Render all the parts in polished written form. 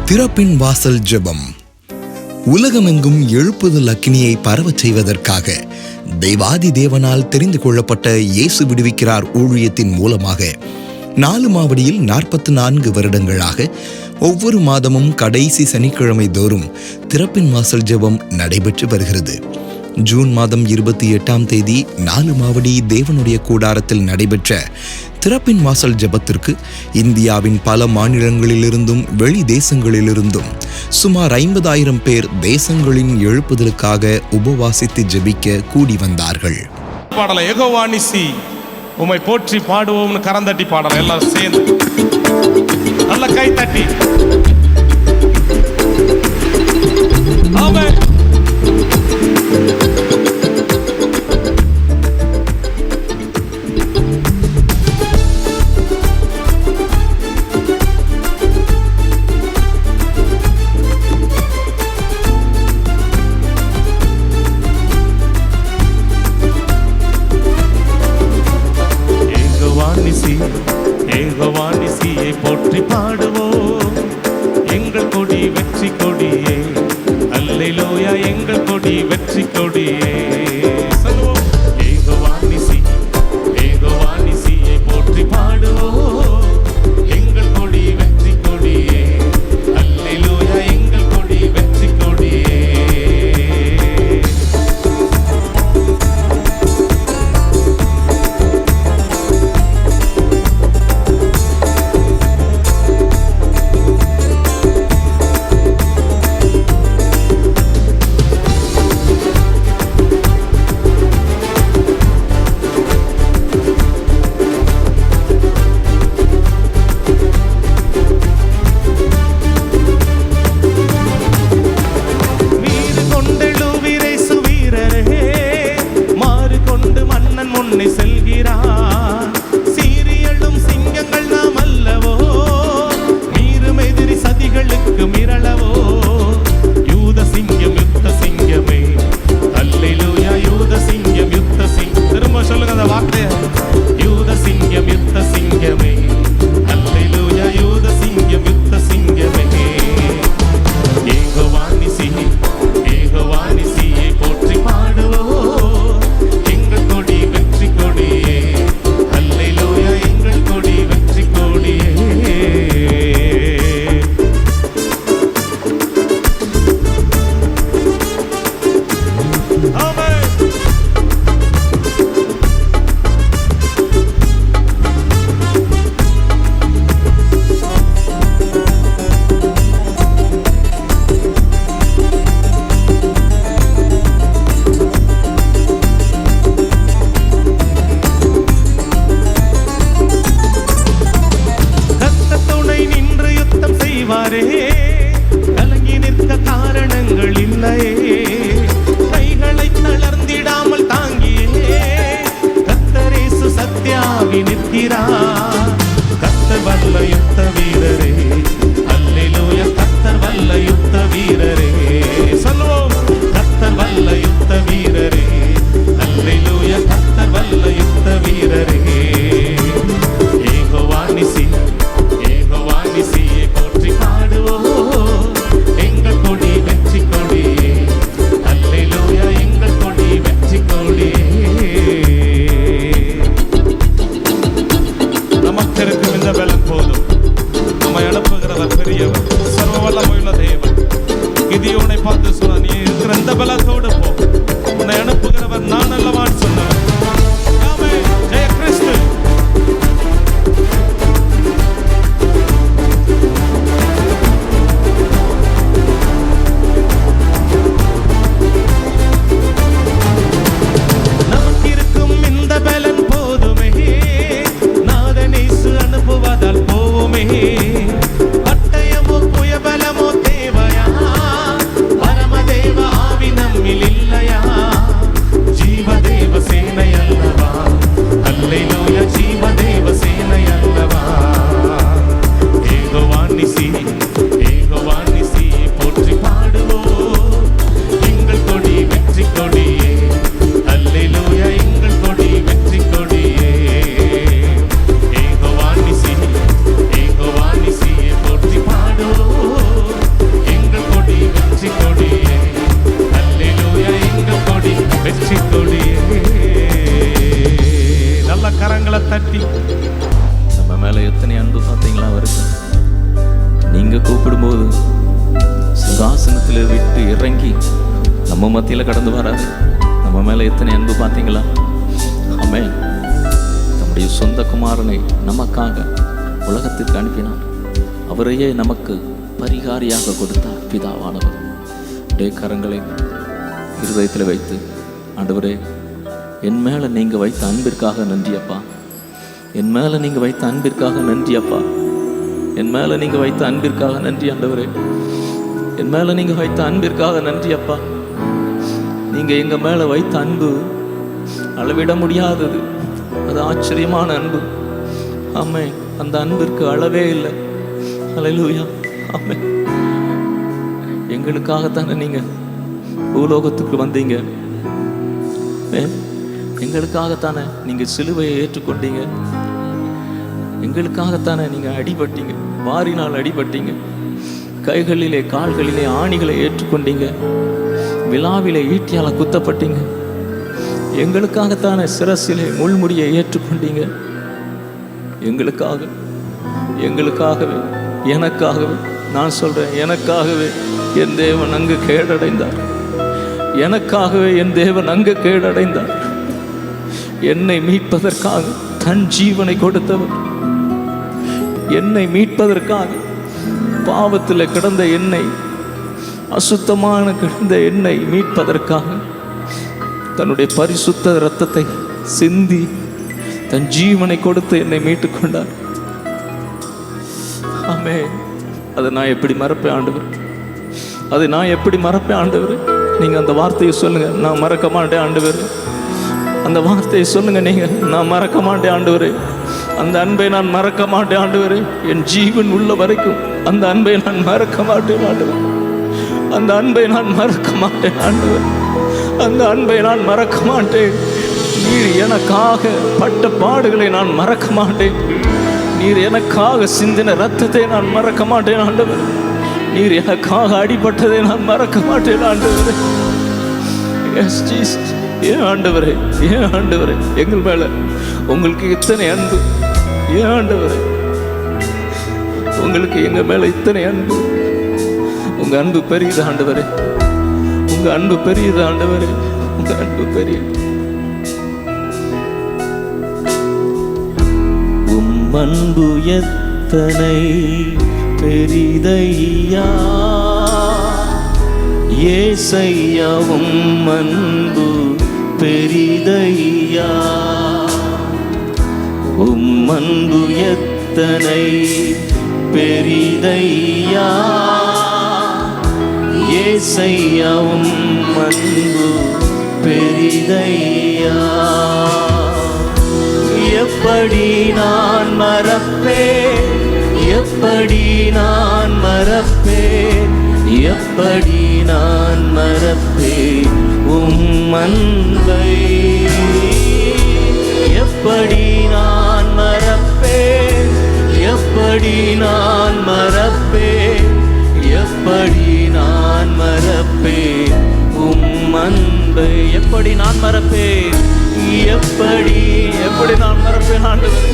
திறப்பின் வாசல் ஜெபம். உலகமெங்கும் எழுப்புதல் அக்கினியை பரவச் செய்வதற்காக தெய்வாதி தேவனால் தெரிந்து கொள்ளப்பட்ட இயேசு விடுவிக்கிறார் ஊழியத்தின் மூலமாக 4 மாவடியில் 44 வருடங்களாக ஒவ்வொரு மாதமும் கடைசி சனிக்கிழமை தோறும் திறப்பின் வாசல் ஜெபம் நடைபெற்று வருகிறது. ஜூன் மாதம் 28ஆம் தேதி 4 மாவடி தேவனுடைய கூடாரத்தில் நடைபெற்ற திறப்பின் வாசல் ஜெபத்திற்கு இந்தியாவின் பல மாநிலங்களிலிருந்தும் வெளி தேசங்களிலிருந்தும் சுமார் 50,000 பேர் தேசங்களின் எழுப்புதலுக்காக உபவாசித்து ஜெபிக்க கூடி வந்தார்கள். பாடல யெகோவா நிசி உம்மை போற்றி பாடுவோம்னு கரந்தட்டி பாடல எல்லாரும் சேர்ந்து நல்ல கை தட்டி. ஆமென். யெகோவா நிசியை போற்றி பாடுவோம், எங்கள் கொடி வெற்றி கொடியே, அல்லேலூயா எங்கள் கொடி வெற்றி கொடியே. யெகோவா நிசியை போற்றி பாடுவோம், எங்கள் கொடி வெற்றி கொடியே, அல்லேலூயா எங்கள் கொடி வெற்றி கொடியே. கலங்கி நிற்க காரணங்கள் இல்லையே, கைகளை தளர்ந்திடாமல் தாங்கியே கர்த்தரேசு சத்தியாகி நிற்கிறார். கர்த்தர் வல்ல யுத்த வீரரே, அல்லேலூயா கர்த்தர் வல்ல யுத்த வீரரே. சொல்லுவோம், கர்த்தர் வல்ல யுத்த வீரரே, அல்லேலூயா கர்த்தர் வல்ல யுத்த வீரரே. யெகோவா நிசியை போற்றி பாடுவோம், எங்கள் கொடி வெற்றி கொடியே, அல்லேலூயா எங்கள் கொடி வெற்றி கொடியே. நமக்கு இருக்கும் இந்த பலன் போதும், நம்மை அனுப்புகிறவர் பெரியவர், சர்வ வல்லமையுள்ள தேவன். கிதியோனை பார்த்து சொன்னார், நீ இருக்கிற இந்த பலத்தோடு போ, உன்னை அனுப்புகிறவர் நான் அல்லவான்னு சொன்னார். ஜெய கிறிஸ்து. பட்டயமோ புயபலமோ தேவையா, பரமதேவ ஆவி நம்மில் இல்லையா, ஜீவதேவ பரலோகத்தில் விட்டு இறங்கி நம்ம மத்தியில் கடந்து வராரு. நம்ம மேலே எத்தனை அன்பு பார்த்தீங்களா? ஆமென். நம்முடைய சொந்த குமாரனை நமக்காக உலகத்திற்கு அனுப்பினார். அவரையே நமக்கு பரிகாரியாக கொடுத்தார் பிதாவானவர். கரங்களை இருதயத்தில் வைத்து, ஆண்டவரே, என் மேலே நீங்கள் வைத்த அன்பிற்காக நன்றி அப்பா. என் மேலே நீங்கள் வைத்த அன்பிற்காக நன்றி அப்பா. என் மேலே நீங்கள் வைத்த அன்பிற்காக நன்றி ஆண்டவரே. என் மேலே நீங்கள் வைத்த அன்பிற்காக நன்றி அப்பா. நீங்கள் எங்கள் மேலே வைத்த அன்பு அளவிட முடியாதது. அது ஆச்சரியமான அன்பு. ஆமென். அந்த அன்பிற்கு அளவே இல்லை. அல்லேலூயா. ஆமென். எங்களுக்காகத்தானே நீங்கள் பூலோகத்துக்கு வந்தீங்க. எங்களுக்காகத்தானே நீங்கள் சிலுவையை ஏற்றுக்கொண்டீங்க. எங்களுக்காகத்தானே நீங்கள் அடிபட்டீங்க, வாரினால் அடிபட்டீங்க, கைகளிலே கால்களிலே ஆணிகளை ஏற்றுக்கொண்டீங்க, விழாவிலே ஈட்டியால் குத்தப்பட்டீங்க. எங்களுக்காகத்தானே சிரசிலே முள்முடியை ஏற்றுக்கொண்டீங்க. எங்களுக்காகவே எனக்காகவே, நான் சொல்றேன், எனக்காகவே என் தேவன் அங்கு கேடடைந்தார். எனக்காகவே என் தேவன் அங்கு கேடடைந்தார். என்னை மீட்பதற்காக தன் ஜீவனை கொடுத்தவர். என்னை மீட்பதற்காக பாவத்தில் கிடந்த என்னை, அசுத்தமான கிடந்த என்னை மீட்பதற்காக தன்னுடைய பரிசுத்த இரத்தத்தை சிந்தி தன் ஜீவனை கொடுத்து என்னை மீட்டுக் கொண்டார். ஆமென். அதை நான் எப்படி மறப்பேன் ஆண்டவர்? அதை நான் எப்படி மறப்பேன் ஆண்டவர்? நீங்கள் அந்த வார்த்தையை சொல்லுங்க, நான் மறக்க மாட்டேன் ஆண்டவர். அந்த வார்த்தையை சொல்லுங்க நீங்க, நான் மறக்க மாட்டேன் ஆண்டவர். அந்த அன்பை நான் மறக்க மாட்டேன் ஆண்டவர். என் ஜீவன் உள்ள வரைக்கும் அந்த அன்பை நான் மறக்க மாட்டேன் ஆண்டவர். அந்த அன்பை நான் மறக்க மாட்டேன் ஆண்டவர். அந்த அன்பை நான் மறக்க மாட்டேன். நீர் எனக்காக பட்ட பாடுகளை நான் மறக்க மாட்டேன். நீர் எனக்காக சிந்தின ரத்தத்தை நான் மறக்க மாட்டேன் ஆண்டவர். நீர் எனக்காக அடிபட்டதை நான் மறக்க மாட்டேன் ஆண்டவரே. S Jesus. ஏன் ஆண்டவரே, ஏன் ஆண்டவரே எங்கள் மேல உங்களுக்கு இத்தனை அன்பு? ஏன் ஆண்டவரே உங்களுக்கு எங்க மேல இத்தனை அன்பு? உங்க அன்பு பெரியது ஆண்டவரே. உங்க அன்பு பெரியது ஆண்டவரே. உங்க அன்பு பெரியது. அன்பு எத்தனை பெரிதையா ஏசையாவும் அன்பு பெரிதையா. அன்பு எத்தனை பெரிதையா ஏசையாவும் அன்பு பெரிதையா. எப்படி நான் மறப்பேன், எப்படி நான் மறப்பேன், எப்படி நான் மறப்பேன் அன்பை. எப்படி நான் மறப்பேன், எப்படி நான் மறப்பேன், எப்படி நான் மறப்பேன் அன்பை. எப்படி நான் மறப்பேன், எப்படி எப்படி நான் மறப்பேன் ஆண்டவரே?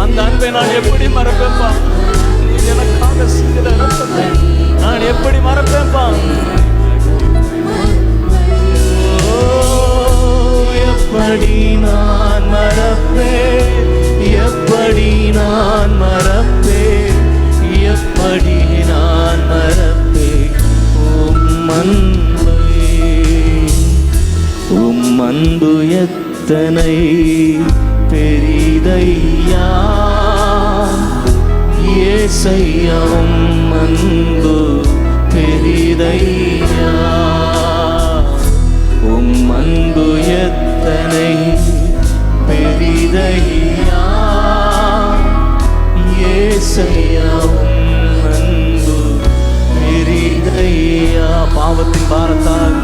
அந்த அன்பை நான் எப்படி மறப்பேன்பா? நீ எனக்காக சிந்தின ரத்தத்தை நான் எப்படி மறப்பேன்பா? எப்படி நான் மறப்பேன், எப்படி நான் மறப்பேன், எப்படி நான் மறப்பேன் அன்பை. அன்பு எத்தனை பெரிதையா ஏசையா அன்பு பெரிதையா. அன்பு எத்தனை பெரிதையா ஏசையா அன்பு பெரிதையா. பாவத்தின் பாரத்தால்,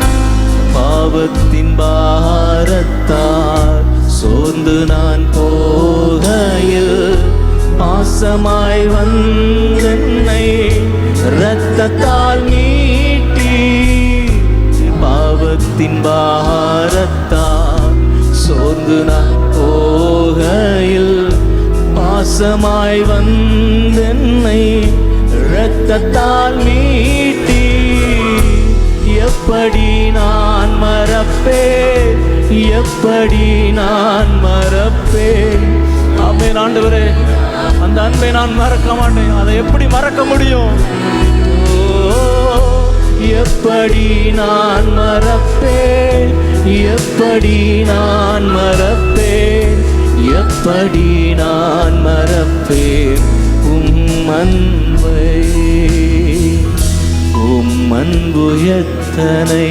பாவத்தின் பாரத்தால் சோர்ந்து நான் போகையில் பாசமாய் வந்தென்னை இரத்தத்தால் மீட்டி. பாவத்தின் பாரத்தால் சோர்ந்து நான் போகையில் பாசமாய் வந்தென்னை இரத்தத்தால் மீட்டி. எப்படி நான் மறப்பேன், எப்படி நான் மறப்பேன். ஆமென் ஆண்டவரே, அந்த அன்பை நான் மறக்க மாட்டேன். அதை எப்படி மறக்க முடியும்? எப்படி நான் மறப்பேன், எப்படி நான் மறப்பேன், எப்படி நான் மறப்பேன் உம் அன்பை. உம் அன்பு எத்தனை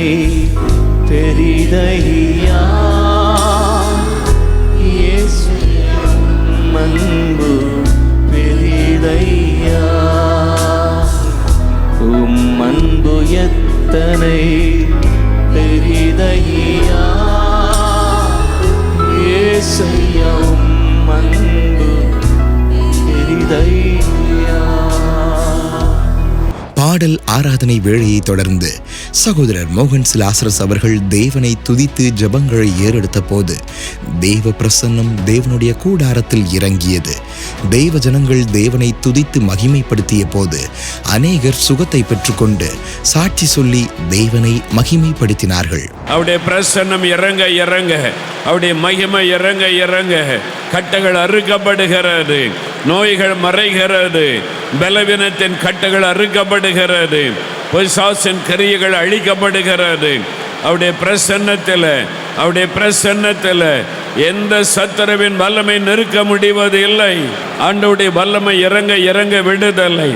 பெரிதையா இயேசு, உம் அன்பு பெரிதையா. உம் அன்பு எத்தனை பெரிதையா இயேசையா, உம் அன்பு பெரிதையா. பாடல் ஆராதனை வேளையை தொடர்ந்து சகோதரர் மோகன் லாசரஸ் அவர்கள் தேவனை துதித்து ஜெபங்களை ஏறெடுத்த போது தேவ பிரசன்னம் தேவனுடைய கூடாரத்தில் இறங்கியது. தேவ ஜனங்கள் தேவனை துதித்து மகிமைப்படுத்திய போது அநேகர் சுகத்தை பெற்றுக்கொண்டு சாட்சி சொல்லி தேவனை மகிமைப்படுத்தினார்கள். அவருடைய பிரசன்னம் இறங்க இறங்க, அவருடைய மகிமை இறங்க இறங்க கட்டுகள் அறுக்கப்படுகிறது, நோய்கள் மறைகிறது, பலவீனத்தின் கட்டுகள் அறுக்கப்படுகிறது, பிசாசின் கிரியைகள் அழிக்கப்படுகிறது. அவருடைய பிரசன்னத்தில் எந்த சத்துருவின் வல்லமை நிற்க முடிவது இல்லை. ஆண்டவருடைய வல்லமை இறங்க இறங்க விடுதலை.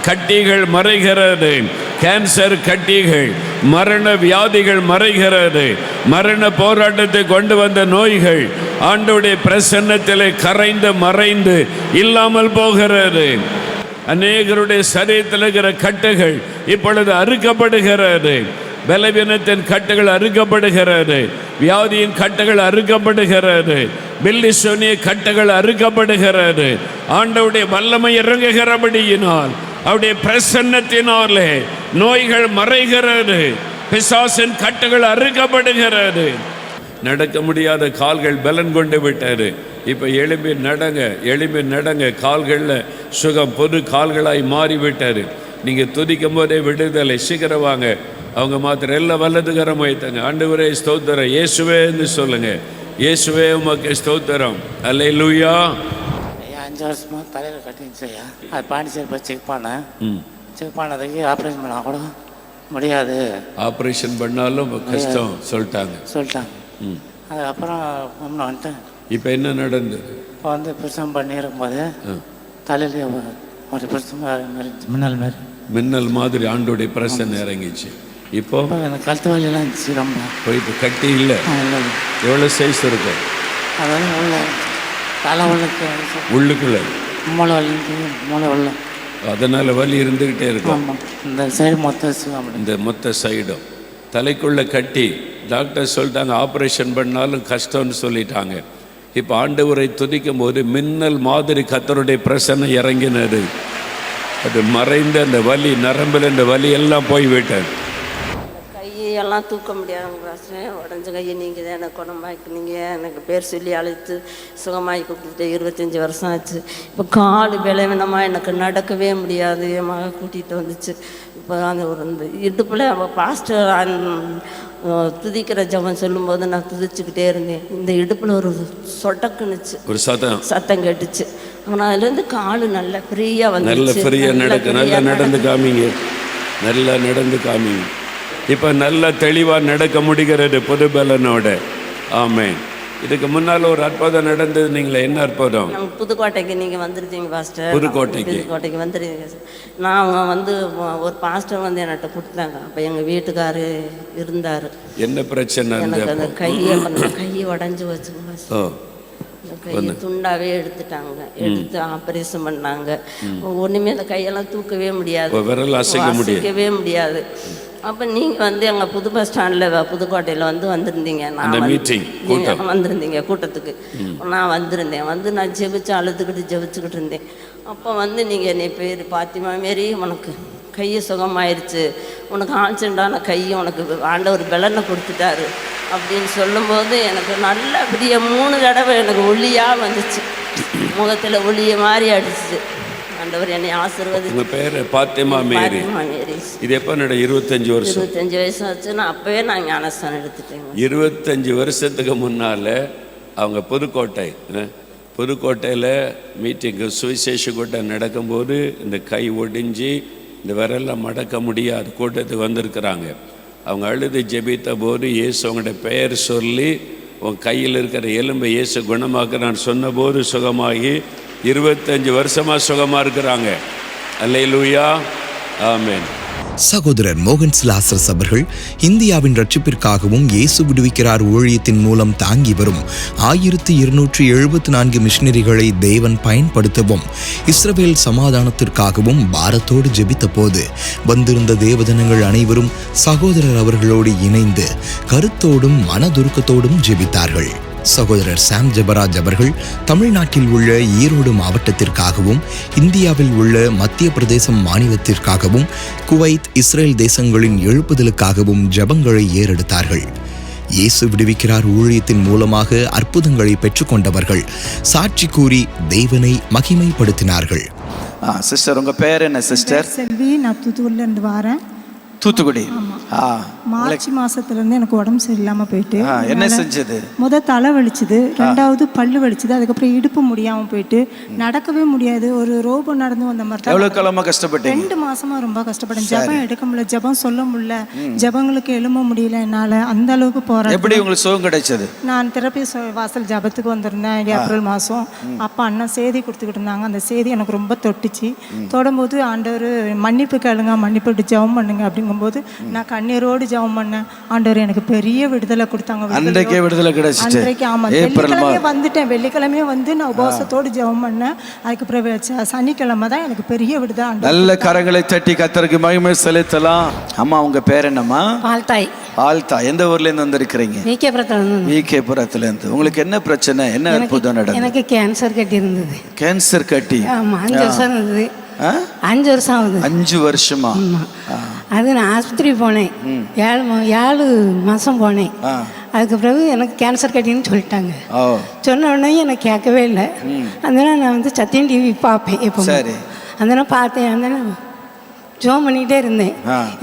கட்டிகள் மறைகிறது, கேன்சர் கட்டிகள், மரண வியாதிகள் மறைகிறது, மரண போராட்டத்தை கொண்டு வந்த நோய்கள் ஆண்டவருடைய பிரசன்னத்திலே கரைந்து மறைந்து இல்லாமல் போகிறது. அநேகருடைய சரீரத்தில் இருக்கிற கட்டுகள் இப்பொழுது அறுக்கப்படுகிறது. பலவீனத்தின் கட்டுகள் அறுக்கப்படுகிறது, வியாதியின் கட்டுகள் அறுக்கப்படுகிறது, பில்லி சூனிய கட்டுகள் அறுக்கப்படுகிறது. ஆண்டவருடைய வல்லமை இறங்குகிறபடியினால், அவருடைய பிரசன்னத்தினாலே நோய்கள் மறைகிறது, பிசாசின் கட்டுகள் அறுக்கப்படுகிறது. நடக்க முடியாத கால்கள் பலன் கொண்டு விட்டாரு. இப்போ எழும்பி நடங்க, கால்களில் சுகம், பொது கால்களாய் மாறிவிட்டாரு. நீங்கள் துதிக்கும் போதே விடுதலை. சீக்கிரம் வாங்க. அவங்க மாத்திரம் எல்லாம் வல்லதுகரம் வைத்தாங்க. ஆண்டவரே ஸ்தோத்திரம், இயேசுவேன்னு சொல்லுங்க. இயேசுவே உமக்கு ஸ்தோத்திரம். அல்லேலூயா. 5 வருஷமாக தலையில் கட்டிருந்துச்சு ஐயா. அது பாண்டிச்சேரி போய் செக் பண்ணதுக்கு ஆப்ரேஷன் பண்ணால் கூட முடியாது. ஆப்ரேஷன் பண்ணாலும் கஷ்டம் சொல்லிட்டாங்க. அதுக்கப்புறம் வந்துட்டேன். இப்போ என்ன நடந்தது? இப்போ வந்து பிரசவம் பண்ணியிருக்கும்போது தலையிலே ஒரு பிரசவம் மின்னல் மாதிரி ஆண்டோடைய பிரசன்னம் இறங்கிச்சு. இப்போ எனக்கு கழுத்து வலியெல்லாம் இருந்துச்சு ரொம்ப. இப்போ கட்டி இல்லை. எவ்வளோ சைஸ் இருக்கும்? அதாவது உள்ள தலை உள்ளுக்குள்ள மூளை உள்ள, அதனால வலி இருந்துக்கிட்டே இருக்கும். இந்த சைடு மொத்தம், இந்த மொத்த சைடும் தலைக்குள்ள கட்டி. டாக்டர் சொல்லிட்டாங்க ஆப்ரேஷன் பண்ணாலும் கஷ்டம்னு சொல்லிட்டாங்க. இப்போ ஆண்டவரை துதிக்கும் போது மின்னல் மாதிரி கர்த்தருடைய பிரசன்னம் இறங்கினது. அது மறைந்த அந்த வலி, நரம்பில் இந்த வலி எல்லாம் போய்விட்டது. கையெல்லாம் தூக்க முடியாதுங்க பாஸ்டர். உடஞ்ச கையை நீங்கள் தான் எனக்கு குணமாக்கினீங்க. எனக்கு பேர் சொல்லி அழைத்து சுகமாகி கூப்பிட்டு 25 வருஷம் ஆச்சு. இப்போ கால் பலவீனமாக எனக்கு நடக்கவே முடியாது. என் மக கூட்டிகிட்டு வந்துச்சு. இப்போ அந்த ஒரு இந்த இடுப்பில் பாஸ்டர் துதிக்கிற ஜபம் சொல்லும்போது நான் துதிச்சுக்கிட்டே இருந்தேன். இந்த இடுப்பில் ஒரு சொட்டக்குனுச்சு, ஒரு சத்தம் கேட்டுச்சு. ஆனால் அதுலேருந்து கால் நல்லா ஃப்ரீயாக வந்து நல்லா நடந்து காமிங்க. இப்போ நல்லா தெளிவாக நடக்க முடிகிறது புது பலனோட. ஆமென். இதுக்கு முன்னால் ஒரு அற்புதம் நடந்தது. நீங்களே என்ன அற்புதம்? புதுக்கோட்டைக்கு நீங்கள் வந்துருந்தீங்க பாஸ்டர். புதுக்கோட்டைக்கு வந்துருக்கீங்க. நான் வந்து ஒரு பாஸ்டர் வந்து என்கிட்ட கொடுத்தாங்க. அப்போ எங்கள் வீட்டுக்காரு இருந்தார். என்ன பிரச்சனை? எனக்கு அந்த கையை உடஞ்சி வச்சுங்க பாஸ்டர். கையை துண்டாவே எடுத்துட்டாங்க. எடுத்து ஆப்ரேஷன் பண்ணாங்க. ஒன்றுமே அந்த கையெல்லாம் தூக்கவே முடியாது, அசைக்கவே முடியாது. அப்போ நீங்கள் வந்து எங்கள் புது பஸ் ஸ்டாண்டில் புதுக்கோட்டையில் வந்திருந்தீங்க. நான் வந்திருந்தீங்க கூட்டத்துக்கு. நான் வந்திருந்தேன். நான் ஜெபிச்சுக்கிட்டு இருந்தேன். அப்போ வந்து நீங்கள் என்னை பேர் பாத்திமா மாரி உனக்கு கை சுகமாயிருச்சு, உனக்கு ஆன்சென்டான கை உனக்கு ஆண்டவர் பலனை கொடுத்துட்டாரு அப்படின்னு சொல்லும்போது எனக்கு நல்லபடியாக 3 தடவை எனக்கு ஒளியாக வந்துச்சு. முகத்தில் ஒளிய மாதிரி அடிச்சிச்சு. ஆண்டவர் என்னை ஆசீர்வதிச்சு. உங்கள் பேர் பாத்திமா மேரி. மேரி. இது எப்போ 25 வருஷம்? 25 வயசு ஆச்சுன்னா அப்போவே நான் ஞானஸ்தானம் எடுத்துட்டேங்க. 25 வருஷத்துக்கு முன்னால் அவங்க புதுக்கோட்டையில் மீட்டிங்கு சுவிசேஷ கூட்டம் நடக்கும்போது இந்த கை ஒடிஞ்சு இந்த விரலாம் மடக்க முடியாது கூட்டத்துக்கு வந்திருக்கிறாங்க. அவங்க அழுது ஜெபித்த போது இயேசு அவங்களோட பெயர் சொல்லி உன் கையில் இருக்கிற எலும்பை இயேசு குணமாக்க நான் சொன்னபோது சுகமாகி 25 வருஷமாக சுகமாக இருக்கிறாங்க. அல்லேலூயா, ஆமென். சகோதரர் மோகன் லாசரஸ் அவர்கள் இந்தியாவின் ரட்சிப்பிற்காகவும் இயேசு விடுவிக்கிறார் ஊழியத்தின் மூலம் தாங்கி வரும் 1274 மிஷனரிகளை தேவன் பயன்படுத்தவும் இஸ்ரவேல் சமாதானத்திற்காகவும் பாரத்தோடு ஜெபித்த போது வந்திருந்த தேவதனங்கள் அனைவரும் சகோதரர் அவர்களோடு இணைந்து கருத்தோடும் மனதுருக்கத்தோடும் ஜெபித்தார்கள். சகோதரர் சாம் ஜெபராஜ் அவர்கள் தமிழ்நாட்டில் உள்ள ஈரோடு மாவட்டத்திற்காகவும் இந்தியாவில் உள்ள மத்திய பிரதேசம் மாநிலத்திற்காகவும் குவைத் இஸ்ரேல் தேசங்களின் எழுப்புதலுக்காகவும் ஜெபங்களை ஏறெடுத்தார்கள். இயேசு விடுவிக்கிறார் ஊழியத்தின் மூலமாக அற்புதங்களை பெற்றுக்கொண்டவர்கள் சாட்சி கூறி தேவனை மகிமைப்படுத்தினார்கள். சிஸ்டர், உங்க பேர் என்ன சிஸ்டர்? செல்வி. நான் தூத்துக்குடியில இருந்து வரேன். தூத்துக்குடி. மார்ச் மாசத்துல இருந்து எனக்கு உடம்பு சரியில்லாம போயிட்டு. என்ன செஞ்சது? தலை வலிச்சுது, ரெண்டாவது பல்லு வலிச்சுது, அதுக்கப்புறம் இடுப்பு முடியாம போயிட்டு நடக்கவே முடியாது. ஒரு ரோபோ நடந்து வந்த மாதிரி. எவ்வளவு காலமா கஷ்டப்பட்டீங்க? 2 மாசமா ரொம்ப கஷ்டப்பட்டேன். ஜெபம் எடுக்க முடியல, ஜெபம் சொல்ல முடியல, ஜெபங்களுக்கு எழும்ப முடியல என்னால. அந்த அளவுக்கு போறேன். எப்படி உங்களுக்கு சுகம் கிடைச்சது? நான் தெரப்பி வாசல் ஜெபத்துக்கு வந்திருந்தேன் ஏப்ரல் மாசம். அப்பா அண்ணன் செய்தி கொடுத்துக்கிட்டு இருந்தாங்க. அந்த செய்தி எனக்கு ரொம்ப தொட்டுச்சு. தொடும்போது ஆண்டவர் மன்னிப்பு கேளுங்க, மன்னிப்பு ஜெபம் பண்ணுங்க அப்படிங்கும்போது நான் கண்ணீரோடு ஜெபம் பண்ணேன். ஆண்டவர் எனக்கு பெரிய விடுதலை கொடுத்தாங்க. அன்றைக்கே விடுதலை கிடைச்சிச்சு. அன்றைக்கு ஆமா, வெள்ளிக்கிழமையே வந்துட்டேன். வெள்ளிக்கிழமையே வந்து நான் உபவாசத்தோடு ஜெபம் பண்ணேன். அதுக்கப்புறம் சனிக்கிழமை தான் எனக்கு பெரிய விடுதலை. நல்ல கரங்களை தட்டி கர்த்தருக்கு மகிமை செலுத்தலாம். அம்மா, உங்க பேர் என்னம்மா? பால்தாய். ஆல்தா. எந்த ஊர்ல இருந்து வந்திருக்கிறீங்க? விகேபுரத்துல இருந்து. உங்களுக்கு என்ன பிரச்சனை? என்ன அற்புதம் நடந்தது? எனக்கு கேன்சர் கட்டி இருந்தது. கேன்சர் கட்டி? ஆமா, 5 வருஷம் இருந்தது. 5 வருஷம் ஆகுது. 5 வருஷமா? அது நான் ஆஸ்பத்திரி போனேன். 7 மாதம் போனேன். அதுக்கு பிறகு எனக்கு கேன்சர் கட்டின்னு சொல்லிட்டாங்க. சொன்ன உடனே எனக்கு கேட்கவே இல்லை. அதனால நான் வந்து சத்தியம் டிவி பார்ப்பேன் எப்போ. அதனால பார்த்தேன். அதனால ஜோம் பண்ணிக்கிட்டே இருந்தேன்.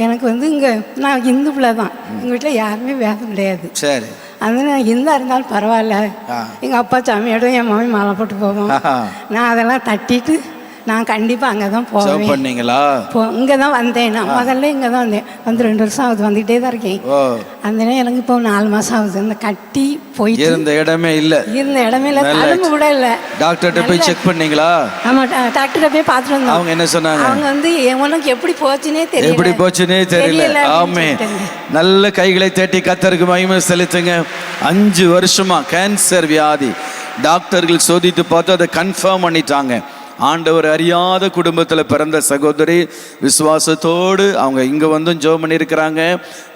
எனக்கு வந்து இங்கே நான் இந்து பிள்ளை தான். எங்கள் வீட்டில் யாருமே வேதம் கிடையாது. சரி. அதனால் இந்தா இருந்தாலும் பரவாயில்ல, எங்கள் அப்பா சாமியோட என் மாமி மாலை போட்டு போவோம். நான் அதெல்லாம் தட்டிட்டு நான் கண்டிப்பாக அங்கே தான் போவேன். பண்ணீங்களா? இங்கே தான் வந்தேன். நான் முதல்ல இங்கே தான் வந்தேன். 2 வருஷம் ஆகுது, வந்துகிட்டே தான் இருக்கேன். அந்த எனக்கு இப்போ 4 மாதம் ஆகுது. அந்த கட்டி போய் இருந்த இடமே இல்லை. இருந்த இடமே இல்லை, தழும்பு கூட இல்லை. டாக்டர்கிட்ட போய் செக் பண்ணீங்களா? ஆமாம், டாக்டர்கிட்ட போய் பார்த்துட்டு வந்தோம். அவங்க என்ன சொன்னாங்க? அவங்க வந்து உனக்கு எப்படி போச்சுன்னே தெரியல. ஆமே. நல்ல கைகளை தட்டி கர்த்தருக்கு மகிமை செலுத்துங்க. 5 வருஷமா கேன்சர் வியாதி. டாக்டர்கள் சோதித்து பார்த்து அதை கன்ஃபார்ம் பண்ணிட்டாங்க. ஆண்டவர் அறியாத குடும்பத்தில் பிறந்த சகோதரி விசுவாசத்தோடு அவங்க இங்கே வந்தும் ஜெபம் பண்ணியிருக்கிறாங்க.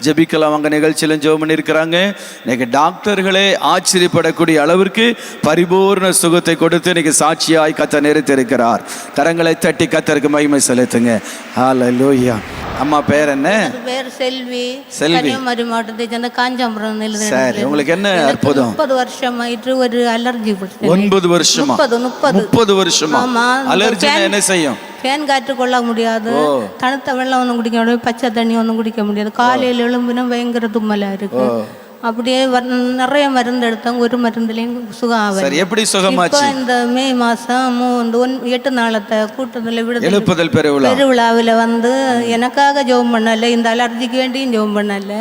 ஜெபிக்கலாம் அவங்க நிகழ்ச்சியிலும் ஜெபம் பண்ணியிருக்கிறாங்க. இன்னைக்கு டாக்டர்களே ஆச்சரியப்படக்கூடிய அளவிற்கு பரிபூர்ண சுகத்தை கொடுத்து இன்னைக்கு சாட்சியாய் கர்த்தர் நிறுத்தியிருக்கிறார். கரங்களை தட்டி கர்த்தருக்கு மகிமை செலுத்துங்க. ஹல்லேலூயா. அம்மா பேர் என்ன? பேர் செல்வி. கன்னியாகுமரி மாவட்டத்தை சேர்ந்த காஞ்சாபுரம். சரி, உங்களுக்கு என்ன அற்புதம்? 30 வருஷமாயிட்டு ஒரு அலர்ஜி. 9 வருஷமா? 30 வருஷமா அலர்ஜி என்ன செய்யும்? ஃபேன் காற்று கொள்ள முடியாது, தணுத்த வெள்ளம் ஒன்றும் குடிக்க முடியாது, பச்சை தண்ணி ஒன்றும் குடிக்க முடியாது. காலையில் எழும்பினா பயங்கர தும்மலா இருக்கு. அப்படியே நிறைய மருந்து எடுத்தாங்க, ஒரு மருந்துலையும் சுகம் ஆகல. எப்படி சுகமாச்சு? இந்த மே மாசம் 8 நாளத்தை கூட்டத்தில் எழுப்புதல் பெருவிழாவில் வந்து எனக்காக ஜெபம் பண்ணல, இந்த அலர்ஜிக்கு வேண்டியும் ஜெபம் பண்ணல,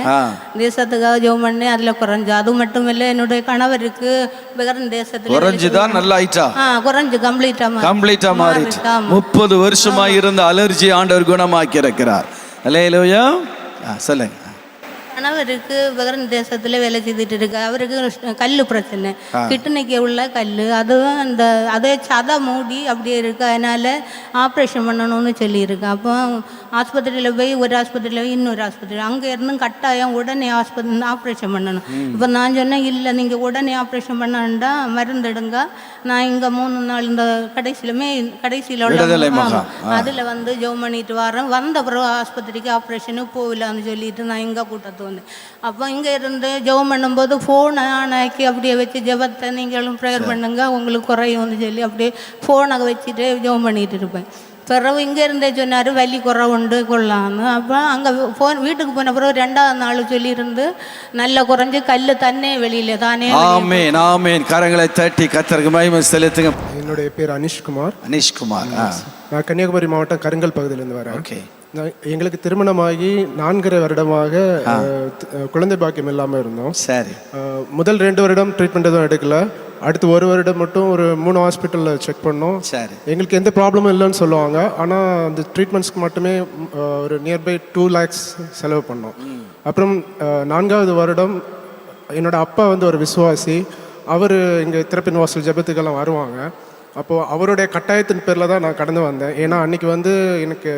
தேசத்துக்காக ஜெபம் பண்ணேன். அதுல குறைஞ்சு. அது மட்டும் இல்லை, என்னுடைய கணவருக்கு வேற தேசத்துல குறைஞ்சுதான் நல்லா ஆயிட்டா? குறைஞ்சு கம்ப்ளீட்டா மாறிட்டு 30 வருஷமா இருந்த அலர்ஜி ஆண்டவர் குணமாக்கி இருக்கிறார். அல்லேலூயா. சொல்லுங்க. கணவருக்கு வேற தேசத்துல வேலை செய்துட்டு இருக்கு. அவருக்கு கல்லு பிரச்சனை, கிட்னிக்கு உள்ள கல்லு. அதுவும் அந்த அதே சதை மூடி அப்படியே இருக்கு. அதனால ஆப்ரேஷன் பண்ணணும்னு சொல்லியிருக்கு. அப்போ ஆஸ்பத்திரியில் போய் ஒரு ஆஸ்பத்திரியில் போய் இன்னொரு ஆஸ்பத்திரி, அங்கே இருந்தும் கட்டாயம் உடனே ஆப்ரேஷன் பண்ணணும். இப்போ நான் சொன்னேன், இல்லை நீங்கள் உடனே ஆப்ரேஷன் பண்ணா மருந்து எடுங்க, நான் இங்கே 3 நாள் இந்த கடைசியில் உள்ள அதில் வந்து ஜெபம் பண்ணிட்டு வரேன். வந்த பிறகு ஆஸ்பத்திரிக்கு ஆப்ரேஷனு போகலான்னு சொல்லிட்டு நான் இங்கே கூட்டத்து வந்தேன். அப்போ இங்கே இருந்து ஜெபம் பண்ணும்போது ஃபோனை ஆனாக்கி அப்படியே வச்சு ஜெபத்தை நீங்களும் ப்ரேயர் பண்ணுங்க உங்களுக்கு குறையும்னு சொல்லி அப்படியே ஃபோனை வச்சுட்டு ஜெபம் பண்ணிகிட்டு இருப்பேன். பிறகு இங்கே இருந்தே சொன்னார் வலி குறை உண்டு கொள்ளான்னு. அப்போ அங்கே வீட்டுக்கு போன பிறகு 2வது நாள் சொல்லியிருந்து நல்லா குறைஞ்சி கல் தன்னே வெளியில் தானே. ஆமென் ஆமென். கரங்களை தட்டி கர்த்தருக்கு மகிமை செலுத்துங்க. என்னுடைய பேர் அனிஷ்குமார். அனிஷ்குமார். நான் கன்னியாகுமரி மாவட்டம் கருங்கல் பகுதியிலேருந்து வரேன். ஓகே. எங்களுக்கு திருமணமாகி 4.5 வருடமாக குழந்தை பாக்கியம் இல்லாமல் இருந்தோம். சரி. முதல் 2 வருடம் ட்ரீட்மெண்ட் எதுவும் எடுக்கல. அடுத்து 1 வருடம் மட்டும் ஒரு 3 ஹாஸ்பிட்டலில் செக் பண்ணோம். சரி. எங்களுக்கு எந்த ப்ராப்ளமும் இல்லைன்னு சொல்லுவாங்க. ஆனால் அந்த ட்ரீட்மெண்ட்ஸ்க்கு மட்டுமே ஒரு நியர்பை 2 lakhs செலவு பண்ணோம். அப்புறம் 4வது வருடம் என்னோடய அப்பா வந்து ஒரு விசுவாசி. அவர் இங்கே திறப்பின் வாசல் ஜெபத்துக்கெல்லாம் வருவாங்க. அப்போது அவருடைய கட்டாயத்தின் பேரில் தான் நான் கடந்து வந்தேன். ஏன்னா அன்றைக்கி வந்து எனக்கு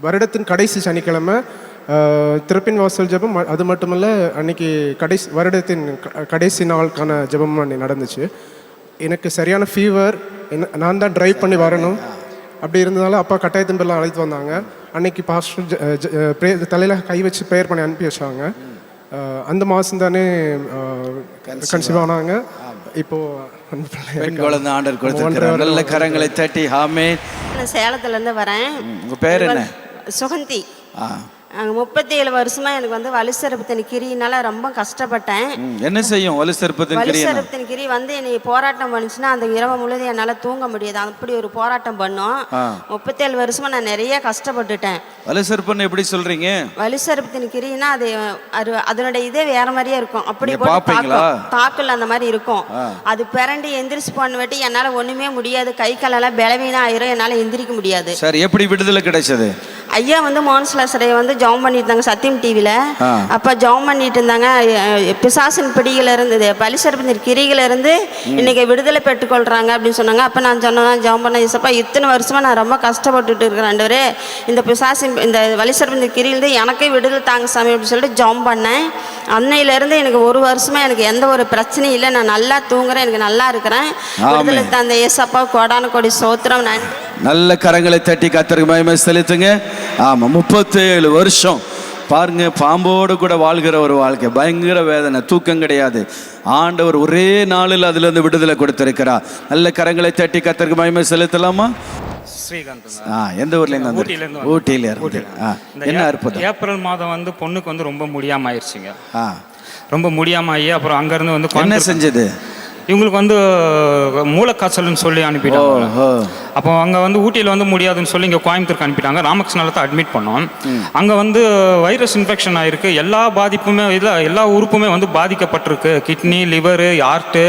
வருடத்தின் கடைசி சனிக்கிழமை திறப்பின் வாசல் ஜெபம். அது மட்டுமல்ல அன்றைக்கி வருடத்தின் கடைசி நாளுக்கான ஜெபம் அன்றைக்கி நடந்துச்சு. எனக்கு சரியான ஃபீவர். நான் தான் ட்ரைவ் பண்ணி வரணும். அப்படி இருந்ததால அப்பா கட்டாயத்தின் பேரில் அழைத்து வந்தாங்க. அன்றைக்கி பாஸ்டர் தலையில் கை வச்சு ப்ரேயர் பண்ணி அனுப்பி வச்சாங்க. அந்த மாதம் தானே கன்சீவ் ஆனாங்க. இப்போது பெண் குழந்தை ஆண்டவர் கொடுத்திருக்கிறார். நல்ல கரங்களை தட்டி ஆமென். நான் சேலத்துலேருந்து வரேன். உங்கள் பேர் என்ன? சுகந்தி. 37 வருஷமா எனக்கு வந்து வலுசரப்பத்தின் கிரியினால ரொம்ப கஷ்டப்பட்டேன். என்ன செய்யும் வலுசரப்பத்தின் கிரி? வலுசரப்பத்தின் கிரி வந்து என்னை போராட்டம் பண்ணுச்சுன்னா அந்த இரவு முழுவதும் என்னால் தூங்க முடியாது. அப்படி ஒரு போராட்டம் பண்ணோம். 37 வருஷமா நான் நிறைய கஷ்டப்பட்டுட்டேன். வலுசரப்பன் எப்படி சொல்றீங்க? வலுசரப்பத்தின் கிரினா அதனுடைய இதே வேற மாதிரியே இருக்கும். அப்படி தாக்குல அந்த மாதிரி இருக்கும். அது பிறண்டு எந்திரிச்சு போன வெட்டி என்னால் ஒண்ணுமே முடியாது. கை காலெல்லாம் பலவீனம் ஆயிரும். என்னால் எந்திரிக்க முடியாது. சரி, எப்படி விடுதலை கிடைச்சது? ஐயா வந்து மோன்ஸ்லாசரை வந்து ஜெபம் பண்ணிட்டு இருந்தாங்க சத்தியம் டிவியில். அப்போ ஜெபம் பண்ணிட்டு இருந்தாங்க. பிசாசின் பிடிகள் இருந்தது, வலுசரப்பத்தின் கிரிகள் இருந்து இன்னைக்கு விடுதலை பெற்றுக்கொள்றாங்க அப்படின்னு சொன்னாங்க. அப்போ நான் சொன்னேன் ஜெபம் பண்ண இசப்பா இத்தனை வருஷமா நான் ரொம்ப கஷ்டப்பட்டுட்டு இருக்கிறேன் ஆண்டவரே. இந்த பிசாசின் இந்த வலுசரப்பத்தின் கிரியிலிருந்து எனக்கே விடுதலை தாங்க சாமி அப்படின்னு சொல்லிட்டு ஜெபம் பண்ணேன். அன்னையிலேருந்து எனக்கு 1 வருஷமா எனக்கு எந்த ஒரு பிரச்சனையும் இல்லை. நான் நல்லா தூங்குறேன். எனக்கு நல்லா இருக்கிறேன். விடுதலை தந்த ஏசப்பா கோடான கோடி சோத்திரம். நன்றி. நல்ல கரங்களை தட்டி கர்த்தருக்கு மகிமை செலுத்துங்க. ஆமாம், 37 வருஷம் பாருங்க, பாம்போடு கூட வாழ்கிற ஒரு வாழ்க்கை. பயங்கர வேதனை, தூக்கம் கிடையாது. ஆண்டவர் ஒரே நாளில் அதிலிருந்து விடுதலை கொடுத்திருக்கிறார். நல்ல கரங்களை தட்டி கர்த்தருக்கு மகிமை செலுத்தலாமா? ஸ்ரீகாந்த். எந்த ஊர்லேருந்து வந்து? ஊட்டியில இருந்து. என்ன அற்புதம். ஏப்ரல் மாதம் வந்து பொண்ணுக்கு வந்து ரொம்ப முடியாமல் ஆயிடுச்சுங்க. ரொம்ப முடியாமல் ஆகி அப்புறம் அங்கேருந்து வந்து என்ன செஞ்சது? இவங்களுக்கு வந்து மூளைக்காய்ச்சல்னு சொல்லி அனுப்பிட்டாங்க. அப்போ அங்கே வந்து ஊட்டியில் வந்து முடியாதுன்னு சொல்லி இங்கே கோயம்புத்தூருக்கு அனுப்பிட்டாங்க. ராமகிருஷ்ணாவில் தான் அட்மிட் பண்ணோம். அங்கே வந்து வைரஸ் இன்ஃபெக்ஷன் ஆகிருக்கு. எல்லா பாதிப்புமே எல்லா உறுப்புமே வந்து பாதிக்கப்பட்டிருக்கு. கிட்னி, லிவரு, ஹார்ட்டு,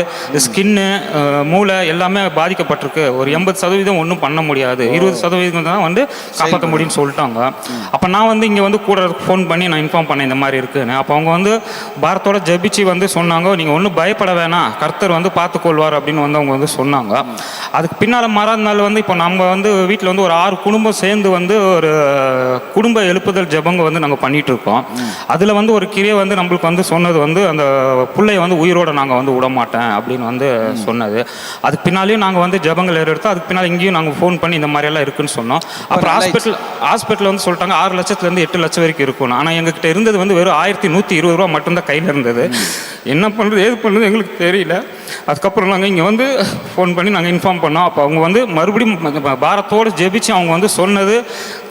ஸ்கின்னு, மூளை எல்லாமே பாதிக்கப்பட்டிருக்கு. ஒரு 80% ஒன்றும் பண்ண முடியாது. 20% தான் வந்து காப்பாற்ற முடியும்னு சொல்லிட்டாங்க. அப்போ நான் வந்து இங்கே வந்து கூட ஃபோன் பண்ணி நான் இன்ஃபார்ம் பண்ணேன் இந்த மாதிரி இருக்குன்னு. அப்போ அவங்க வந்து பாரத்தோட ஜெபிச்சு வந்து சொன்னாங்க, நீங்கள் ஒன்றும் பயப்பட வேணாம், கர்த்தர் வந்து பார்த்துக்கொள்வார் அப்படின்னு வந்து அவங்க வந்து சொன்னாங்க. அதுக்கு பின்னால் மறாத நாள் வந்து இப்போ நம்ம வந்து வீட்டில் வந்து ஒரு 6 குடும்பம் சேர்ந்து வந்து ஒரு குடும்ப எழுப்புதல் ஜெபங்க வந்து நாங்கள் பண்ணிட்டு இருக்கோம். அதில் வந்து ஒரு கிரியை வந்து நம்மளுக்கு வந்து சொன்னது வந்து அந்த பிள்ளைய வந்து உயிரோட நாங்கள் வந்து விட மாட்டேன் அப்படின்னு வந்து சொன்னது. அதுக்கு பின்னாலேயும் நாங்கள் வந்து ஜெபங்கள் எடுத்தோம். அதுக்கு பின்னால் இங்கேயும் நாங்கள் ஃபோன் பண்ணி இந்த மாதிரியெல்லாம் இருக்குன்னு சொன்னோம். அப்புறம் ஹாஸ்பிட்டல் வந்து சொல்லிட்டாங்க 6 லட்சத்துலேருந்து 8 லட்சம் வரைக்கும் இருக்கணும். ஆனால் எங்ககிட்ட இருந்தது வந்து வெறும் 1120 ரூபா மட்டும்தான் கையில் இருந்தது. என்ன பண்ணுறது ஏது பண்ணுறது எங்களுக்கு தெரியல. அதுக்கப்புறம் நாங்கள் இங்கே வந்து ஃபோன் பண்ணி நாங்கள் இன்ஃபார்ம் பண்ணோம். அப்போ அவங்க வந்து மறுபடியும் பாரத்தோடு ஜெபிச்சு அவங்க வந்து சொன்னது,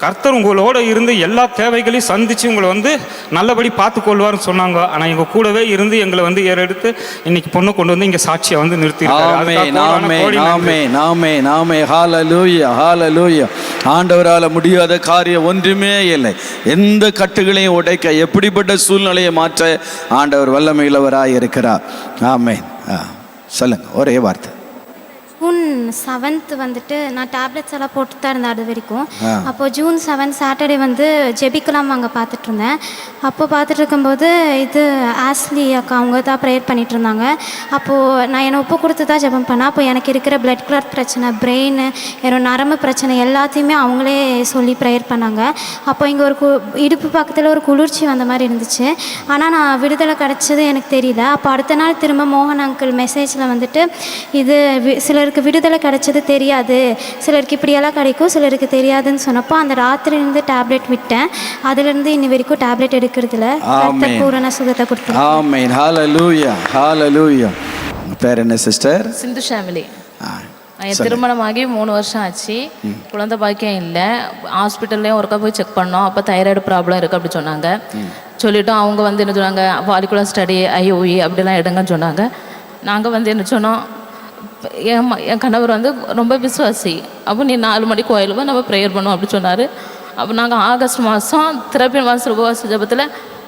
கர்த்தர் உங்களோட இருந்து எல்லா தேவைகளையும் சந்தித்து உங்களை வந்து நல்லபடி பார்த்துக்கொள்வார்னு சொன்னாங்க. ஆனால் எங்கள் கூடவே இருந்து எங்களை வந்து ஏறெடுத்து இன்னைக்கு பொண்ணு கொண்டு வந்து இங்கே சாட்சியை வந்து நிறுத்திருக்காங்க. ஆண்டவரால் முடியாத காரியம் ஒன்றுமே இல்லை. எந்த கட்டுகளையும் உடைக்க, எப்படிப்பட்ட சூழ்நிலையை மாற்ற ஆண்டவர் வல்லமையுள்ளவராய் இருக்கிறார். ஆமென். சொல்லுங்க, ஒரே வார்த்தை. ஜூன் 7 வந்துட்டு நான் டேப்லெட்ஸ் எல்லாம் போட்டு தான் இருந்தேன் அது வரைக்கும். அப்போது June 7 சாட்டர்டே வந்து ஜெபிக்கலாம் அங்கே பார்த்துட்டு இருந்தேன். அப்போ பார்த்துட்டு இருக்கும்போது இது ஆஸ்லி அக்கா அவங்க தான் ப்ரேயர் பண்ணிகிட்டு இருந்தாங்க. அப்போது நான் என்னை ஒப்பு கொடுத்து தான் ஜெபம் பண்ணேன். அப்போ எனக்கு இருக்கிற பிளட் கிளாட் பிரச்சனை, பிரெயின், என்னோட நரம்பு பிரச்சனை எல்லாத்தையுமே அவங்களே சொல்லி ப்ரேயர் பண்ணாங்க. அப்போ இங்கே ஒரு இடுப்பு பக்கத்தில் ஒரு குளிர்ச்சி வந்த மாதிரி இருந்துச்சு. ஆனால் நான் விடுதலை கிடச்சது எனக்கு தெரியல. அப்போ அடுத்த நாள் திரும்ப மோகன் அங்கிள் மெசேஜில் வந்துட்டு இது சிலருக்கு சிலருக்கு விடுதலை கிடைச்சது தெரியாது, சிலருக்கு இப்படியெல்லாம் கிடைக்கும், சிலருக்கு தெரியாதுன்னு சொன்னப்போ அந்த ராத்திரிலேருந்து டேப்லெட் விட்டேன். அதுலேருந்து இன்னி வரைக்கும் டேப்லெட் எடுக்கிறதுல பூரண சுகத்தை கொடுத்தேன். ஆமென். ஹல்லேலூயா, ஹல்லேலூயா. பேர் என்ன சிஸ்டர்? சிந்து ஷாமிலி. என் திருமணமாகி 3 வருஷம் ஆச்சு. குழந்தை பாக்கியம் இல்லை. ஹாஸ்பிட்டல்லையும் ஒருக்கா போய் செக் பண்ணோம். அப்போ தைராய்டு ப்ராப்ளம் இருக்குது அப்படி சொன்னாங்க. சொல்லிவிட்டோம். அவங்க வந்து என்ன சொன்னாங்க, ஃபாலிகுலர் ஸ்டடி IOE அப்படிலாம் எடுங்கன்னு சொன்னாங்க. நாங்கள் வந்து என்ன சொன்னோம், என் கணவர் வந்து ரொம்ப விசுவாசி. அப்போ நீ 4 மணிக்கு கோயிலுக்கு நம்ம ப்ரேயர் பண்ணுவோம் அப்படி சொன்னார். அப்போ நாங்கள் ஆகஸ்ட் மாதம் திரப்பிய மாதம் உபவாச ஜபத்தில்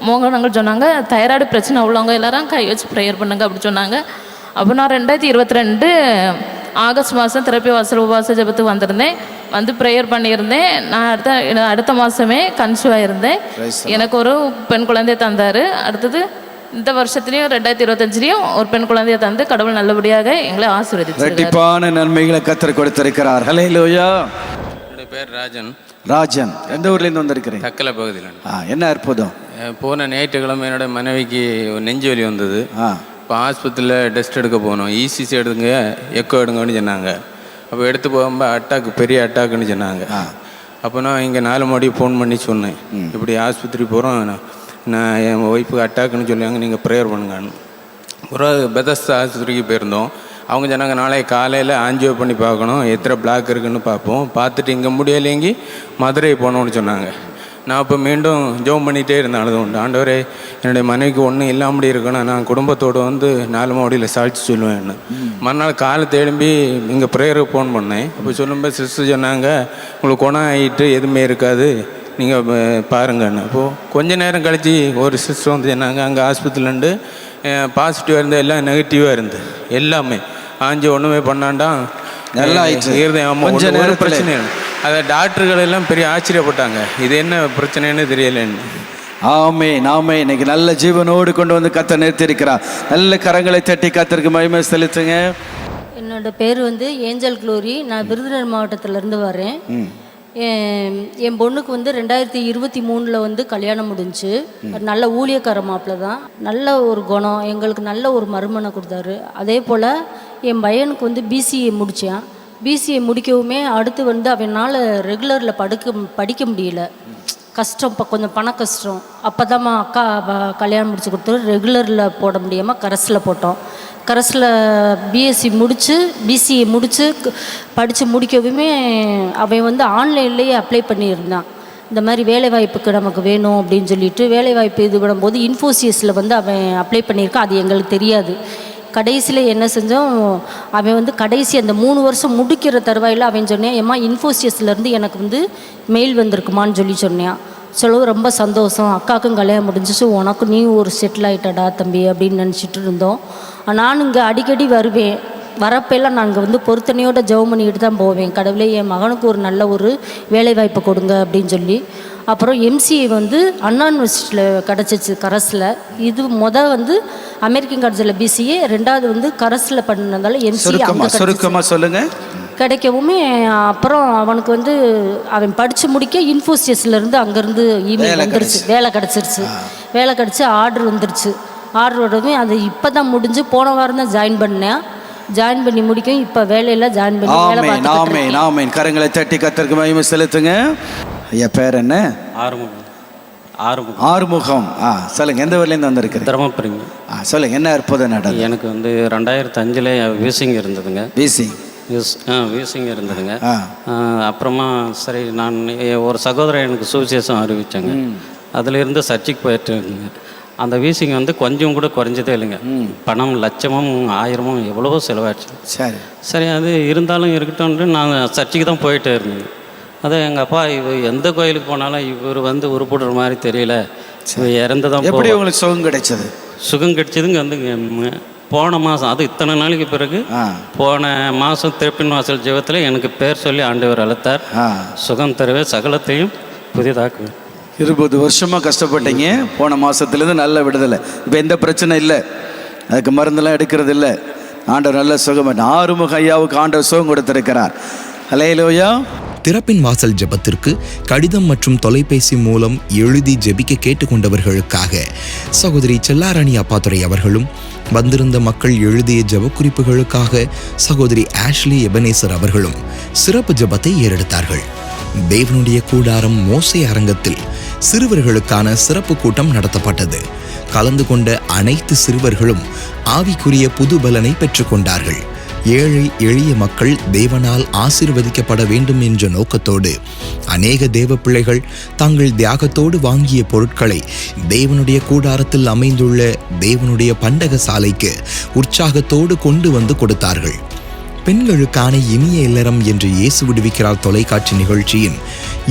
மோகனங்கள் சொன்னாங்க, தைராய்டு பிரச்சனை உள்ளவங்க எல்லாரும் கை வச்சு ப்ரேயர் பண்ணுங்க அப்படி சொன்னாங்க. அப்போ நான் 2022 ஆகஸ்ட் மாதம் திரப்பிய வாசல் உபவாச ஜபத்துக்கு வந்திருந்தேன். வந்து ப்ரேயர் பண்ணியிருந்தேன். நான் அடுத்த மாதமே கன்சீவாக இருந்தேன். எனக்கு ஒரு பெண் குழந்தைய தந்தார். அடுத்தது இந்த வருஷத்துலேயும் 2025 ஒரு பெண் குழந்தைய தந்து கடவுள் நல்லபடியாக எங்களை ஆசீர்வதித்தார். இரட்டிப்பான நன்மைகளை கர்த்தர் கொடுத்திருக்கிறார். ஹல்லேலூயா. என்னுடைய பேர் ராஜன். ராஜன், எந்த ஊர்லேருந்து வந்திருக்கிறேன்? தக்கலை பகுதியில். என்ன அற்புதம். போன ஞாயிற்றுக்கிழமை என்னோட மனைவிக்கு ஒரு நெஞ்சு வலி வந்தது. இப்போ ஆஸ்பத்திரியில் டெஸ்ட் எடுக்க போனோம். ECG எடுங்க, எக்கோ எடுங்கன்னு சொன்னாங்க. அப்போ எடுத்து போகும்போது அட்டாக்கு, பெரிய அட்டாக்குன்னு சொன்னாங்க. அப்போ நான் இங்கே 4 மணி ஃபோன் பண்ணி சொன்னேன், இப்படி ஆஸ்பத்திரி போகிறோம், நான் என் ஒய்ஃபுக்கு அட்டாக்குன்னு சொல்லுவாங்க, நீங்கள் ப்ரேயர் பண்ணுங்கன்னு. ஒரு பெதஸ்தா ஆஸ்பத்திரிக்கு போயிருந்தோம். அவங்க சொன்னாங்க, நாளை காலையில் ஆஞ்சியோ பண்ணி பார்க்கணும், எத்தனை பிளாக் இருக்குன்னு பார்ப்போம், பார்த்துட்டு இங்கே முடியலைங்கி மதுரை போகணுன்னு சொன்னாங்க. நான் இப்போ மீண்டும் ஜோம் பண்ணிகிட்டே இருந்தேன். அது உண்டு, ஆண்டவரே என்னுடைய மனைவிக்கு ஒன்றும் இல்லாமடி இருக்கணும், நான் குடும்பத்தோடு வந்து 4 மாடியில் சாட்சி சொல்லுவேன்னு. மறுநாள் காலத்தை எழும்பி இங்கே ப்ரேயருக்கு ஃபோன் பண்ணேன். அப்போ சொல்லும்போது சிஸ்டர் சொன்னாங்க, உங்களுக்கு குணம் ஆகிட்டு எதுவுமே இருக்காது, நீங்கள் பாருங்கன்னு. அப்போது கொஞ்ச நேரம் கழித்து ஒரு சிஸ்டர் வந்து சொன்னாங்க, அங்கே ஆஸ்பத்திரிலேருந்து பாசிட்டிவாக இருந்தது, எல்லாம் நெகட்டிவாக இருந்தது, எல்லாமே ஆஞ்சி ஒன்றுமே பண்ணாண்டா நல்லா இருந்தேன். கொஞ்சம் நேரம் பிரச்சனை இல்லை. அதை டாக்டர்கள் எல்லாம் பெரிய ஆச்சரியப்பட்டாங்க, இது என்ன பிரச்சனைன்னு தெரியலன்னு. நாமே இன்னைக்கு நல்ல ஜீவனோடு கொண்டு வந்து கர்த்தர் நிறுத்தியிருக்கிறார். நல்ல கரங்களை தட்டி கர்த்தருக்கு மகிமை செலுத்துங்க. என்னோட பேர் வந்து ஏஞ்சல் க்ளோரி. நான் விருதுநகர் மாவட்டத்திலேருந்து வரேன். என் பொண்ணுக்கு வந்து 2023 வந்து கல்யாணம் முடிஞ்சு. நல்ல ஊழியக்கார மாப்பிள்ள தான், நல்ல ஒரு குணம், எங்களுக்கு நல்ல ஒரு மறுமணம் கொடுத்தாரு. அதே போல் என் பையனுக்கு வந்து BCA முடித்தான். BCA முடிக்கவுமே அடுத்து வந்து அவனால் ரெகுலரில் படிக்க முடியல, கஷ்டம், இப்போ கொஞ்சம் பண கஷ்டம். அப்போ தான் அக்கா கல்யாணம் முடிச்சு கொடுத்துரு, ரெகுலரில் போட முடியாமல் கரஸில் போட்டோம். கரஸில் BSc முடித்து BCA முடித்து படித்து முடிக்கவுமே அவன் வந்து ஆன்லைன்லேயே அப்ளை பண்ணியிருந்தான். இந்த மாதிரி வேலைவாய்ப்புக்கு நமக்கு வேணும் அப்படின்னு சொல்லிட்டு வேலைவாய்ப்பு இது பண்ணும்போது இன்ஃபோசிஸில் வந்து அவன் அப்ளை பண்ணியிருக்கான். அது எங்களுக்கு தெரியாது. கடைசியில் என்ன செஞ்சோம், அவன் வந்து கடைசி அந்த 3 வருஷம் முடிக்கிற தருவாயில் அவன் சொன்னேன், ஏம்மா இன்ஃபோசிஸ்லேருந்து எனக்கு வந்து மெயில் வந்திருக்குமான்னு சொன்னேன். சொல்லவும் ரொம்ப சந்தோஷம், அக்காவுக்கும் கல்யாணம் முடிஞ்சிச்சு, உனக்கும் நீ ஒரு செட்டில் ஆகிட்டடா தம்பி அப்படின்னு நினச்சிட்டு இருந்தோம். நான் இங்கே அடிக்கடி வருவேன். வரப்பெல்லாம் நாங்கள் வந்து பொருத்தனையோட ஜெபம் பண்ணிக்கிட்டு தான் போவேன். கடவுளே என் மகனுக்கு ஒரு நல்ல ஒரு வேலைவாய்ப்பு கொடுங்க அப்படின்னு சொல்லி. அப்புறம் MCA வந்து அண்ணா யூனிவர்சிட்டியில் கிடச்சிச்சு கரஸில். இது வந்து அமெரிக்கன் காலேஜில் BCA, 2வது வந்து கரஸில் பண்ணதால MCA சுருக்கமாக சொல்லுங்கள் கிடைக்கவுமே. அப்புறம் அவனுக்கு வந்து அவன் படித்து முடிக்க இன்ஃபோசிஸ்லேருந்து அங்கேருந்து இமெயில் வந்துருச்சு, வேலை கிடச்சிருச்சு. வேலை கிடச்சி ஆர்டர் வந்துருச்சு. ஆர்டர் வரவே அது இப்போ தான் முடிஞ்சு, போன வாரம் தான் ஜாயின் பண்ணேன். ஜாயின் பண்ணி முடிக்கும், இப்போ வேலையில் ஜாயின் பண்ணி வேலை பார்த்துட்டு. கரங்களை தட்டி கர்த்தருக்கு மகிமை செலுத்துங்க. ஐயா பேர் என்ன? ஆறுமுகம். சொல்லுங்க, எந்த ஊர்லேருந்து வந்திருக்கு? தருமபுரிங்க. சொல்லுங்க, என்ன அற்புதம் நடந்தது? எனக்கு வந்து 2005 வீசிங் இருந்ததுங்க. வீசிங் இருந்ததுங்க. அப்புறமா சரி, நான் ஒரு சகோதரர் எனக்கு சுவிசேஷம் அறிவித்தாங்க. அதிலிருந்து சர்ச்சைக்கு போயிட்டு இருக்குங்க. அந்த வீசிங் வந்து கொஞ்சம் கூட குறைஞ்சதே இல்லைங்க. பணம் லட்சமும் 1000மும் எவ்வளவோ செலவாயிடுச்சு. சரி, அது இருந்தாலும் இருக்கட்டும்னு நான் சர்ச்சைக்கு தான் போயிட்டே இருந்தேங்க. அதை எங்கள் அப்பா, எந்த கோயிலுக்கு போனாலும் இவர் வந்து உருப்படுற மாதிரி தெரியல, இவர் இறந்து தான். எப்படி உங்களுக்கு சுகம் கிடைச்சது? சுகம் கிடைச்சதுங்க வந்து போன மாதம், அது இத்தனை நாளைக்கு பிறகு போன மாதம் திருப்பின் வாசல் ஜெபத்தில் எனக்கு பேர் சொல்லி ஆண்டவர் அழைத்தார். சுகம் தருவே சகலத்தையும் புதிதாக்குவேன். 20 வருஷமாக கஷ்டப்பட்டீங்க, போன மாதத்துலேருந்து நல்ல விடுதலை, இப்போ எந்த பிரச்சனை இல்லை, அதுக்கு மருந்தெல்லாம் எடுக்கிறது இல்லை. ஆண்டவர் நல்ல சுகம். ஆறுமுக ஐயாவுக்கு ஆண்டவர் சுகம் கொடுத்திருக்கிறார். அல்லேலூயா. திறப்பின் வாசல் ஜெபத்திற்கு கடிதம் மற்றும் தொலைபேசி மூலம் எழுதி ஜெபிக்க கேட்டுக்கொண்டவர்களுக்காக சகோதரி செல்லாராணி அப்பாத்துரை அவர்களும், வந்திருந்த மக்கள் எழுதிய ஜெப குறிப்புகளுக்காக சகோதரி ஆஷ்லி எபனேசர் அவர்களும் சிறப்பு ஜெபத்தை ஏறெடுத்தார்கள். தேவனுடைய கூடாரம் மோசே அரங்கத்தில் சிறுவர்களுக்கான சிறப்பு கூட்டம் நடத்தப்பட்டது. கலந்து கொண்ட அனைத்து சிறுவர்களும் ஆவிக்குரிய புது பலனை பெற்றுக்கொண்டார்கள். ஏழை எளிய மக்கள் தேவனால் ஆசீர்வதிக்கப்பட வேண்டும் என்ற நோக்கத்தோடு அநேக தேவ பிள்ளைகள் தங்கள் தியாகத்தோடு வாங்கிய பொருட்களை தேவனுடைய கூடாரத்தில் அமைந்துள்ள தேவனுடைய பண்டக சாலைக்கு உற்சாகத்தோடு கொண்டு வந்து கொடுத்தார்கள். பெண்களுக்கான இனிய இல்லறம் என்று இயேசு விடுவிக்கிறார் தொலைக்காட்சி நிகழ்ச்சியின்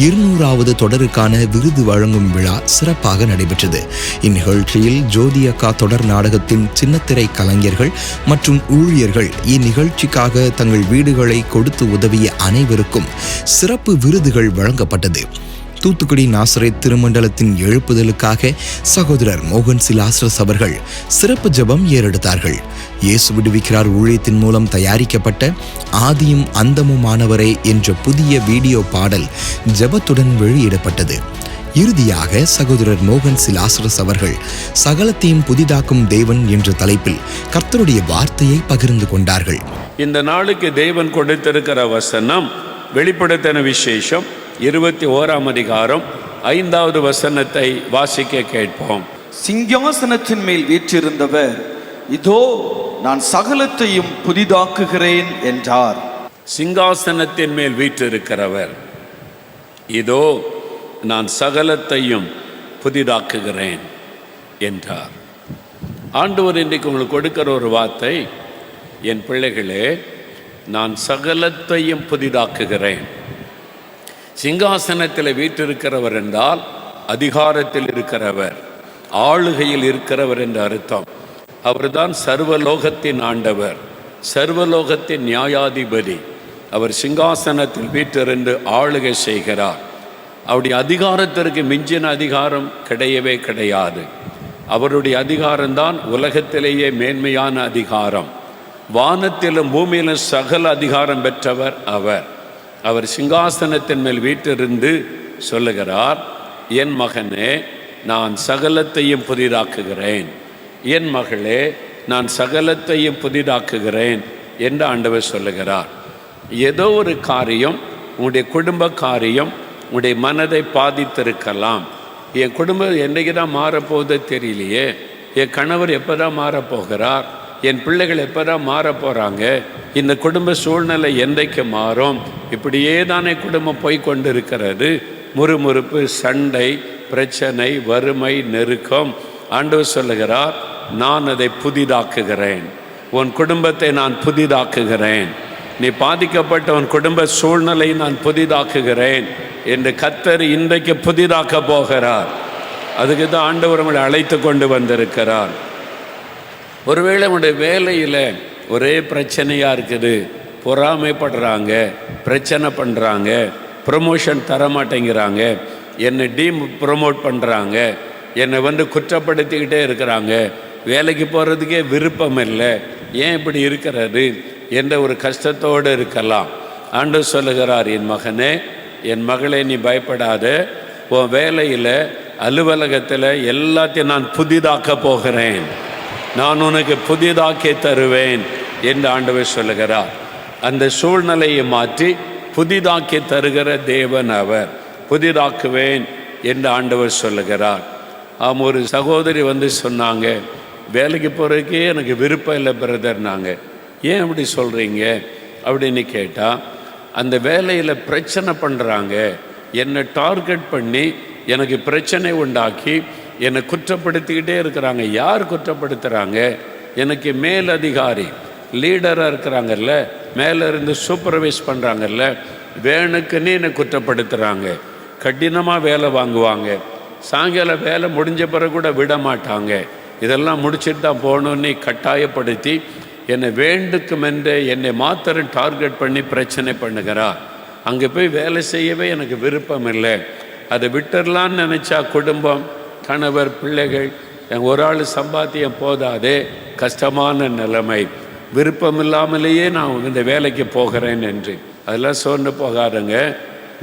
200வது தொடருக்கான விருது வழங்கும் விழா சிறப்பாக நடைபெற்றது. இந்நிகழ்ச்சியில் ஜோதி அக்கா தொடர் நாடகத்தின் சின்னத்திரை கலைஞர்கள் மற்றும் ஊழியர்கள் இந்நிகழ்ச்சிக்காக தங்கள் வீடுகளை கொடுத்து உதவிய அனைவருக்கும் சிறப்பு விருதுகள் வழங்கப்பட்டது. தூத்துக்குடி நாசரேத் திருமண்டலத்தின் எழுப்புதலுக்காக சகோதரர் மோகன் சிலாஸ்ரஸ் அவர்கள் சிறப்பு ஜெபம் ஏறெடுத்தார்கள். இயேசு விடுவிக்கிறார் ஊழியத்தின் மூலம் தயாரிக்கப்பட்ட ஆதியும் அந்தமுமானவரே என்ற புதிய வீடியோ பாடல் ஜெபத்துடன் வெளியிடப்பட்டது. இறுதியாக சகோதரர் மோகன் சிலாஸ்ரஸ் அவர்கள் சகலத்தையும் புதிதாக்கும் தேவன் என்ற தலைப்பில் கர்த்தருடைய வார்த்தையை பகிர்ந்து கொண்டார்கள். இந்த நாளுக்கு தேவன் கொடுத்திருக்கிற வசனம் வெளிப்படுத்தின விசேஷம் 21ஆம் அதிகாரம் 5வது வசனத்தை வாசிக்க கேட்போம். சிங்காசனத்தின் மேல் வீற்றிருந்தவர், இதோ நான் சகலத்தையும் புதிதாக்குகிறேன் என்றார். சிங்காசனத்தின் மேல் வீற்றிருக்கிறவர், இதோ நான் சகலத்தையும் புதிதாக்குகிறேன் என்றார். ஆண்டவர் இன்றைக்கு உங்களுக்கு கொடுக்கிற ஒரு வார்த்தை, என் பிள்ளைகளே, நான் சகலத்தையும் புதிதாக்குகிறேன். சிங்காசனத்தில் வீற்றிருக்கிறவர் என்றால் அதிகாரத்தில் இருக்கிறவர், ஆளுகையில் இருக்கிறவர் என்ற அர்த்தம். அவர்தான் சர்வலோகத்தின் ஆண்டவர், சர்வலோகத்தின் நியாயாதிபதி. அவர் சிங்காசனத்தில் வீற்றிருந்து ஆளுகை செய்கிறார். அவருடைய அதிகாரத்திற்கு மிஞ்சின அதிகாரம் கிடையவே கிடையாது. அவருடைய அதிகாரம்தான் உலகத்திலேயே மேன்மையான அதிகாரம். வானத்திலும் பூமியிலும் சகல அதிகாரம் பெற்றவர் அவர். அவர் சிங்காசனத்தின் மேல் வீற்றிருந்து சொல்லுகிறார், என் மகனே, நான் சகலத்தையும் புதிதாக்குகிறேன், என் மகளே, நான் சகலத்தையும் புதிதாக்குகிறேன் என்று ஆண்டவர் சொல்லுகிறார். ஏதோ ஒரு காரியம், உங்களுடைய குடும்ப காரியம் உங்களுடைய மனதை பாதித்திருக்கலாம். என் குடும்பம் என்றைக்கு தான் மாறப்போகுது தெரியலையே, என் கணவர் எப்போ தான் மாறப்போகிறார், என் பிள்ளைகள் எப்போ தான் மாறப்போகிறாங்க, இந்த குடும்ப சூழ்நிலை என்றைக்கு மாறும், இப்படியே தானே குடும்பம் போய்கொண்டு இருக்கிறது. முறுமுறுப்பு, சண்டை, பிரச்சனை, வறுமை, நெருக்கம். ஆண்டவர் சொல்லுகிறார், நான் அதை புதிதாக்குகிறேன், உன் குடும்பத்தை நான் புதிதாக்குகிறேன், நீ பாதிக்கப்பட்ட உன் குடும்ப சூழ்நிலை நான் புதிதாக்குகிறேன் என்று கர்த்தர் இன்றைக்கு புதிதாக்க போகிறார். அதுக்கு தான் ஆண்டவர் உங்களை அழைத்து கொண்டு வந்திருக்கிறார். ஒருவேளை உங்களுடைய வேலையில் ஒரே பிரச்சனையாக இருக்குது, பொறாமைப்படுறாங்க, பிரச்சனை பண்ணுறாங்க, ப்ரமோஷன் தர மாட்டேங்கிறாங்க, என்னை ப்ரமோட் பண்ணுறாங்க, என்னை குற்றப்படுத்திக்கிட்டே இருக்கிறாங்க, வேலைக்கு போகிறதுக்கே விருப்பம் இல்லை, ஏன் இப்படி இருக்கிறது என்ற ஒரு கஷ்டத்தோடு இருக்கலாம். ஆண்டவர் சொல்லுகிறார், என் மகனே, என் மகளே, நீ பயப்படாத, உன் வேலையில் அலுவலகத்தில் எல்லாத்தையும் நான் புதிதாக்க போகிறேன், நான் உனக்கு புதிதாக்கி தருவேன் என்று ஆண்டவர் சொல்லுகிறார். அந்த சூழ்நிலையை மாற்றி புதிதாக்கி தருகிற தேவன் அவர். புதிதாக்குவேன் என்று ஆண்டவர் சொல்லுகிறார். ஒரு சகோதரி சொன்னாங்க, வேலைக்கு போகிறதுக்கே எனக்கு விருப்பம் இல்லை பிரதர்னாங்க. ஏன் அப்படி சொல்கிறீங்க அப்படின்னு கேட்டால், அந்த வேலையில் பிரச்சனை பண்ணுறாங்க, என்னை டார்கெட் பண்ணி எனக்கு பிரச்சனை உண்டாக்கி என்னை குற்றப்படுத்திக்கிட்டே இருக்கிறாங்க. யார் குற்றப்படுத்துகிறாங்க? எனக்கு மேலதிகாரி, லீடராக இருக்கிறாங்கல்ல, மேலே இருந்து சூப்பர்வைஸ் பண்ணுறாங்கல்ல, வேணுக்குன்னு என்னை குற்றப்படுத்துகிறாங்க. கடினமாக வேலை வாங்குவாங்க, சாயங்காலம் வேலை முடிஞ்ச பிறகு கூட விட மாட்டாங்க, இதெல்லாம் முடிச்சுட்டு தான் போகணுன்னு கட்டாயப்படுத்தி என்னை வேண்டுக்குமென்று என்னை மாத்திரம் டார்கெட் பண்ணி பிரச்சனை பண்ணுகிறார். அங்கே போய் வேலை செய்யவே எனக்கு விருப்பம் இல்லை. அதை விட்டுடலான்னு நினச்சா குடும்பம், கணவர், பிள்ளைகள், ஒரு ஆள் சம்பாத்தியம் போதாதே, கஷ்டமான நிலைமை, விருப்பம் இல்லாமலேயே நான் இந்த வேலைக்கு போகிறேன் என்று. அதெல்லாம் சோர்ந்து போகாதுங்க.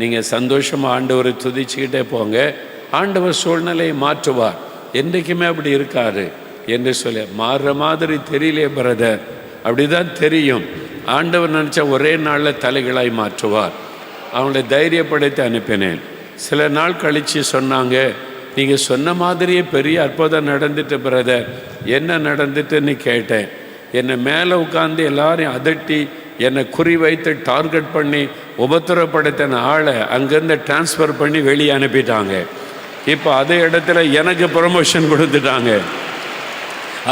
நீங்கள் சந்தோஷமாக ஆண்டவரை துதிச்சுக்கிட்டே போங்க. ஆண்டவர் சூழ்நிலையை மாற்றுவார். என்றைக்குமே அப்படி இருக்காரு என்று சொல்லி மாறுற மாதிரி தெரியலையே பிரதர், அப்படி தான் தெரியும். ஆண்டவர் நினச்சா ஒரே நாளில் தலைகளாய் மாற்றுவார். அவங்களை தைரியப்படுத்தி அனுப்பினேன். சில நாள் கழித்து சொன்னாங்க, நீங்கள் சொன்ன மாதிரியே பெரிய அற்புதம் நடந்துட்டு பிரதர். என்ன நடந்துட்டுன்னு கேட்டேன். என்னை மேலே உட்காந்து எல்லாரையும் அதட்டி என்னை குறி வைத்து டார்கெட் பண்ணி உபத்திரப்படுத்தின ஆளை அங்கேருந்து டிரான்ஸ்ஃபர் பண்ணி வெளியே அனுப்பிட்டாங்க. இப்போ அதே இடத்துல எனக்கு ப்ரமோஷன் கொடுத்துட்டாங்க.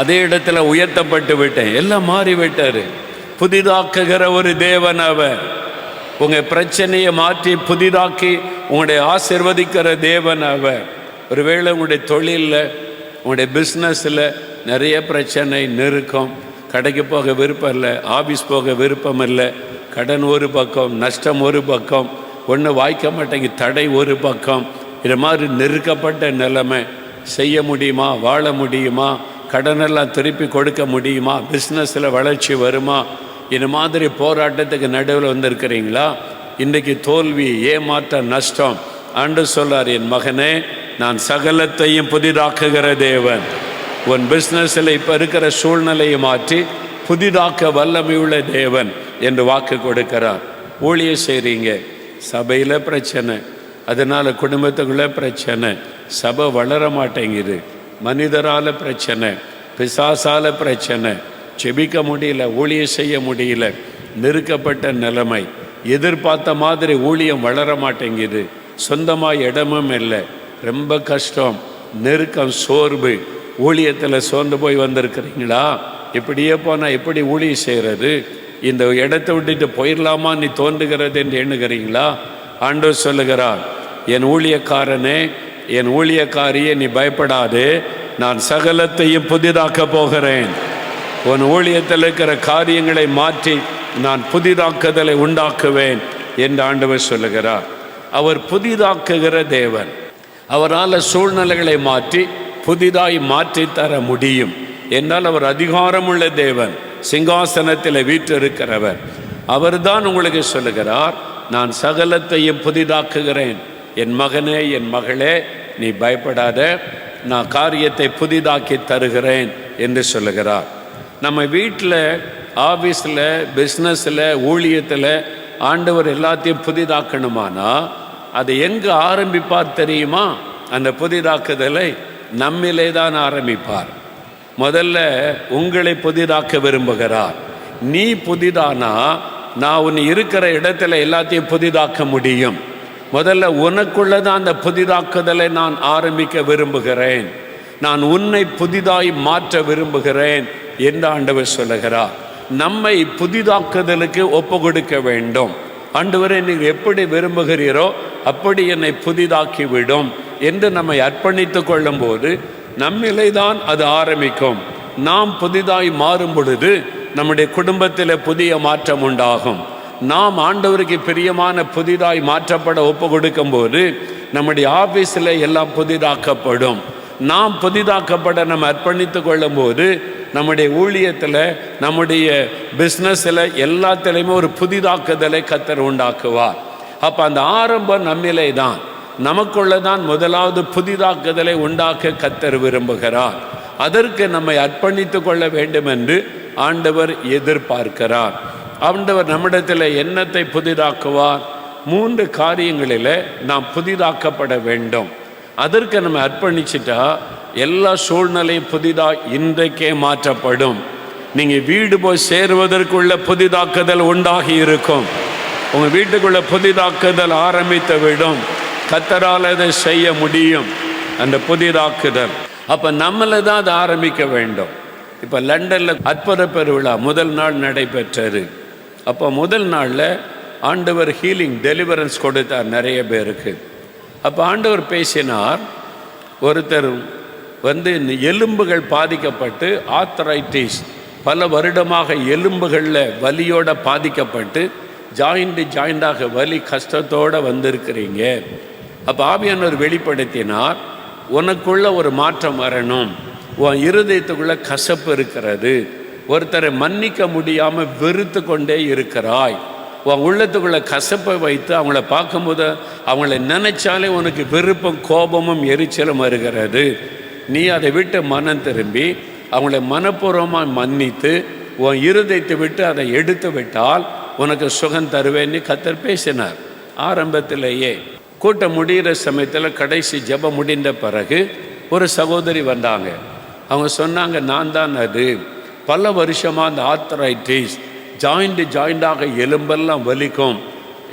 அதே இடத்துல உயர்த்தப்பட்டு விட்டேன். எல்லாம் மாறி விட்டார். புதிதாக்குகிற ஒரு தேவன் அவர். உங்கள் பிரச்சனையை மாற்றி புதிதாக்கி உங்களுடைய ஆசீர்வதிக்கிற தேவன் அவர். ஒருவேளை உங்களுடைய தொழிலில், உங்களுடைய பிஸ்னஸில் நிறைய பிரச்சனை, நெருக்கம், கடைக்கு போக விருப்பம் இல்லை, ஆஃபீஸ் போக விருப்பம் இல்லை, கடன் ஒரு பக்கம், நஷ்டம் ஒரு பக்கம், ஒன்று வாய்க்க மாட்டேங்க, தடை ஒரு பக்கம், இது மாதிரி நெருக்கப்பட்ட நிலைமை. செய்ய முடியுமா, வாழ முடியுமா, கடனெல்லாம் திருப்பி கொடுக்க முடியுமா, பிஸ்னஸில் வளர்ச்சி வருமா, இது மாதிரி போராட்டத்துக்கு நடுவில் வந்திருக்கிறீங்களா? இன்றைக்கு தோல்வி, ஏமாற்ற, நஷ்டம். ஆண்டவர் சொல்றார், என் மகனே, நான் சகலத்தையும் புதிதாக்குகிற தேவன். உன் பிஸ்னஸில் இப்போ இருக்கிற சூழ்நிலையை மாற்றி புதிதாக்க வல்லமையுள்ள தேவன் என்று வாக்கு கொடுக்கிறார். ஊழியம் செய்கிறீங்க, சபையில் பிரச்சனை, அதனால் குடும்பத்துக்குள்ளே பிரச்சனை, சபை வளர மாட்டேங்குது, மனிதரால் பிரச்சனை, பிசாசால பிரச்சனை, செபிக்க முடியல, ஊழியம் செய்ய முடியல, நெருக்கப்பட்ட நிலைமை, எதிர்பார்த்த மாதிரி ஊழியம் வளர மாட்டேங்குது, சொந்தமாக இடமும் இல்லை, ரொம்ப கஷ்டம், நெருக்கம், சோர்வு, ஊழியத்தில் சோர்ந்து போய் வந்திருக்கிறீங்களா? இப்படியே போனால் எப்படி ஊழியம் செய்கிறது? இந்த இடத்தை விட்டுட்டு போயிடலாமா நீ தோன்றுகிறது என்று எண்ணுகிறீங்களா? ஆண்டவர் சொல்லுகிறார், என் ஊழியக்காரனே, என் ஊழியக்காரியே, நீ பயப்படாதே, நான் சகலத்தையும் புதிதாக்க போகிறேன். உன் ஊழியத்தில் இருக்கிற காரியங்களை மாற்றி நான் புதிதாக்குதலை உண்டாக்குவேன் என்று ஆண்டவர் சொல்லுகிறார். அவர் புதிதாக்குகிற தேவன். அவரால் சூழ்நிலைகளை மாற்றி புதிதாய் மாற்றி தர முடியும். என்றால் அவர் அதிகாரமுள்ள தேவன், சிங்காசனத்தில் வீற்றிருக்கிறவர். அவர்தான் உங்களுக்கு சொல்லுகிறார், நான் சகலத்தையும் புதிதாக்குகிறேன். என் மகனே, என் மகளே, நீ பயப்படாத, நான் காரியத்தை புதிதாக்கி தருகிறேன் என்று சொல்லுகிறார். நம்ம வீட்டில், ஆஃபீஸில், பிஸ்னஸில், ஊழியத்தில் ஆண்டவர் எல்லாத்தையும் புதிதாக்கணுமானா அதை எங்கே ஆரம்பிப்பார் தெரியுமா? அந்த புதிதாக்குதலை நம்மிலே தான் ஆரம்பிப்பார். முதல்ல உங்களை புதிதாக்க விரும்புகிறார். நீ புதிதானா நான் உன்னை இருக்கிற இடத்துல எல்லாத்தையும் புதிதாக்க முடியும். முதல்ல உனக்குள்ள தான் அந்த புதிதாக்குதலை நான் ஆரம்பிக்க விரும்புகிறேன். நான் உன்னை புதிதாய் மாற்ற விரும்புகிறேன் என்று ஆண்டவர் சொல்லுகிறார். நம்மை புதிதாக்குதலுக்கு ஒப்பு கொடுக்க வேண்டும். ஆண்டவரே, நீங்கள் எப்படி விரும்புகிறீரோ அப்படி என்னை புதிதாக்கி விடும் என்று நம்மை அர்ப்பணித்து கொள்ளும் போது நம்மிலே தான் அது ஆரம்பிக்கும். நாம் புதிதாய் மாறும் பொழுது நம்முடைய குடும்பத்தில் புதிய மாற்றம் உண்டாகும். நாம் ஆண்டவருக்கு பிரியமான புதிதாய் மாற்றப்பட ஒப்பு கொடுக்கும் போது நம்முடைய ஆஃபீஸில் எல்லாம் புதிதாக்கப்படும். நாம் புதிதாக்கப்பட நம்ம அர்ப்பணித்து கொள்ளும் போது நம்முடைய ஊழியத்தில், நம்முடைய பிஸ்னஸில் எல்லாத்திலையுமே ஒரு புதிதாக்குதலை கர்த்தர் உண்டாக்குவார். அப்போ அந்த ஆரம்பம் நம்மிலே தான், நமக்குள்ள தான் முதலாவது புதிதாக்குதலை உண்டாக்க கர்த்தர் விரும்புகிறார். அதற்கு நம்மை அர்ப்பணித்து கொள்ள வேண்டும் என்று ஆண்டவர் எதிர்பார்க்கிறார். ஆண்டவர் நம்மிடத்தில் என்னத்தை புதிதாக்குவார்? 3 காரியங்களில் நாம் புதிதாக்கப்பட வேண்டும். அதற்கு நம்ம அர்ப்பணிச்சிட்டா எல்லா சூழ்நிலையும் புதிதாக இன்றைக்கே மாற்றப்படும். நீங்கள் வீடு போய் சேருவதற்குள்ள புதிதாக்குதல் உண்டாகி இருக்கும். உங்கள் வீட்டுக்குள்ள புதிதாக்குதல் ஆரம்பித்து விடும். கர்த்தரால் அதை செய்ய முடியும், அந்த புதிதாக்குதல். அப்போ நம்மளை தான் அதை ஆரம்பிக்க வேண்டும். இப்போ லண்டனில் அற்புத பெருவிழா முதல் நாள் நடைபெற்றது. அப்போ முதல் நாளில் ஆண்டவர் ஹீலிங், டெலிவரன்ஸ் கொடுத்தார் நிறைய பேருக்கு. அப்போ ஆண்டவர் பேசினார். ஒருத்தர் எலும்புகள் பாதிக்கப்பட்டு, ஆர்த்தரைட்டிஸ், பல வருடமாக எலும்புகளில் வலியோட பாதிக்கப்பட்டு ஜாயிண்டாக வலி கஷ்டத்தோடு வந்திருக்கிறீங்க. அப்போ ஆவியானவர் வெளிப்படுத்தினார், உனக்குள்ள ஒரு மாற்றம் வரணும். உன் இருதயத்துக்குள்ள கசப்பு இருக்கிறது. ஒருத்தரை மன்னிக்க முடியாமல் வெறுத்து கொண்டே இருக்கிறாய். உன் உள்ளத்துக்குள்ள கசப்பை வைத்து அவங்கள பார்க்கும்போது அவங்கள நினைச்சாலே உனக்கு விருப்பம், கோபமும் எரிச்சலும் வருகிறது. நீ அதை விட்டு மனம் திரும்பி அவங்கள மனப்பூர்வமாக மன்னித்து உன் இருதயத்தை விட்டு அதை எடுத்து விட்டால் உனக்கு சுகம் தருவேன்னு கர்த்தர் பேசினார். ஆரம்பத்திலேயே கூட்டம் முடிகிற சமயத்தில் கடைசி ஜெபம் முடிந்த பிறகு ஒரு சகோதரி வந்தாங்க. அவங்க சொன்னாங்க, நான் தான் அது, பல வருஷமாக அந்த ஆர்த்தரைட்டிஸ் ஜாயிண்டாக எலும்பெல்லாம் வலிக்கும்,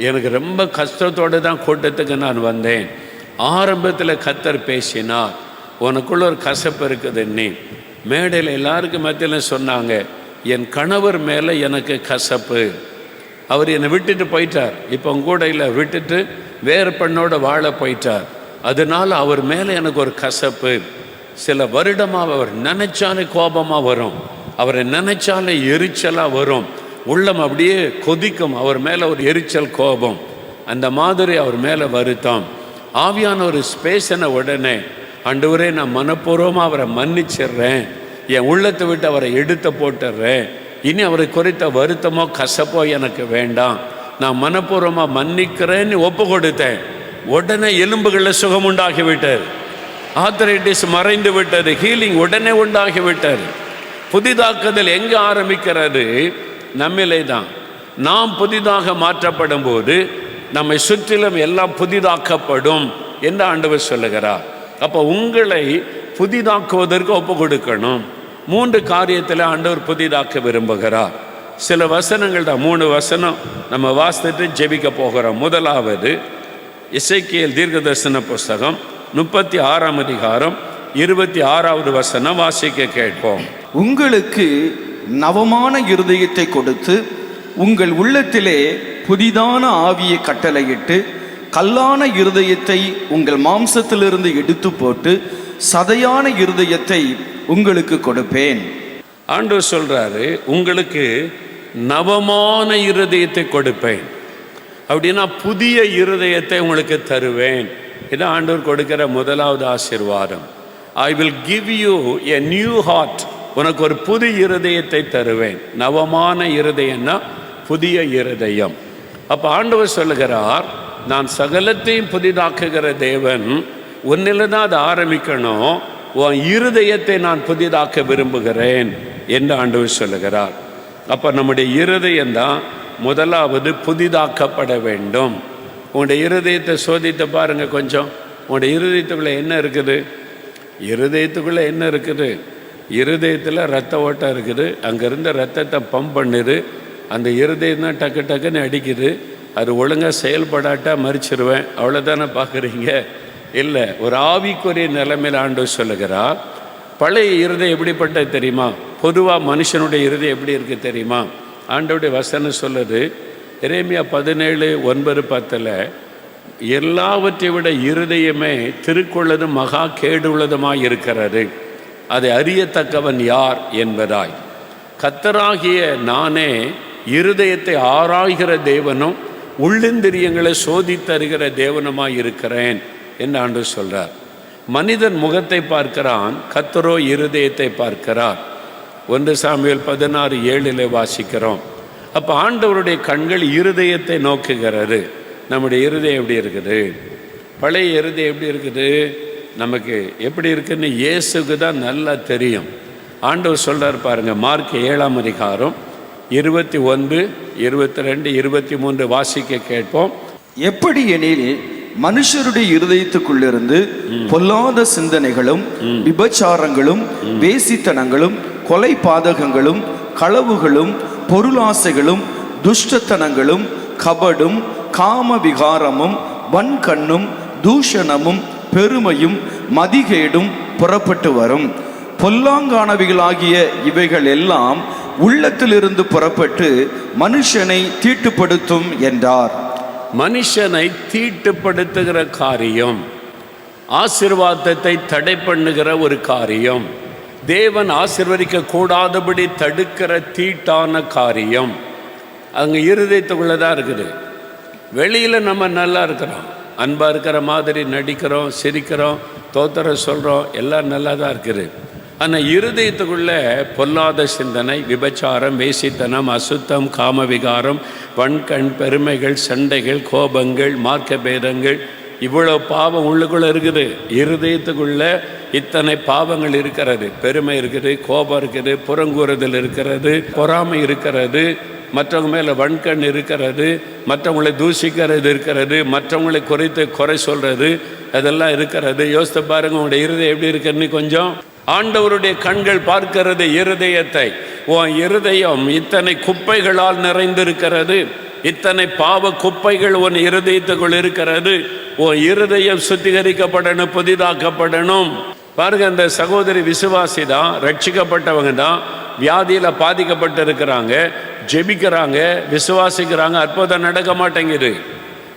எனக்கு ரொம்ப கஷ்டத்தோடு தான் கூட்டத்துக்கு நான் வந்தேன். ஆரம்பத்தில் கர்த்தர் பேசினார், உனக்குள்ள ஒரு கசப்பு இருக்குது. நீ மேடையில் எல்லாருக்கும் மத்தியில் சொன்னாங்க, என் கணவர் மேலே எனக்கு கசப்பு, அவர் என்னை விட்டுட்டு போயிட்டார், இப்போ கூட இல்லை, விட்டுட்டு வேறு பெண்ணோட வாழ போயிட்டார், அதனால் அவர் மேலே எனக்கு ஒரு கசப்பு. சில வருடமாக அவர் நினைச்சாலே கோபமாக வரும், அவரை நினைச்சாலே எரிச்சலாக வரும், உள்ளம் அப்படியே கொதிக்கும், அவர் மேலே ஒரு எரிச்சல், கோபம், அந்த மாதிரி அவர் மேலே வருத்தம். ஆவியான ஒரு பேசின உடனே, ஆண்டவரே நான் மனப்பூர்வமாக அவரை மன்னிச்சிடுறேன், என் உள்ளத்தை விட்டு அவரை எடுத்து போட்டுடுறேன், இனி அவரை குறித்த வருத்தமோ கசப்போ எனக்கு வேண்டாம், நான் மனப்பூர்வமாக மன்னிக்கிறேன்னு ஒப்பு கொடுத்தேன். உடனே எலும்புகளில் சுகம் உண்டாகிவிட்டது, ஆர்த்தரைட்டிஸ் மறைந்து விட்டது, ஹீலிங் உடனே உண்டாகிவிட்டது. புதிதாக்குதல் எங்கே ஆரம்பிக்கிறது? நம்மிலே தான். நாம் புதிதாக மாற்றப்படும் போது நம்மை சுற்றிலும் எல்லாம் புதிதாக்கப்படும் என்று ஆண்டவர் சொல்லுகிறார். அப்போ உங்களை புதிதாக்குவதற்கு ஒப்பு கொடுக்கணும். 3 காரியத்தில் ஆண்டவர் புதிதாக்க விரும்புகிறார். சில வசனங்கள் தான், 3 வசனம் நம்ம வாசித்துட்டு ஜெபிக்க போகிறோம். முதலாவது எசேக்கியேல் தீர்க்கதரிசன புஸ்தகம் 36ஆம் அதிகாரம் 26வது வசனம் வாசிக்க கேட்போம். உங்களுக்கு நவமான இருதயத்தை கொடுத்து உங்கள் உள்ளத்திலே புதிதான ஆவியை கட்டளையிட்டு கல்லான இருதயத்தை உங்கள் மாம்சத்திலிருந்து எடுத்து போட்டு சதையான இருதயத்தை உங்களுக்கு கொடுப்பேன். ஆண்டவர் சொல்றாரு, உங்களுக்கு நவமான இருதயத்தை கொடுப்பேன், அப்படின்னா புதிய இருதயத்தை உங்களுக்கு தருவேன். இதான் ஆண்டவர் கொடுக்கிற முதலாவது ஆசீர்வாதம். I will give you a new heart, உனக்கு ஒரு புது இருதயத்தை தருவேன். நவமான இருதயம்னா புதிய இருதயம். அப்போ ஆண்டவர் சொல்லுகிறார், நான் சகலத்தையும் புதிதாக்குகிற தேவன், உன்னில தான் அதை ஆரம்பிக்கணும், உன் இருதயத்தை நான் புதிதாக்க விரும்புகிறேன் என்று ஆண்டவர் சொல்லுகிறார். அப்போ நம்முடைய இருதயம்தான் முதலாவது புதிதாக்கப்பட வேண்டும். உங்களுடைய இருதயத்தை சோதித்து பாருங்க கொஞ்சம். உங்களுடைய இருதயத்துக்குள்ளே என்ன இருக்குது? இருதயத்துக்குள்ளே என்ன இருக்குது? இருதயத்தில் ரத்த ஓட்டம் இருக்குது, அங்கேருந்து ரத்தத்தை பம்ப் பண்ணுது, அந்த இருதயம் தான் டக்கு டக்குன்னு அடிக்குது. அது ஒழுங்காக செயல்படாட்டா மறிச்சிருவேன், அவ்வளோதானே பார்க்குறீங்க? இல்லை, ஒரு ஆவிக்குரிய நிலைமையில் ஆண்டவர் சொல்லுகிறார். பழைய இருதயம் எப்படிப்பட்டது தெரியுமா? பொதுவாக மனுஷனுடைய இருதயம் எப்படி இருக்குது தெரியுமா? ஆண்டவருடைய வசனம் சொல்லுது, எரேமியா 17:9-10, எல்லாவற்றை விட இருதயமே திருக்குள்ளதும் மகா கேடுள்ளதுமாய் இருக்கிறது, அதை அறியத்தக்கவன் யார் என்பதாய். கர்த்தராகிய நானே இருதயத்தை ஆராய்கிற தேவனும் உள்ளிந்திரியங்களை சோதித்தருகிற தேவனுமாய் இருக்கிறேன் என்று ஆண்டவர் சொல்றார். மனிதன் முகத்தை பார்க்கிறான், கர்த்தரோ இருதயத்தை பார்க்கிறார். 1 சாமுவேல் 16:7 வாசிக்கிறோம். அப்போ ஆண்டவருடைய கண்கள் இருதயத்தை நோக்குகிறது. நம்முடைய இருதயம் எப்படி இருக்குது? பழைய இருதயம் எப்படி இருக்குது? நமக்கு எப்படி இருக்குன்னு இயேசுக்கு தான் நல்லா தெரியும். ஆண்டவர் சொல்றார் பாருங்க, மார்க் 7ஆம் அதிகாரம் 21, 22, 23 வாசிக்க கேட்போம். எப்படி எனில் மனுஷருடைய இருதயத்துக்குள்ளிருந்து பொல்லாத சிந்தனைகளும் விபச்சாரங்களும் வேசித்தனங்களும் கொலை பாதகங்களும் களவுகளும் பொருளாசைகளும் துஷ்டத்தனங்களும் கபடும் காம விகாரமும் வன்கண்ணும் தூஷணமும் பெருமையும் மதிகேடும் புறப்பட்டு வரும். பொல்லாங்கானவைகளாகிய இவைகள் எல்லாம் உள்ளத்திலிருந்து புறப்பட்டு மனுஷனை தீட்டுப்படுத்தும் என்றார். மனுஷனை தீட்டுப்படுத்துகிற காரியம், ஆசீர்வாதத்தை தடை பண்ணுகிற ஒரு காரியம், தேவன் ஆசீர்வதிக்க கூடாதபடி தடுக்கிற தீட்டான காரியம் அங்கே இருதயத்துக்குள்ளதான் இருக்குது. வெளியில் நம்ம நல்லா இருக்கிறோம், அன்பாக இருக்கிற மாதிரி நடிக்கிறோம், சிரிக்கிறோம், தோத்திரம் சொல்கிறோம், எல்லாம் நல்லா தான் இருக்குது. ஆனால் இருதயத்துக்குள்ள பொல்லாத சிந்தனை, விபச்சாரம், வேசித்தனம், அசுத்தம், காமவிகாரம், வன்கண், பெருமைகள், சண்டைகள், கோபங்கள், மார்க்க பேதங்கள், இவ்வளோ பாவம் உள்ளுக்குள்ளே இருக்குது. இருதயத்துக்குள்ள இத்தனை பாவங்கள் இருக்கிறது. பெருமை இருக்குது, கோபம் இருக்குது, புறங்கூறுதல் இருக்கிறது, பொறாமை இருக்கிறது, மற்றவங்க மேலே வன்கண் இருக்கிறது, மற்றவங்களை தூஷிக்கிறது இருக்கிறது, மற்றவங்களை குறித்து குறை சொல்கிறது, அதெல்லாம் இருக்கிறது. யோசித்து பாருங்க, உங்களுடைய இருதயம் எப்படி இருக்குன்னு. கொஞ்சம் ஆண்டவருடைய கண்கள் பார்க்கிறது இருதயத்தை. உன் இருதயம் இத்தனை குப்பைகளால் நிறைந்திருக்கிறது, இத்தனை பாவ குப்பைகள் உன் இருதயத்துக்குள் இருக்கிறது. உன் இருதயம் சுத்திகரிக்கப்படணும், புதிதாக்கப்படணும். பாருங்க, அந்த சகோதரி விசுவாசி தான், ரட்சிக்கப்பட்டவங்க தான், வியாதியில் பாதிக்கப்பட்டு இருக்கிறாங்க, ஜெபிக்கிறாங்க, விசுவாசிக்கிறாங்க, அற்புதம் நடக்க மாட்டேங்குது,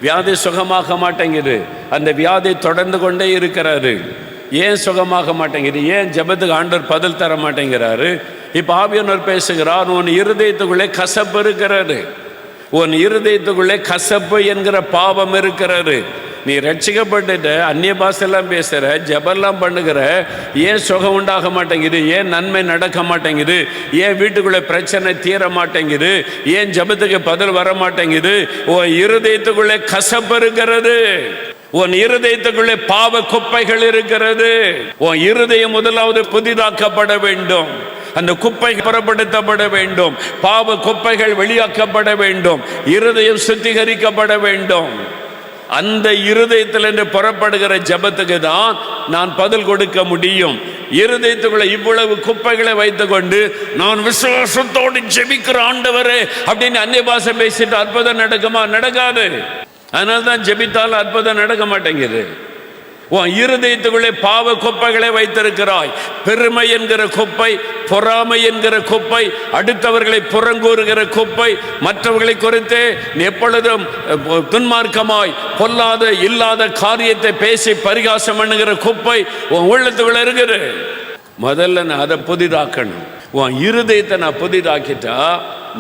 வியாதி சுகமாக மாட்டேங்குது, அந்த வியாதி தொடர்ந்து கொண்டே இருக்கிறாரு. ஏன் சுகமாக மாட்டேங்குது? ஏன் ஜெபத்துக்கு ஆண்டவர் பதில் தர மாட்டேங்கிறாரு? இப்போ ஆவியானவர் பேசுகிறார், உன் இருதயத்துக்குள்ளே கசப்பு இருக்கிறது, உன் இருதயத்துக்குள்ளே கசப்பு என்கிற பாவம் இருக்கிறது. நீ ரட்சிக்கப்பட்டுட்ட, அந்நிய பாஷெல்லாம் பேசுகிற, ஜெபெல்லாம் பண்ணுகிற, ஏன் சுகம் உண்டாக மாட்டேங்குது? ஏன் நன்மை நடக்க மாட்டேங்குது? ஏன் வீட்டுக்குள்ளே பிரச்சனை தீர மாட்டேங்குது? ஏன் ஜெபத்துக்கு பதில் வர மாட்டேங்குது? உன் இருதயத்துக்குள்ளே கசப்பு இருக்கிறது, உன் இருதயத்துக்குள்ளே பாவ குப்பைகள் இருக்கிறது. உன் இருதயம் முதலாவது புதிதாக்கப்பட வேண்டும், அந்த குப்பை புறப்படுத்தப்பட வேண்டும், பாவ குப்பைகள் வெளியாக்கப்பட வேண்டும், இருதயம் சுத்திகரிக்கப்பட வேண்டும். அந்த இருதயத்திலிருந்து புறப்படுகிற ஜபத்துக்கு தான் நான் பதில் கொடுக்க முடியும். இருதயத்துக்குள்ள இவ்வளவு குப்பைகளை வைத்துக்கொண்டு நான் விசுவாசத்தோடு ஜெபிக்கிற ஆண்டவரே அப்படின்னு அந்நிய பாஷை பேசிட்டு அற்புதம் நடக்குமா? நடக்காது. அதனால்தான் ஜெபித்தால் அற்புதம் நடக்க மாட்டேங்குது. உன் இருதயத்துக்குள்ளே பாவ குப்பைகளை வைத்திருக்கிறாய். பெருமை என்கிற குப்பை, பொறாமை என்கிற குப்பை, அடுத்தவர்களை புறங்கூறுகிற குப்பை, மற்றவர்களை குறித்து எப்பொழுதும் துன்மார்க்கமாய் பொல்லாத இல்லாத காரியத்தை பேசி பரிகாசம் பண்ணுகிற குப்பை உன் உள்ளத்துக்குள்ள இருக்குது. முதல்ல நான் அதை புதிதாக்கணும். உன் இருதயத்தை நான் புதிதாக்கிட்டா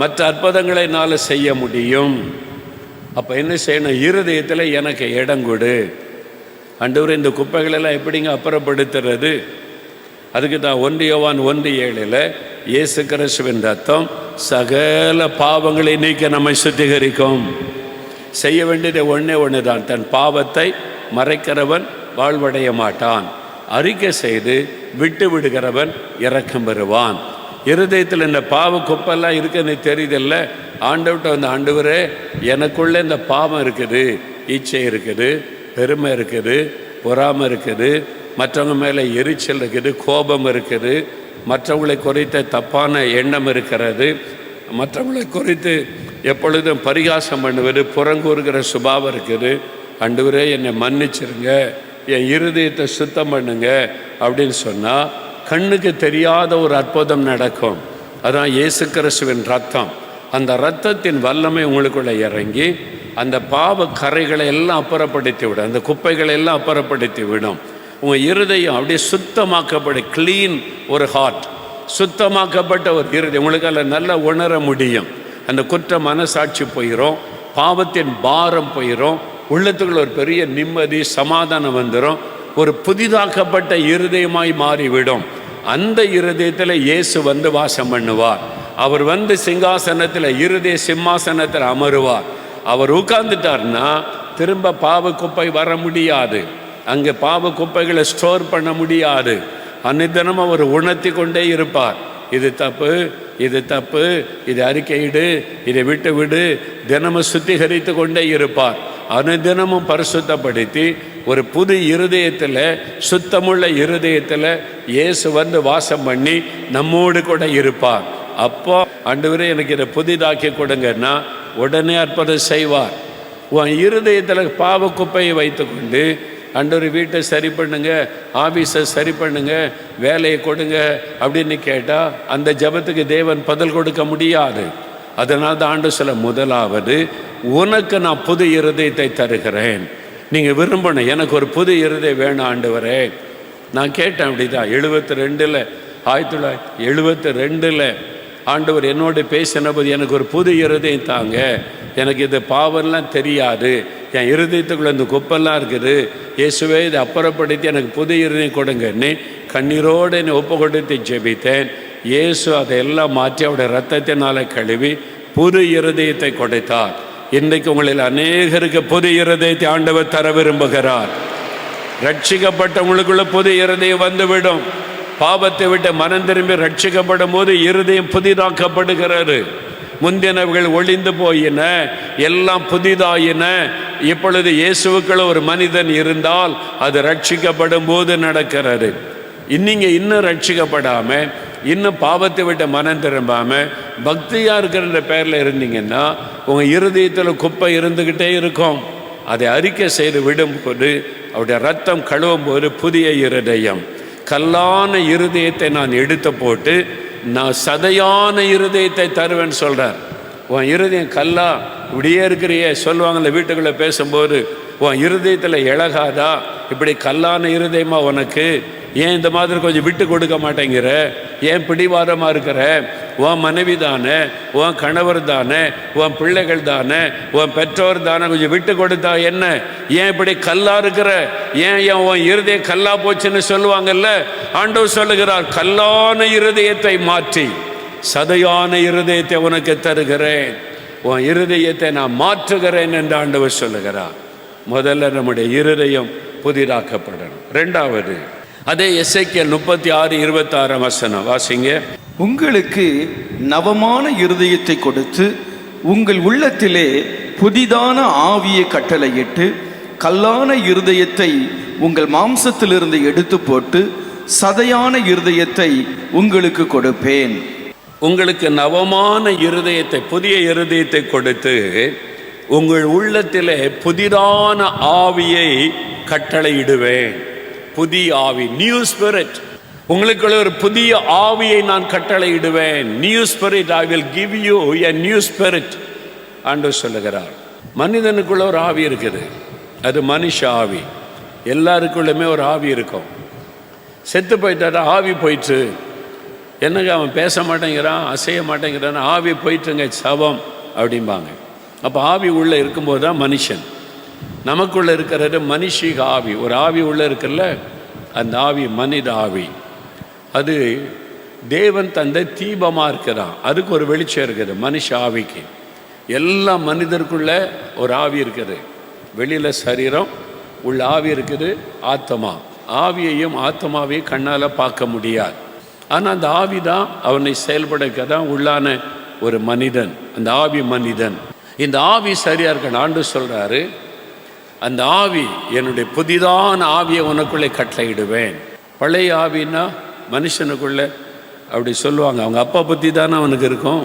மற்ற அற்புதங்களை என்னால் செய்ய முடியும். அப்போ என்ன செய்யணும்? இருதயத்தில் எனக்கு இடம் கொடு ஆண்டவரே. இந்த குப்பைகளெல்லாம் எப்படிங்க அப்புறப்படுத்துறது? அதுக்கு தான் 1 யோவான் 1:7 இயேசு கிறிஸ்துவின் ரத்தம் சகல பாவங்களை நீக்க நம்மை சுத்திகரிக்கும். செய்ய வேண்டியது ஒன்று தான், தன் பாவத்தை மறைக்கிறவன் வாழ்வடைய மாட்டான், அறிக்கை செய்து விட்டு விடுகிறவன் இரக்கம் பெறுவான். இருதயத்தில் இந்த பாவ குப்பெல்லாம் இருக்குன்னு தெரியுதில்ல, ஆண்டவர்கிட்ட வந்து ஆண்டவரே எனக்குள்ளே இந்த பாவம் இருக்குது, இச்சை இருக்குது, பெருமை இருக்குது, பொறாமை இருக்குது, மற்றவங்க மேலே எரிச்சல் இருக்குது, கோபம் இருக்குது, மற்றவங்களை குறித்த தப்பான எண்ணம் இருக்கிறது, மற்றவங்களை குறித்து எப்பொழுதும் பரிகாசம் பண்ணுவது, புறங்கூறுகிற சுபாவம் இருக்குது. ஆண்டவரே என்னை மன்னிச்சிருங்க, என் இருதயத்தை சுத்தம் பண்ணுங்க அப்படின்னு சொன்னால் கண்ணுக்கு தெரியாத ஒரு அற்புதம் நடக்கும். அதான் இயேசு கிறிஸ்துவின் ரத்தம். அந்த இரத்தத்தின் வல்லமை உங்களுக்குள்ள இறங்கி அந்த பாவ கரைகளை எல்லாம் அப்புறப்படுத்தி விடும், அந்த குப்பைகளை எல்லாம் அப்புறப்படுத்தி விடும். உங்கள் இருதயம் அப்படியே சுத்தமாக்கப்பட, க்ளீன் ஒரு ஹார்ட், சுத்தமாக்கப்பட்ட ஒரு இருதயம் உங்களுக்கு அதில் நல்லா உணர முடியும். அந்த குற்ற மனசாட்சி போயிடும், பாவத்தின் பாரம் போயிடும், உள்ளத்துக்குள்ள ஒரு பெரிய நிம்மதி சமாதானம் வந்துடும், ஒரு புதிதாக்கப்பட்ட இருதயமாய் மாறிவிடும். அந்த இருதயத்தில் இயேசு வந்து வாசம் பண்ணுவார். அவர் வந்து சிங்காசனத்தில், இருதய சிம்மாசனத்தில் அமருவார். அவர் உட்கார்ந்துட்டார்னா திரும்ப பாவ குப்பை வர முடியாது, அங்கே பாவ குப்பைகளை ஸ்டோர் பண்ண முடியாது. அன்னிதனம் அவர் உணர்த்தி கொண்டே இருப்பார். இது தப்பு, இது தப்பு, இது அறிக்கையிடு, இதை விட்டு விடு, தினமும் சுத்திகரித்து கொண்டே இருப்பார். அனுதினமும் பரிசுத்தப்படுத்தி ஒரு புது இருதயத்தில், சுத்தமுள்ள இருதயத்தில் இயேசு வந்து வாசம் பண்ணி நம்மோடு கூட இருப்பார். அப்போ ஆண்டவரே எனக்கு இதை புதிதாக்கி கொடுங்கன்னா உடனே அற்புதம் செய்வார். உன் இருதயத்தில் பாவ குப்பையை வைத்துக்கொண்டு ஆண்டவர் வீட்டை சரி பண்ணுங்க, ஆஃபீஸை சரி பண்ணுங்க, வேலையை கொடுங்க அப்படின்னு கேட்டால் அந்த ஜபத்துக்கு தேவன் பதில் கொடுக்க முடியாது. அதனால தான் ஆண்டு சொல்ல, முதலாவது உனக்கு நான் புது இருதயத்தை தருகிறேன். நீங்கள் விரும்பணும், எனக்கு ஒரு புது இருதயம் வேணும் ஆண்டவரே. நான் கேட்டேன், அப்படிதான் 1972 ஆண்டவர் என்னோடு பேசின போது எனக்கு ஒரு புது இருதயம் தாங்க, எனக்கு இது பாவம்லாம் தெரியாது, என் இருதயத்துக்குள்ள இந்த குப்பெல்லாம் இருக்குது, இயேசுவே இதை அப்புறப்படுத்தி எனக்கு புது இருதயம் கொடுங்கன்னு கண்ணீரோடு என்னை ஒப்பு கொடுத்து ஜெபித்தேன். இயேசு அதையெல்லாம் மாற்றி அவருடைய இரத்தத்தினால கழுவி புது இருதயத்தை கொடுத்தார். இன்றைக்கு உங்களில் அநேகருக்கு புது இருதயத்தை ஆண்டவர் தர விரும்புகிறார். ரட்சிக்கப்பட்டவங்களுக்குள்ள புது இருதயம் வந்துவிடும். பாவத்தை விட்டு மனம் திரும்பி ரட்சிக்கப்படும் போது இருதயம் புதிதாக்கப்படுகிறது. முந்தினவர்கள் ஒளிந்து போயின, எல்லாம் புதிதாயின. இப்பொழுது இயேசுவுக்குள்ள ஒரு மனிதன் இருந்தால் அது ரட்சிக்கப்படும் போது நடக்கிறது. இன்னும் ரட்சிக்கப்படாம, இன்னும் பாவத்தை விட்டு மனம் திரும்பாம பக்தியா இருக்கிற பேர்ல இருந்தீங்கன்னா உங்க இருதயத்தில் குப்பை இருந்துகிட்டே இருக்கும். அதை அறிக்கை செய்து விடும்போது அவருடைய ரத்தம் கழுவும் போது புதிய இருதயம், கல்லான இருதயத்தை நான் எடுத்து போட்டு நான் சதையான இருதயத்தை தருவேன்னு சொல்றார். உன் இருதயம் கல்லா இப்படியே இருக்கிறியே சொல்லுவாங்கல்ல வீட்டுக்குள்ளே பேசும்போது, உன் இருதயத்தில் இழகாதா, இப்படி கல்லான இருதயமா உனக்கு, ஏன் இந்த மாதிரி கொஞ்சம் விட்டு கொடுக்க மாட்டேங்கிற, ஏன் பிடிவாதமாக இருக்கிற, உன் மனைவி தானே, உன் கணவர் தானே, உன் பிள்ளைகள் தானே, உன் பெற்றோர் தானே, கொஞ்சம் விட்டு கொடுத்தா என்ன, ஏன் இப்படி கல்லா இருக்கிற, ஏன் உன் இருதயம் கல்லா போச்சுன்னு சொல்லுவாங்கல்ல. ஆண்டவர் சொல்லுகிறார், கல்லான இருதயத்தை மாற்றி சதையான இருதயத்தை உனக்கு தருகிறேன், உன் இருதயத்தை நான் மாற்றுகிறேன் என்று ஆண்டவர் சொல்லுகிறார். முதல்ல நம்முடைய இருதயம் புதிதாக்கப்படணும். ரெண்டாவது, அதே எசேக்கியேல் 36:26 வாசிங்க. உங்களுக்கு நவமான இருதயத்தை கொடுத்து உங்கள் உள்ளத்திலே புதிதான ஆவியை கட்டளையிட்டு கல்லான இருதயத்தை உங்கள் மாம்சத்திலிருந்து எடுத்து போட்டு சதையான இருதயத்தை உங்களுக்கு கொடுப்பேன். உங்களுக்கு நவமான இருதயத்தை, புதிய இருதயத்தை கொடுத்து உங்கள் உள்ளத்திலே புதிதான ஆவியை கட்டளையிடுவேன். புதிய ஆவி, நியூ ஸ்பிரிட், உங்களுக்குள்ள ஒரு புதிய ஆவியை நான் கட்டளையிடுவேன். New spirit, I will give you a new spirit ஆண்டவர் சொல்லுகிறார். மனிதனுக்குள்ள ஒரு ஆவி இருக்குது, அது மனுஷ ஆவி. எல்லாருக்குள்ளுமே ஒரு ஆவி இருக்கும். செத்து போயிட்டாரா, ஆவி போயிட்டு, என்னங்க அவன் பேச மாட்டேங்கிறான், அசைய மாட்டேங்கிறான், ஆவி போயிட்டுங்க, சவம் அப்படிம்பாங்க. அப்போ ஆவி உள்ளே இருக்கும்போது தான் மனுஷன். நமக்குள்ளே இருக்கிறது மனுஷிக ஆவி, ஒரு ஆவி உள்ளே இருக்குல்ல, அந்த ஆவி மனித ஆவி. அது தேவன் தந்த தீபமாக இருக்கிறான், அதுக்கு ஒரு வெளிச்சம் இருக்குது மனுஷ ஆவிக்கு. எல்லா மனிதருக்குள்ளே ஒரு ஆவி இருக்குது. வெளியில் சரீரம், உள்ள ஆவி இருக்குது, ஆத்மா. ஆவியையும் ஆத்மாவையும் கண்ணால் பார்க்க முடியாது. ஆனால் அந்த ஆவி தான் அவனை செயல்படுக்க தான் உள்ளான ஒரு மனிதன், அந்த ஆவி மனிதன். இந்த ஆவி சரியாக இருக்கணும். ஆண்டவர் சொல்கிறாரு, அந்த ஆவி, என்னுடைய புதிதான ஆவியை உனக்குள்ளே கட்டளையிடுவேன். பழைய ஆவின்னா மனுஷனுக்குள்ளே அப்படி சொல்லுவாங்க, அவங்க அப்பா பற்றி தானே அவனுக்கு இருக்கும்,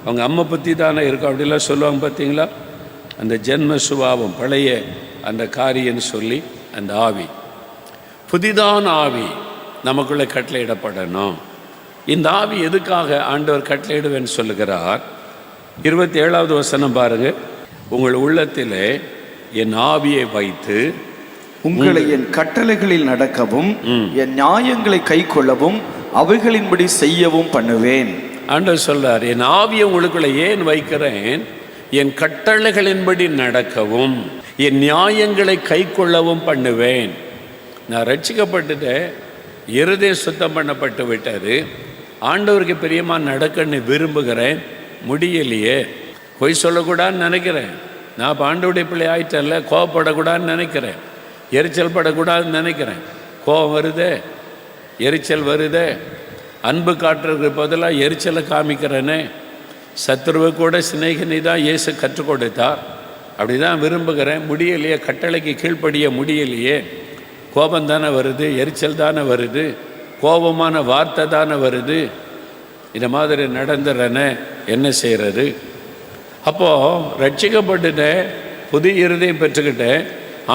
அவங்க அம்மா பற்றி தானே இருக்கும், அப்படிலாம் சொல்லுவாங்க பார்த்தீங்களா. அந்த ஜென்ம சுபாவம், பழைய அந்த காரியன்னு சொல்லி அந்த ஆவி. புதிதான ஆவி நமக்குள்ளே கட்டளையிடப்படணும். இந்த ஆவி எதுக்காக ஆண்டவர் கட்டளையிடுவேன்னு சொல்லுகிறார். 27வது வசனம் பாருங்க. உங்கள் உள்ளத்திலே என் ஆவியை வைத்து உங்களை என் கட்டளைகளில் நடக்கவும் என் நியாயங்களை கை கொள்ளவும் அவைகளின்படி செய்யவும் பண்ணுவேன். ஆண்டவர் சொல்றார், என் ஆவியை உங்களுக்குள்ள ஏன் வைக்கிறேன், என் கட்டளைகளின்படி நடக்கவும் என் நியாயங்களை கை கொள்ளவும் பண்ணுவேன். நான் ரட்சிக்கப்பட்டுட்டேன், இருதயம் சுத்தம் பண்ணப்பட்டு விட்டாரு, ஆண்டவருக்கு பிரியமா நடக்கன்னு விரும்புகிறேன், முடியலையே. பொய் சொல்லக்கூடாதுன்னு நினைக்கிறேன், நான் இப்போ ஆண்டவருடைய பிள்ளை ஆயிட்டல்ல, கோவப்படக்கூடாதுன்னு நினைக்கிறேன், எரிச்சல் படக்கூடாதுன்னு நினைக்கிறேன், கோபம் வருதே, எரிச்சல் வருதே, அன்பு காட்டுறதுக்கு பதிலாக எரிச்சலை காமிக்கிறேனே. சத்துருவை கூட சிநேகினி தான் இயேசு கற்றுக் கொடுத்தார், அப்படி தான் விரும்புகிறேன், முடியலையே, கட்டளைக்கு கீழ்ப்படிய முடியலையே, கோபம் தானே வருது, எரிச்சல் தானே வருது, கோபமான வார்த்தை தானே வருது, இந்த மாதிரி நடந்துறேனே, என்ன செய்கிறது? அப்போது ரட்சிக்கப்பட்டுட்டேன், புதிய இருதயம் பெற்றுக்கிட்டேன்,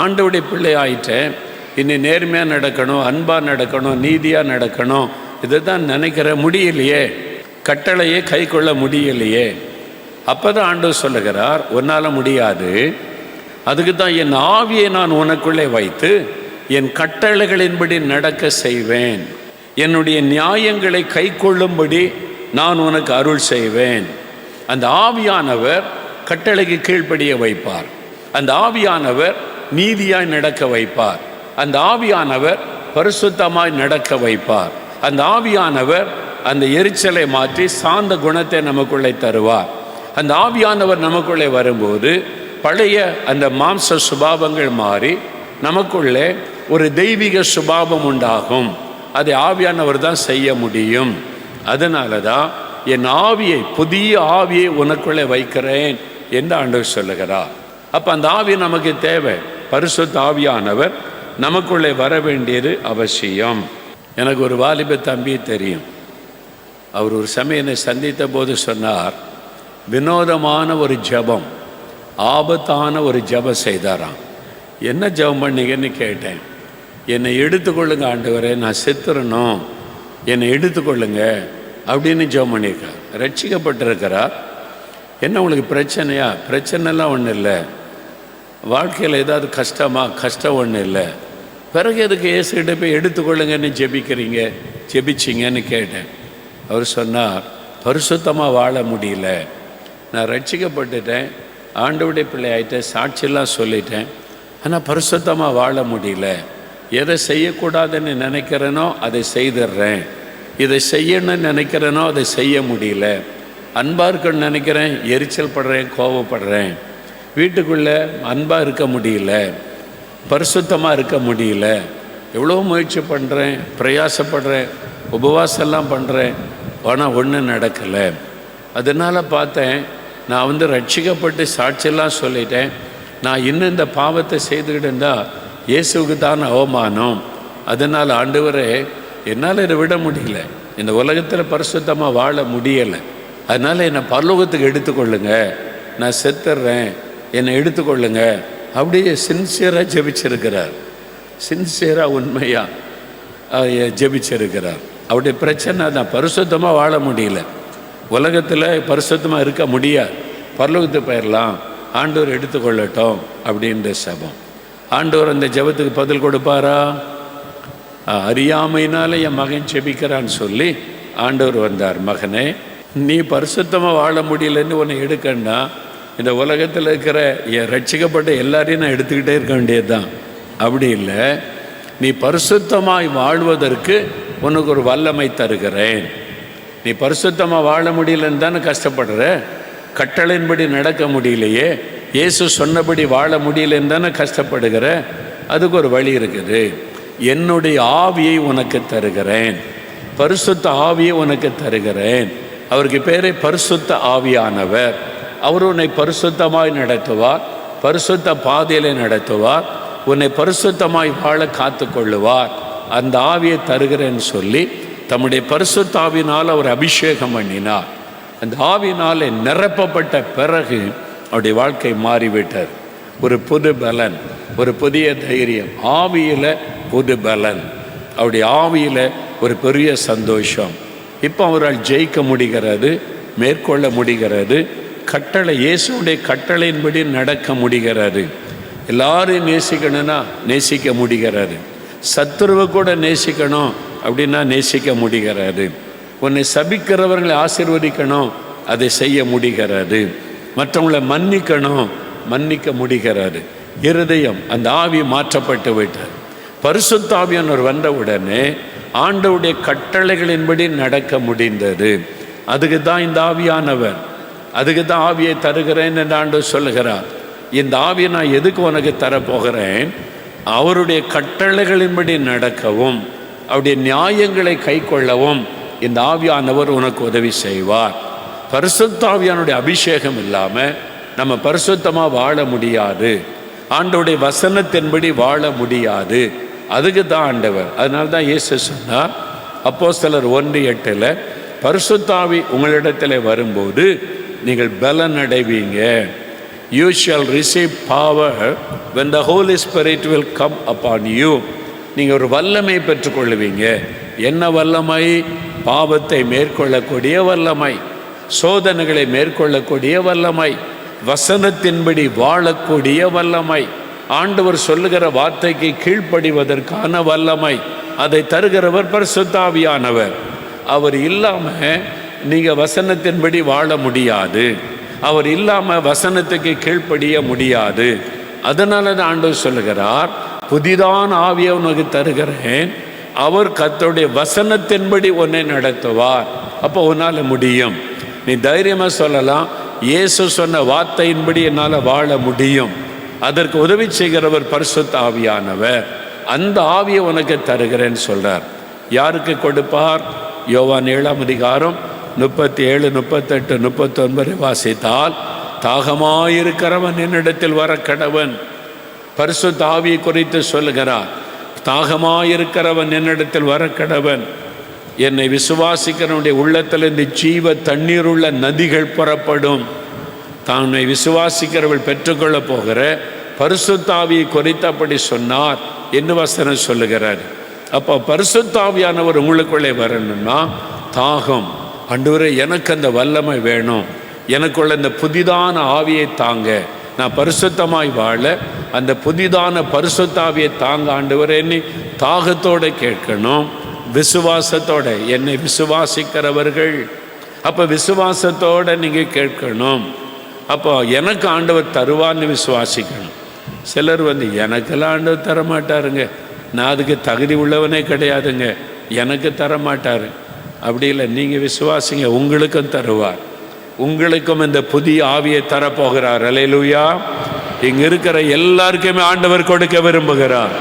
ஆண்டவருடைய பிள்ளை ஆயிட்டேன், இனி நேர்மையாக நடக்கணும், அன்பாக நடக்கணும், நீதியாக நடக்கணும், இதை தான் நினைக்கிற, முடியலையே, கட்டளையே கை கொள்ள முடியலையே. அப்போ தான் ஆண்டவர் சொல்லுகிறார், உன்னால் முடியாது, அதுக்கு தான் என் ஆவியை நான் உனக்குள்ளே வைத்து என் கட்டளைகளின்படி நடக்க செய்வேன், என்னுடைய நியாயங்களை கை கொள்ளும்படி நான் உனக்கு அருள் செய்வேன். அந்த ஆவியானவர் கட்டளைக்கு கீழ்ப்படிய வைப்பார். அந்த ஆவியானவர் நீதியாய் நடக்க வைப்பார். அந்த ஆவியானவர் பரிசுத்தமாய் நடக்க வைப்பார். அந்த ஆவியானவர் அந்த எரிச்சலை மாற்றி சாந்த குணத்தை நமக்குள்ளே தருவார். அந்த ஆவியானவர் நமக்குள்ளே வரும்போது பழைய அந்த மாம்ச சுபாவங்கள் மாறி நமக்குள்ளே ஒரு தெய்வீக சுபாவம் உண்டாகும். அதை ஆவியானவர் தான் செய்ய முடியும். அதனால தான் என் ஆவியை, புதிய ஆவியை உனக்குள்ளே வைக்கிறேன் என்று ஆண்டவர் சொல்லுகிறார். அப்போ அந்த ஆவி நமக்கு தேவை. பரிசுத்த ஆவியானவர் நமக்குள்ளே வர வேண்டியது அவசியம். எனக்கு ஒரு வாலிப தம்பி தெரியும். அவர் ஒரு சமயம் என்னை சந்தித்த போது சொன்னார், வினோதமான ஒரு ஜெபம், ஆபத்தான ஒரு ஜெபம் செய்தாராம். என்ன ஜெபம் பண்ணீங்கன்னு கேட்டேன். என்னை எடுத்துக்கொள்ளுங்க ஆண்டவரே, நான் செத்துறணும், என்னை எடுத்துக்கொள்ளுங்க அப்படின்னு ஜெபம் பண்ணியிருக்கார். ரட்சிக்கப்பட்டிருக்கிறார். என்ன உங்களுக்கு பிரச்சனையா? பிரச்சனைலாம் ஒன்றும் இல்லை. வாழ்க்கையில் ஏதாவது கஷ்டமா? கஷ்டம் ஒன்றும் இல்லை. பிறகு எதுக்கு இயேசுகிட்ட போய் எடுத்துக்கொள்ளுங்கன்னு ஜெபிச்சிங்கன்னு கேட்டேன். அவர் சொன்னார், பரிசுத்தமாக வாழ முடியல, நான் ரட்சிக்கப்பட்டுட்டேன், ஆண்டவருடைய பிள்ளை ஆகிட்டேன், சாட்சியெல்லாம் சொல்லிட்டேன், ஆனால் பரிசுத்தமாக வாழ முடியல. எதை செய்யக்கூடாதுன்னு நினைக்கிறேனோ அதை செய்திடுறேன், இதை செய்யணும்னு நினைக்கிறேனோ அதை செய்ய முடியல. அன்பாக இருக்குன்னு நினைக்கிறேன், எரிச்சல் படுறேன், கோபப்படுறேன். வீட்டுக்குள்ளே அன்பாக இருக்க முடியல, பரிசுத்தமாக இருக்க முடியல. எவ்வளோ முயற்சி பண்ணுறேன், பிரயாசப்படுறேன், உபவாசம்லாம் பண்ணுறேன், ஆனால் ஒன்றும் நடக்கலை. அதனால் பார்த்தேன், நான் ரட்சிக்கப்பட்டு சாட்சியெல்லாம் சொல்லிட்டேன், நான் இன்னும் இந்த பாவத்தை செய்துக்கிட்டு இருந்தால் இயேசுக்கு தான் அவமானம். அதனால் ஆண்டவரே, என்னால் இதை விட முடியல, இந்த உலகத்தில் பரிசுத்தமாக வாழ முடியலை, அதனால் என்னை பரலோகத்துக்கு எடுத்துக்கொள்ளுங்க, நான் செத்துடுறேன், என்னை எடுத்துக்கொள்ளுங்க. அப்படியே சின்சியராக ஜெபிச்சிருக்கிறார். சின்சியராக உண்மையாக ஜெபிச்சிருக்கிறார். அவருடைய பிரச்சனை தான், பரிசுத்தமாக வாழ முடியல, உலகத்தில் பரிசுத்தமாக இருக்க முடியாது, பரலோகத்துக்கு போயிடலாம், ஆண்டவர் எடுத்துக்கொள்ளட்டும் அப்படின்ற சபம். ஆண்டவர் அந்த ஜெபத்துக்கு பதில் கொடுப்பாரா? அறியாமையினால என் மகன் ஜெபிக்கிறான்னு சொல்லி ஆண்டவர் வந்தார். மகனே, நீ பரிசுத்தமாக வாழ முடியலன்னு உன்னை எடுக்கன்னா இந்த உலகத்தில் இருக்கிற ரட்சிக்கப்பட்ட எல்லாரையும் நான் எடுத்துக்கிட்டே இருக்க வேண்டியது தான். அப்படி இல்லை, நீ பரிசுத்தமாய் வாழ்வதற்கு உனக்கு ஒரு வல்லமை தருகிறேன். நீ பரிசுத்தமாக வாழ முடியலன்னு தானே கஷ்டப்படுற, கட்டளையின்படி நடக்க முடியலையே, இயேசு சொன்னபடி வாழ முடியலன்னு தானே கஷ்டப்படுகிற. அதுக்கு ஒரு வழி இருக்குது. என்னுடைய ஆவியை உனக்கு தருகிறேன், பரிசுத்த ஆவியை உனக்கு தருகிறேன். அவருக்கு பேரே பரிசுத்த ஆவியானவர். அவர் உன்னை பரிசுத்தமாய் நடத்துவார், பரிசுத்த பாதையிலே நடத்துவார், உன்னை பரிசுத்தமாய் வாழ காத்து கொள்ளுவார். அந்த ஆவியை தருகிறேன்னு சொல்லி தம்முடைய பரிசுத்த ஆவியினால் அவர் அபிஷேகம் பண்ணினார். அந்த ஆவியினால் நிரப்பப்பட்ட பிறகு அவருடைய வாழ்க்கை மாறிவிட்டார். ஒரு புது பலன், ஒரு புதிய தைரியம், ஆவியில் புது பலன், அவருடைய ஆவியில் ஒரு பெரிய சந்தோஷம். இப்போ அவரால் ஜெயிக்க முடிகிறது, மேற்கொள்ள முடிகிறது, கட்டளை இயேசுடைய கட்டளையின்படி நடக்க முடிகிறது. எல்லாரையும் நேசிக்கணும்னா நேசிக்க முடிகிறது, சத்துருவை கூட நேசிக்கணும் அப்படின்னா நேசிக்க முடிகிறது, உன்னை சபிக்கிறவர்களை ஆசீர்வதிக்கணும் அதை செய்ய முடிகிறது, மற்றவங்களை மன்னிக்கணும் மன்னிக்க முடிகிறது. இருதயம் அந்த ஆவி மாற்றப்பட்டு விட்டார். பரிசுத்த ஆவியானவர் வந்தவுடனே ஆண்டவருடைய கட்டளைகளின்படி நடக்க முடிந்தது. அதுக்கு தான் இந்த ஆவியானவர், அதுக்கு தான் ஆவியை தருகிறேன் என்று ஆண்டவர் சொல்லுகிறார். இந்த ஆவியை நான் எதுக்கு உனக்கு தரப்போகிறேன்? அவருடைய கட்டளைகளின்படி நடக்கவும் அவருடைய நியாயங்களை கை கொள்ளவும் இந்த ஆவியானவர் உனக்கு உதவி செய்வார். பரிசுத்த ஆவியானுடைய அபிஷேகம் இல்லாமல் நம்ம பரிசுத்தமாக வாழ முடியாது, ஆண்டவருடைய வசனத்தின்படி வாழ முடியாது. அதுக்கு தான் ஆண்டவர். அதனால தான் இயேசு சொன்னார் அப்போஸ்தலர் 1:8 பரிசுத்த ஆவி உங்களிடத்தில் வரும்போது நீங்கள் பலன் அடைவீங்க. You shall receive power when the Holy Spirit will come upon you. நீங்கள் ஒரு வல்லமை பெற்றுக்கொள்ளுவீங்க. என்ன வல்லமை? பாவத்தை மேற்கொள்ளக்கூடிய வல்லமை, சோதனைகளை மேற்கொள்ளக்கூடிய வல்லமை, வசனத்தின்படி வாழக்கூடிய வல்லமை, ஆண்டவர் சொல்லுகிற வார்த்தைக்கு கீழ்ப்படிவதற்கான வல்லமை. அதை தருகிறவர் பரிசுத்த ஆவியானவர். அவர் இல்லாமல் நீங்கள் வசனத்தின்படி வாழ முடியாது. அவர் இல்லாமல் வசனத்துக்கு கீழ்ப்படிய முடியாது. அதனால தான் ஆண்டவர் சொல்லுகிறார், புதிதான ஆவியை உனக்கு தருகிறேன், அவர் கர்த்தருடைய வசனத்தின்படி உன்னை நடத்துவார். அப்போ உன்னால் முடியும். நீ தைரியமாக சொல்லலாம், இயேசு சொன்ன வார்த்தையின்படி என்னால் வாழ முடியும். அதற்கு உதவி செய்கிறவர் பரிசுத்த ஆவியானவர். அந்த ஆவியை உனக்கு தருகிறேன்னு சொல்கிறார். யாருக்கு கொடுப்பார்? யோவான் 7ஆம் அதிகாரம் 37, 38, 39 வாசித்தால், தாகமாயிருக்கிறவன் என்னிடத்தில் வர கடவன். பரிசுத்த ஆவியை குறித்து சொல்லுகிறார். தாகமாயிருக்கிறவன் என்னிடத்தில் வர கடவன். என்னை விசுவாசிக்கிறவனுடைய உள்ளத்திலிருந்து ஜீவ தண்ணீருள்ள நதிகள் புறப்படும். தன்னை விசுவாசிக்கிறவள் பெற்றுக்கொள்ள போகிற பரிசுத்த ஆவியை குறித்து அப்படி சொன்னார் என்று வசனம் சொல்லுகிறார். அப்போ பரிசுத்த ஆவியானவர் உங்களுக்குள்ளே வரணும்னா தாகம், ஆண்டவரே எனக்கு அந்த வல்லமை வேணும், எனக்குள்ள இந்த புதிதான ஆவியை தாங்க, நான் பரிசுத்தமாய் வாழ அந்த புதிதான பரிசுத்த ஆவியை தாங்க ஆண்டவரே என்னை தாகத்தோடு கேட்கணும், விசுவாசத்தோட. என்னை விசுவாசிக்கிறவர்கள், அப்போ விசுவாசத்தோடு நீங்கள் கேட்கணும். அப்போ எனக்கு ஆண்டவர் தருவான்னு விசுவாசிக்கணும். சிலர் எனக்கெல்லாம் ஆண்டவர் தரமாட்டாருங்க, நான் அதுக்கு தகுதி உள்ளவனே கிடையாதுங்க, எனக்கு தரமாட்டார். அப்படி இல்லை, நீங்கள் விசுவாசிங்க, உங்களுக்கும் தருவார். உங்களுக்கும் இந்த புதிய ஆவியை தரப்போகிறார். அல்லேலூயா. இங்கே இருக்கிற எல்லாருக்குமே ஆண்டவர் கொடுக்க விரும்புகிறார்.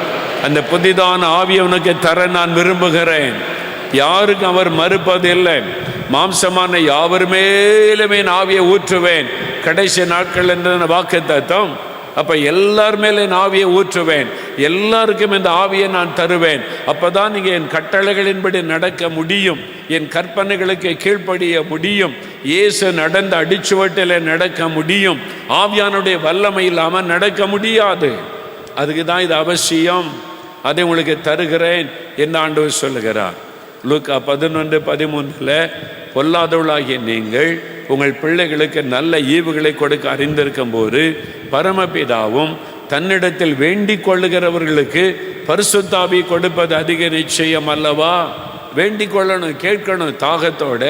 அந்த புதிதான ஆவியை உனக்கு தர நான் விரும்புகிறேன். யாருக்கும் அவர் மறுப்பதில்லை. மாம்சமான யாவர் மேலுமே ஆவியை ஊற்றுவேன் கடைசி நாட்கள் என்ற வாக்குத்தத்தம். அப்போ எல்லார் மேலே என் ஆவியை ஊற்றுவேன், எல்லாருக்கும் இந்த ஆவியை நான் தருவேன். அப்போ தான் நீங்கள் என் கட்டளைகளின்படி நடக்க முடியும், என் கற்பனைகளுக்கு கீழ்ப்படிய முடியும், இயேசு நடந்த அடிச்சுவட்டில் நடக்க முடியும். ஆவியானுடைய வல்லமை இல்லாமல் நடக்க முடியாது. அதுக்கு தான் இது அவசியம். அதை உங்களுக்கு தருகிறேன் என்று ஆண்டவர் சொல்லுகிறார். லூக்கா 11:13 பொல்லாதவளாகிய நீங்கள் உங்கள் பிள்ளைகளுக்கு நல்ல ஈவுகளை கொடுக்க அறிந்திருக்கும் போது பரமபிதாவும் தன்னிடத்தில் வேண்டிக் கொள்ளுகிறவர்களுக்கு பரிசுத்த ஆவி கொடுப்பது அதிக நிச்சயம் அல்லவா? வேண்டிக் கொள்ளணும், கேட்கணும், தாகத்தோட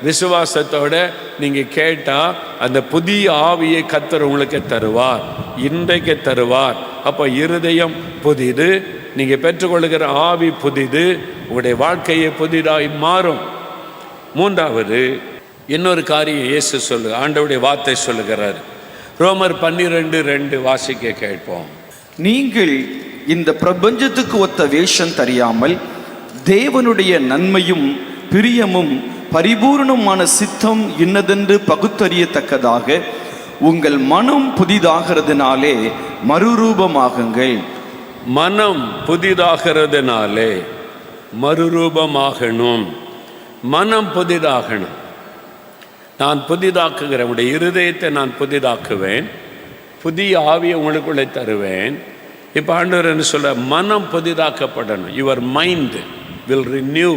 விசுவாசத்தோட நீங்கள் கேட்டால் அந்த புதிய ஆவியை கர்த்தர் உங்களுக்கு தருவார், இன்றைக்கு தருவார். அப்போ இருதயம் புதிது, நீங்கள் பெற்றுக்கொள்ளுகிற ஆவி புதிது, உங்களுடைய வாழ்க்கையை புதிதாய் மாறும். மூன்றாவது இன்னொரு காரியம் இயேசு ஆண்டவருடைய வார்த்தை சொல்லுகிறார். ரோமர் 12:2 வாசிக்க கேட்போம். நீங்கள் இந்த பிரபஞ்சத்துக்கு ஒத்த வேஷம் தெரியாமல் தேவனுடைய நன்மையும் பிரியமும் பரிபூர்ணமான சித்தம் இன்னதென்று பகுத்தறியத்தக்கதாக உங்கள் மனம் புதிதாகிறதுனாலே மறுரூபமாகுங்கள். மனம் புதிதாகிறதுனாலே மறுரூபமாகணும். மனம் புதிதாகணும். நான் புதிதாக்குகிறேன், உடைய இருதயத்தை நான் புதிதாக்குவேன், புதிய ஆவியை உங்களுக்குள்ளே தருவேன். இப்போ ஆண்டவர் என்ன சொல்ற? மனம் புதிதாக்கப்படணும். Your mind will renew.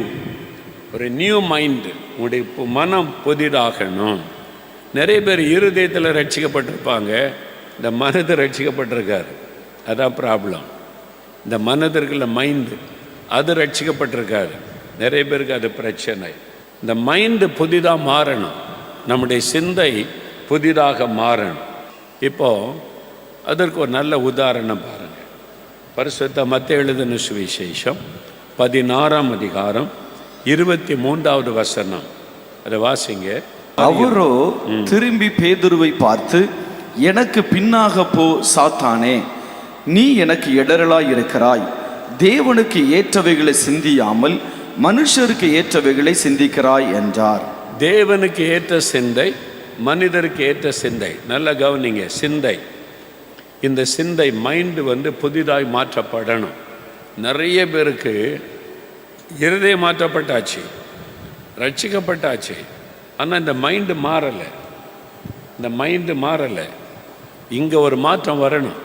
ஒரு நியூ மைண்டு, உங்களுடைய மனம் புதிதாகணும். நிறைய பேர் இருதயத்தில் ரட்சிக்கப்பட்டிருப்பாங்க, இந்த மனது ரட்சிக்கப்பட்டிருக்காரு. அதான் ப்ராப்ளம். இந்த மனதிற்குள்ள மைண்டு அது ரட்சிக்கப்பட்டிருக்காரு. நிறைய பேருக்கு அது பிரச்சனை. இந்த மைண்டு புதிதாக மாறணும், நம்முடைய சிந்தை புதிதாக மாறணும். இப்போது அதற்கு ஒரு நல்ல உதாரணம் பாருங்கள். பரிசுத்த மத்தேயு எழுதின சுவிசேஷம் 16ஆம் அதிகாரம் 23வது வசனம், அதை வாசிங்க. அவரோ திரும்பி பேதுருவை பார்த்து, எனக்கு பின்னாக போ சாத்தானே, நீ எனக்கு இடரலாய் இருக்கிறாய், தேவனுக்கு ஏற்றவைகளை சிந்தியாமல் மனுஷருக்கு ஏற்றவைகளை சிந்திக்கிறாய் என்றார். தேவனுக்கு ஏற்ற சிந்தை, மனிதருக்கு ஏற்ற சிந்தை. நல்ல கவனிங்க, சிந்தை. இந்த சிந்தை மைண்டு புதிதாய் மாற்றப்படணும். நிறைய பேருக்கு இருதயம் மாற்றப்பட்டாச்சு, ரட்சிக்கப்பட்டாச்சு, ஆனால் இந்த மைண்டு மாறலை. இந்த மைண்டு மாறலை. இங்கே ஒரு மாற்றம் வரணும்.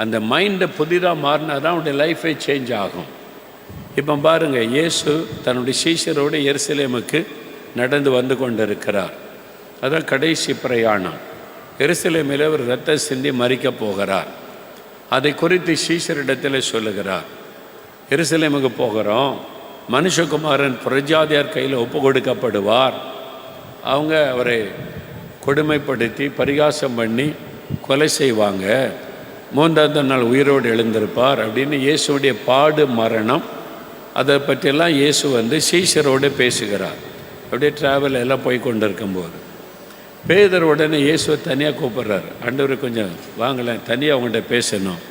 அந்த மைண்டை புதிதாக மாறினா தான் அவனுடைய லைஃபே சேஞ்ச் ஆகும். இப்போ பாருங்கள், இயேசு தன்னுடைய சீஷரோடு எருசலேமுக்கு நடந்து வந்து கொண்டிருக்கிறார். அதான் கடைசி பிரயாணம். எருசலேமில் அவர் இரத்த சிந்தி மறிக்கப் போகிறார். அதை குறித்து சீஷரிடத்தில் சொல்லுகிறார். எருசலேமுக்கு போகிறோம், மனுஷகுமாரன் பிரஜாதியார் கையில் ஒப்பு கொடுக்கப்படுவார், அவங்க அவரை கொடுமைப்படுத்தி பரிகாசம் பண்ணி கொலை செய்வாங்க, 3ஆவது நாள் உயிரோடு எழுந்திருப்பார் அப்படின்னு இயேசுடைய பாடு மரணம் அதை பற்றியெல்லாம் இயேசு சீஷரோடு பேசுகிறார். அப்படியே ட்ராவல் எல்லாம் போய் கொண்டு இருக்கும்போது பேதர் உடனே இயேசுவை தனியாக கூப்பிட்றாரு. ஆண்டவர் கொஞ்சம் வாங்கலேன், தனியாக அவங்கள்ட்ட பேசணும்.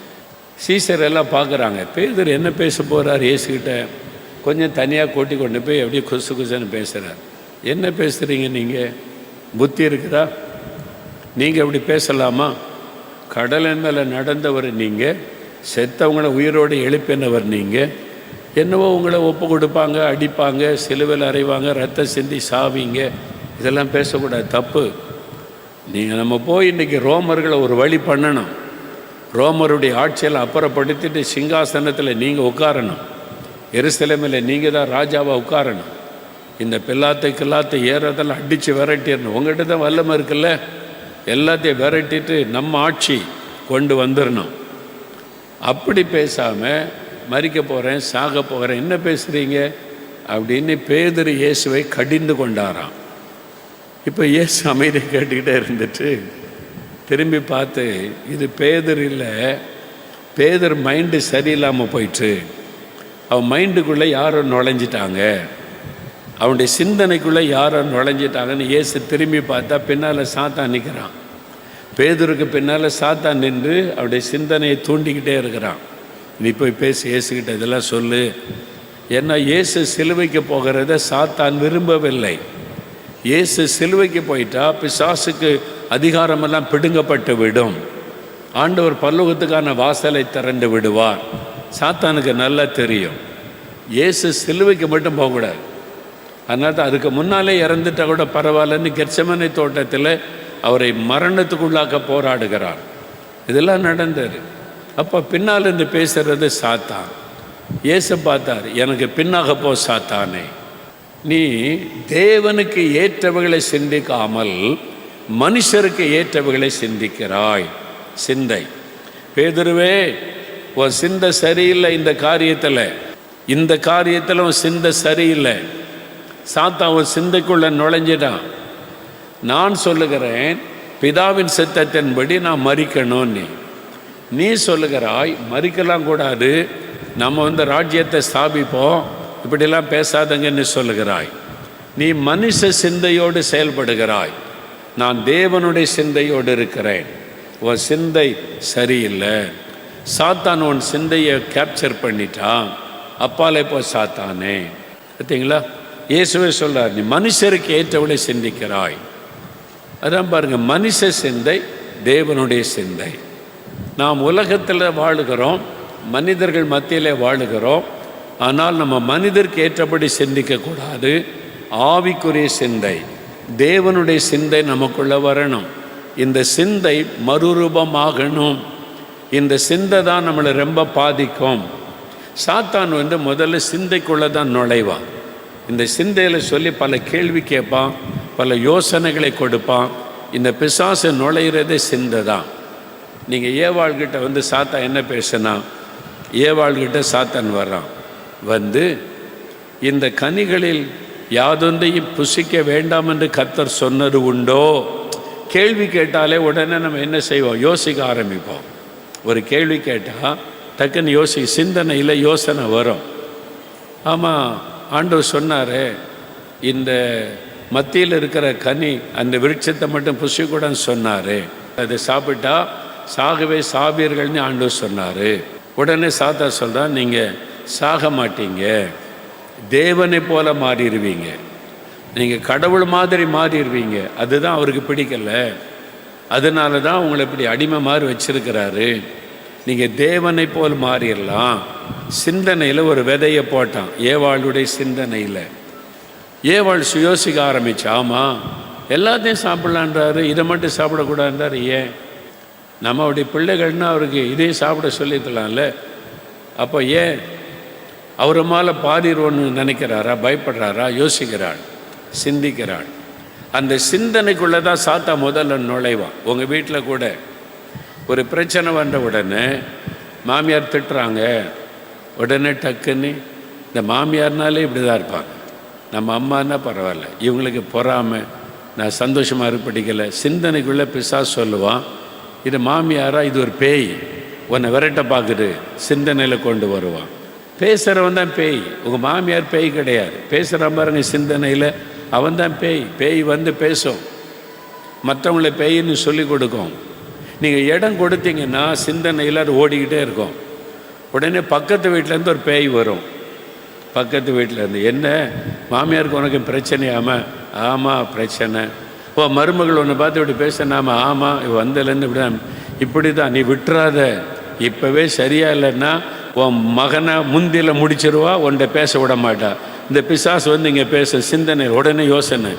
சீஷர் எல்லாம் பார்க்குறாங்க, பேதர் என்ன பேச போகிறார் இயேசுக்கிட்ட. கொஞ்சம் தனியாக கூட்டி கொண்டு போய் அப்படியே குசு குசுன்னு பேசுகிறார். என்ன பேசுகிறீங்க நீங்கள், புத்தி இருக்குதா? நீங்கள் எப்படி பேசலாமா? கடலின் மேலே நடந்தவர் நீங்கள், செத்தவங்களை உயிரோடு எழுப்பினவர் நீங்கள். என்னவோ உங்களை ஒப்பு கொடுப்பாங்க, அடிப்பாங்க, சிலுவையில் அறைவாங்க, ரத்தம் சிந்தி சாவிங்க, இதெல்லாம் பேசக்கூடாது, தப்பு. நீங்கள் நம்ம போய் இன்றைக்கி ரோமர்களை ஒரு வழி பண்ணணும். ரோமருடைய ஆட்சியில் அப்புறப்படுத்திட்டு சிங்காசனத்தில் நீங்கள் உட்காரணும். எருசலேமில் நீங்கள் தான் ராஜாவாக உட்காரணும். இந்த பில்லாத்தை ஏறதெல்லாம் அடித்து விரட்டிடணும். உங்கள்கிட்ட தான் வல்லமை இருக்குல்ல, எல்லாத்தையும் விரட்டிட்டு நம்ம ஆட்சி கொண்டு வந்துடணும். அப்படி பேசாமல் மறிக்க போகிறேன், சாக போகிறேன், என்ன பேசுகிறீங்க அப்படின்னு பேதுரு இயேசுவை கடிந்து கொண்டாராம். இப்போ இயேசு அமைதியை கேட்டுக்கிட்டே இருந்துட்டு திரும்பி பார்த்து, இது பேதுரு இல்லை, பேதுரு மைண்டு சரியில்லாமல் போயிட்டு அவன் மைண்டுக்குள்ளே யாரோ நுழைஞ்சிட்டாங்க, அவனுடைய சிந்தனைக்குள்ளே யாரோ நுழைஞ்சிட்டாங்கன்னு இயேசு திரும்பி பார்த்தா பின்னால் சாத்தான் நிற்கிறான். பேதுருக்கு பின்னால் சாத்தான் நின்று அவருடைய சிந்தனையை தூண்டிக்கிட்டே இருக்கிறான். நீ போய் பேசி இயேசுக்கிட்ட இதெல்லாம் சொல்லு. ஏன்னா இயேசு சிலுவைக்கு போகிறத சாத்தான் விரும்பவில்லை. இயேசு சிலுவைக்கு போயிட்டா பிசாசுக்கு அதிகாரமெல்லாம் பிடுங்கப்பட்டு விடும். ஆண்டவர் பரலோகத்துக்கான வாசலை திறந்து விடுவார். சாத்தானுக்கு நல்லா தெரியும் இயேசு சிலுவைக்கு மட்டும் போகக்கூடாது. அதனால தான் அதுக்கு முன்னாலே இறந்துட்டா கூட பரவாயில்லன்னு கெத்செமனே தோட்டத்தில் அவரை மரணத்துக்குள்ளாக்க போராடுகிறார். இதெல்லாம் நடந்தது. அப்போ பின்னால் இருந்து பேசுகிறது சாத்தான். இயேசு பார்த்தார், எனக்கு பின்னாக போ சாத்தானே, நீ தேவனுக்கு ஏற்றவைகளை சிந்திக்காமல் மனுஷருக்கு ஏற்றவைகளை சிந்திக்கிறாய். சிந்தை, பேதுருவே உன் சிந்தை சரியில்லை, இந்த காரியத்தில் உன் சிந்தை சரியில்லை. சாத்தான் உன் சிந்தைக்குள்ள நுழைஞ்சிடான். நான் சொல்லுகிறேன் பிதாவின் சித்தத்தின்படி நான் மரிக்கணும்னு. நீ சொல்லுகிறாய் மரிக்கலாம் கூடாது, நம்ம ராஜ்யத்தை ஸ்தாபிப்போம், இப்படிலாம் பேசாதங்கன்னு சொல்லுகிறாய். நீ மனுஷ சிந்தையோடு செயல்படுகிறாய், நான் தேவனுடைய சிந்தையோடு இருக்கிறேன். உன் சிந்தை சரியில்லை. சாத்தான் உன் சிந்தையை கேப்சர் பண்ணிட்டான். அப்பாலே போ சாத்தானே. பார்த்தீங்களா, இயேசுவே சொல்றார், நீ மனுஷருக்கு ஏற்றவளை சிந்திக்கிறாய். அதான் பாருங்க, மனுஷ சிந்தை தேவனுடைய சிந்தை. நாம் உலகத்தில் வாழுகிறோம், மனிதர்கள் மத்தியிலே வாழுகிறோம். ஆனால் நம்ம மனிதருக்கு ஏற்றபடி சிந்திக்கக்கூடாது. ஆவிக்குரிய சிந்தை, தேவனுடைய சிந்தை நமக்குள்ளே வரணும். இந்த சிந்தை மறுரூபமாகணும். இந்த சிந்தை தான் நம்மளை ரொம்ப பாதிக்கும். சாத்தான் முதல்ல சிந்தைக்குள்ளே தான் நுழைவான். இந்த சிந்தையில் சொல்லி பல கேள்வி கேட்பான், பல யோசனைகளை கொடுப்பான். இந்த பிசாசு நுழையிறதே சிந்தை தான். நீங்கள் ஏவாள்கிட்ட சாத்தான் என்ன பேசினா, ஏவாள்கிட்ட சாத்தான் வர்றான். இந்த கனிகளில் யாதொன்றையும் புசிக்க வேண்டாம் என்று கர்த்தர் சொன்னது உண்டோ? கேள்வி கேட்டாலே உடனே நம்ம என்ன செய்வோம், யோசிக்க ஆரம்பிப்போம். ஒரு கேள்வி கேட்டால் டக்குன்னு சிந்தனையில் யோசனை வரும். ஆமாம், ஆண்டவர் சொன்னார், இந்த மத்தியில் இருக்கிற கனி அந்த விருட்சத்தை மட்டும் புசிக்கூடாதுன்னு சொன்னார். அதை சாப்பிட்டா சாகவே சாவீர்கள்னு ஆண்டவர் சொன்னார். உடனே சாத்தா சொல்கிறான், நீங்கள் சாக மாட்டீங்க, தேவனை போல மாறிடுவீங்க, நீங்கள் கடவுள் மாதிரி மாறிடுவீங்க. அதுதான் அவருக்கு பிடிக்கலை. அதனால தான் உங்களை இப்படி அடிமை மாதிரி வச்சிருக்கிறாரு. நீங்கள் தேவனை போல் மாறிடலாம். சிந்தனையில் ஒரு விதையை போட்டான், ஏவாளுடைய சிந்தனையில். ஏவாள் யோசிக்க ஆரம்பிச்சு, ஆமாம் எல்லாத்தையும் சாப்பிட்லான்றாரு, இதை மட்டும் சாப்பிடக்கூடாதுன்றாரு. ஏன்? நம்ம அவருடைய பிள்ளைகள்னா அவருக்கு இதையும் சாப்பிட சொல்லிக்கலாம்ல. அப்போ ஏன் அவரை மேலே பாதிரோன்னு நினைக்கிறாரா, பயப்படுறாரா? யோசிக்கிறாள், சிந்திக்கிறாள். அந்த சிந்தனைக்குள்ளே தான் சாத்தா முதல்ல நுழைவான். உங்கள் வீட்டில் கூட ஒரு பிரச்சனை வந்த உடனே மாமியார் திட்டுறாங்க, உடனே டக்குன்னு இந்த மாமியார்னாலே இப்படி தான் இருப்பாங்க. நம்ம அம்மானா பரவாயில்ல, இவங்களுக்கு பொறாமை, நான் சந்தோஷமாக இருக்க பிடிக்கலை. சிந்தனைக்குள்ளே பிசாசு சொல்லுவான், இது மாமியாரா, இது ஒரு பேய், உன்னை விரட்ட பார்க்குது, சிந்தனையில் கொண்டு வருவான். பேசுகிறவன் தான் பேய், உங்கள் மாமியார் பேய் கிடையாது. பேசுகிற பாருங்க சிந்தனையில், அவன் தான் பேய். பேய் வந்து பேசும், மற்றவங்கள பேயின்னு சொல்லி கொடுக்கும். நீங்கள் இடம் கொடுத்தீங்கன்னா சிந்தனையில் அது ஓடிக்கிட்டே இருக்கும். உடனே பக்கத்து வீட்டிலேருந்து ஒரு பேய் வரும். பக்கத்து வீட்டிலேருந்து, என்ன மாமியாருக்கு உனக்கு பிரச்சனையாமா? ஆமாம் பிரச்சனை. ஓ மருமகள் ஒன்று பார்த்து இப்படி பேசினாமா? ஆமாம் வந்தலேருந்து இப்படி தான், நீ விட்டுறாத, இப்போவே சரியா இல்லைன்னா உன் மகனை முந்தியில் முடிச்சிருவா, உன்னை பேச விட மாட்டா. இந்த பிசாசு வந்து இங்கே பேச சிந்தனை, உடனே யோசனை,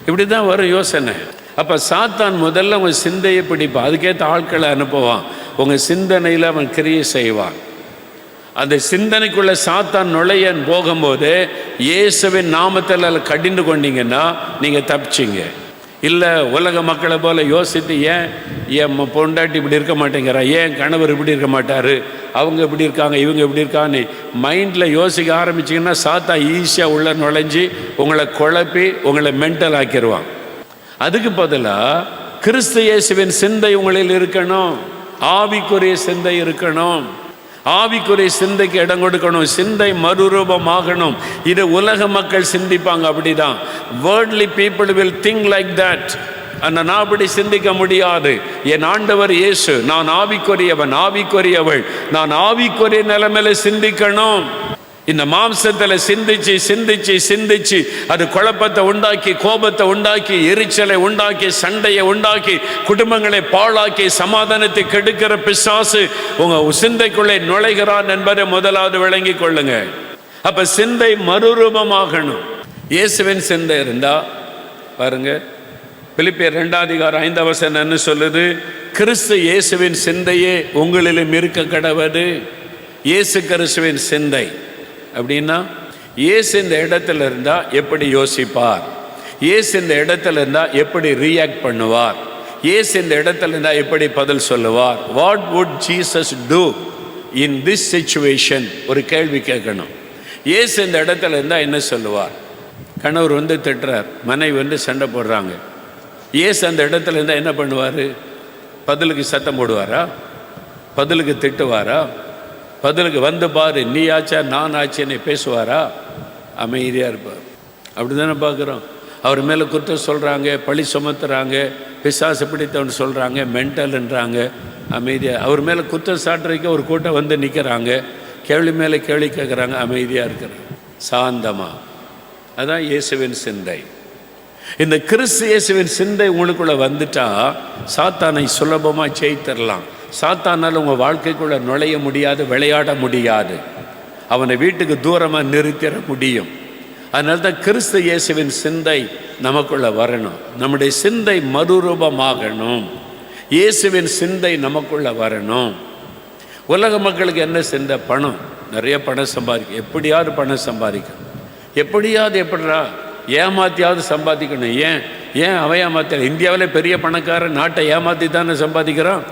இப்படி தான் வரும் யோசனை. அப்போ சாத்தான் முதல்ல உங்கள் சிந்தையை பிடிப்பான், அதுக்கேற்ற ஆட்களை அனுப்புவான், உங்கள் சிந்தனையில் அவன் கிரியை செய்வான். அந்த சிந்தனைக்குள்ளே சாத்தான் நுழைய போகும்போது இயேசுவின் நாமத்தில் அதில் கடிந்து கொண்டீங்கன்னா நீங்கள் தப்பிச்சிங்க. இல்லை உலக மக்களை போல் யோசித்து, ஏன் பொண்டாட்டி இப்படி இருக்க மாட்டேங்கிறா, ஏன் கணவர் இப்படி இருக்க மாட்டார், அவங்க இப்படி இருக்காங்க, இவங்க இப்படி இருக்கான்னு மைண்டில் யோசிக்க ஆரம்பிச்சிங்கன்னா சாத்தான் ஈஸியாக உள்ள நுழைஞ்சி உங்களை குழப்பி உங்களை மென்டல் ஆக்கிடுவான். அதுக்கு பதிலாக கிறிஸ்து இயேசுவின் சிந்தை உங்களில் இருக்கணும், ஆவிக்குரிய சிந்தை இருக்கணும், ஆவிக்குரிய சிந்தைக்கு இடம் கொடுக்கணும், சிந்தை மறுரூபமாகணும். இது உலக மக்கள் சிந்திப்பாங்க அப்படிதான். Worldly people will think like that. ஆனால் நான் அப்படி சிந்திக்க முடியாது. என் ஆண்டவர் இயேசு, நான் ஆவிக்குரியவன், ஆவிக்குரியவள், நான் ஆவிக்குரிய நிலைமையில சிந்திக்கணும். இந்த மாம்சத்தில் சிந்திச்சு சிந்திச்சு சிந்திச்சு அது குழப்பத்தை உண்டாக்கி, கோபத்தை உண்டாக்கி, எரிச்சலை உண்டாக்கி, சண்டையை உண்டாக்கி, குடும்பங்களை பாழாக்கி, சமாதானத்தை கெடுக்கிற பிசாசு உங்க சிந்தைக்குள்ளே நுழைகிறான் என்பதை முதலாவது விளங்கி கொள்ளுங்க. அப்ப சிந்தை மறுரூபமாகணும். இயேசுவின் சிந்தை இருந்தா பாருங்க, பிலிப்பியர் 2:5 என்ன சொல்லுது? கிறிஸ்து இயேசுவின் சிந்தையே உங்களிலும் இருக்க கடவது. இயேசு கிறிஸ்துவின் சிந்தை அப்படின்னா, இயேசு இந்த இடத்துல இருந்தா எப்படி யோசிப்பார், இயேசு இந்த இடத்துல இருந்தா எப்படி ரியாக்ட் பண்ணுவார், இயேசு இந்த இடத்துல இருந்தா எப்படி பதில் சொல்லுவார். What would Jesus two in this situation? ஒரு கேள்வி கேட்கணும். இயேசு இந்த இடத்துல இருந்தா என்ன சொல்லுவார்? கணவர் வந்து திட்டுறார், மனைவி வந்து சண்டை போடுறாங்க. இயேசு அந்த இடத்துல இருந்தா என்ன பண்ணுவார்? பதிலுக்கு சத்தம் போடுவாரா? பதிலுக்கு திட்டுவாரா? பதிலுக்கு வந்து பாரு நீ ஆச்சா நான் ஆச்சேன்னு பேசுவாரா? அமைதியாக இருப்பார். அப்படி தானே பார்க்குறோம். அவர் மேலே குற்றம் சொல்கிறாங்க, பழி சுமத்துறாங்க, பிசாசு பிடித்தவன் சொல்கிறாங்க, மென்டல்ன்றாங்க. அமைதியாக அவர் மேலே குற்றம் சாட்டுறதுக்கு ஒரு கூட்டம் வந்து நிற்கிறாங்க, கேள்வி மேலே கேள்வி கேட்குறாங்க, அமைதியாக இருக்கிறாங்க, சாந்தமாக. அதான் இயேசுவின் சிந்தை. இந்த கிறிஸ்து இயேசுவின் சிந்தை உங்களுக்குள்ளே வந்துட்டா சாத்தானை சுலபமாக ஜெயித்தரலாம். சாத்தானால் உங்கள் வாழ்க்கைக்குள்ளே நுழைய முடியாது, விளையாட முடியாது, அவனை வீட்டுக்கு தூரமாக நிறுத்திட முடியும். அதனால தான் கிறிஸ்து இயேசுவின் சிந்தை நமக்குள்ளே வரணும். நம்முடைய சிந்தை மறுரூபமாகணும். இயேசுவின் சிந்தை நமக்குள்ளே வரணும். உலக மக்களுக்கு என்ன சிந்தை? பணம், நிறைய பணம் சம்பாதிக்கும், எப்படியாவது பணம் சம்பாதிக்கணும், எப்படியாவது எப்படிரா ஏமாற்றியாவது சம்பாதிக்கணும். ஏன் அவன் ஏமாத்த? இந்தியாவில் பெரிய பணக்காரன் நாட்டை ஏமாற்றி தானே சம்பாதிக்கிறான்,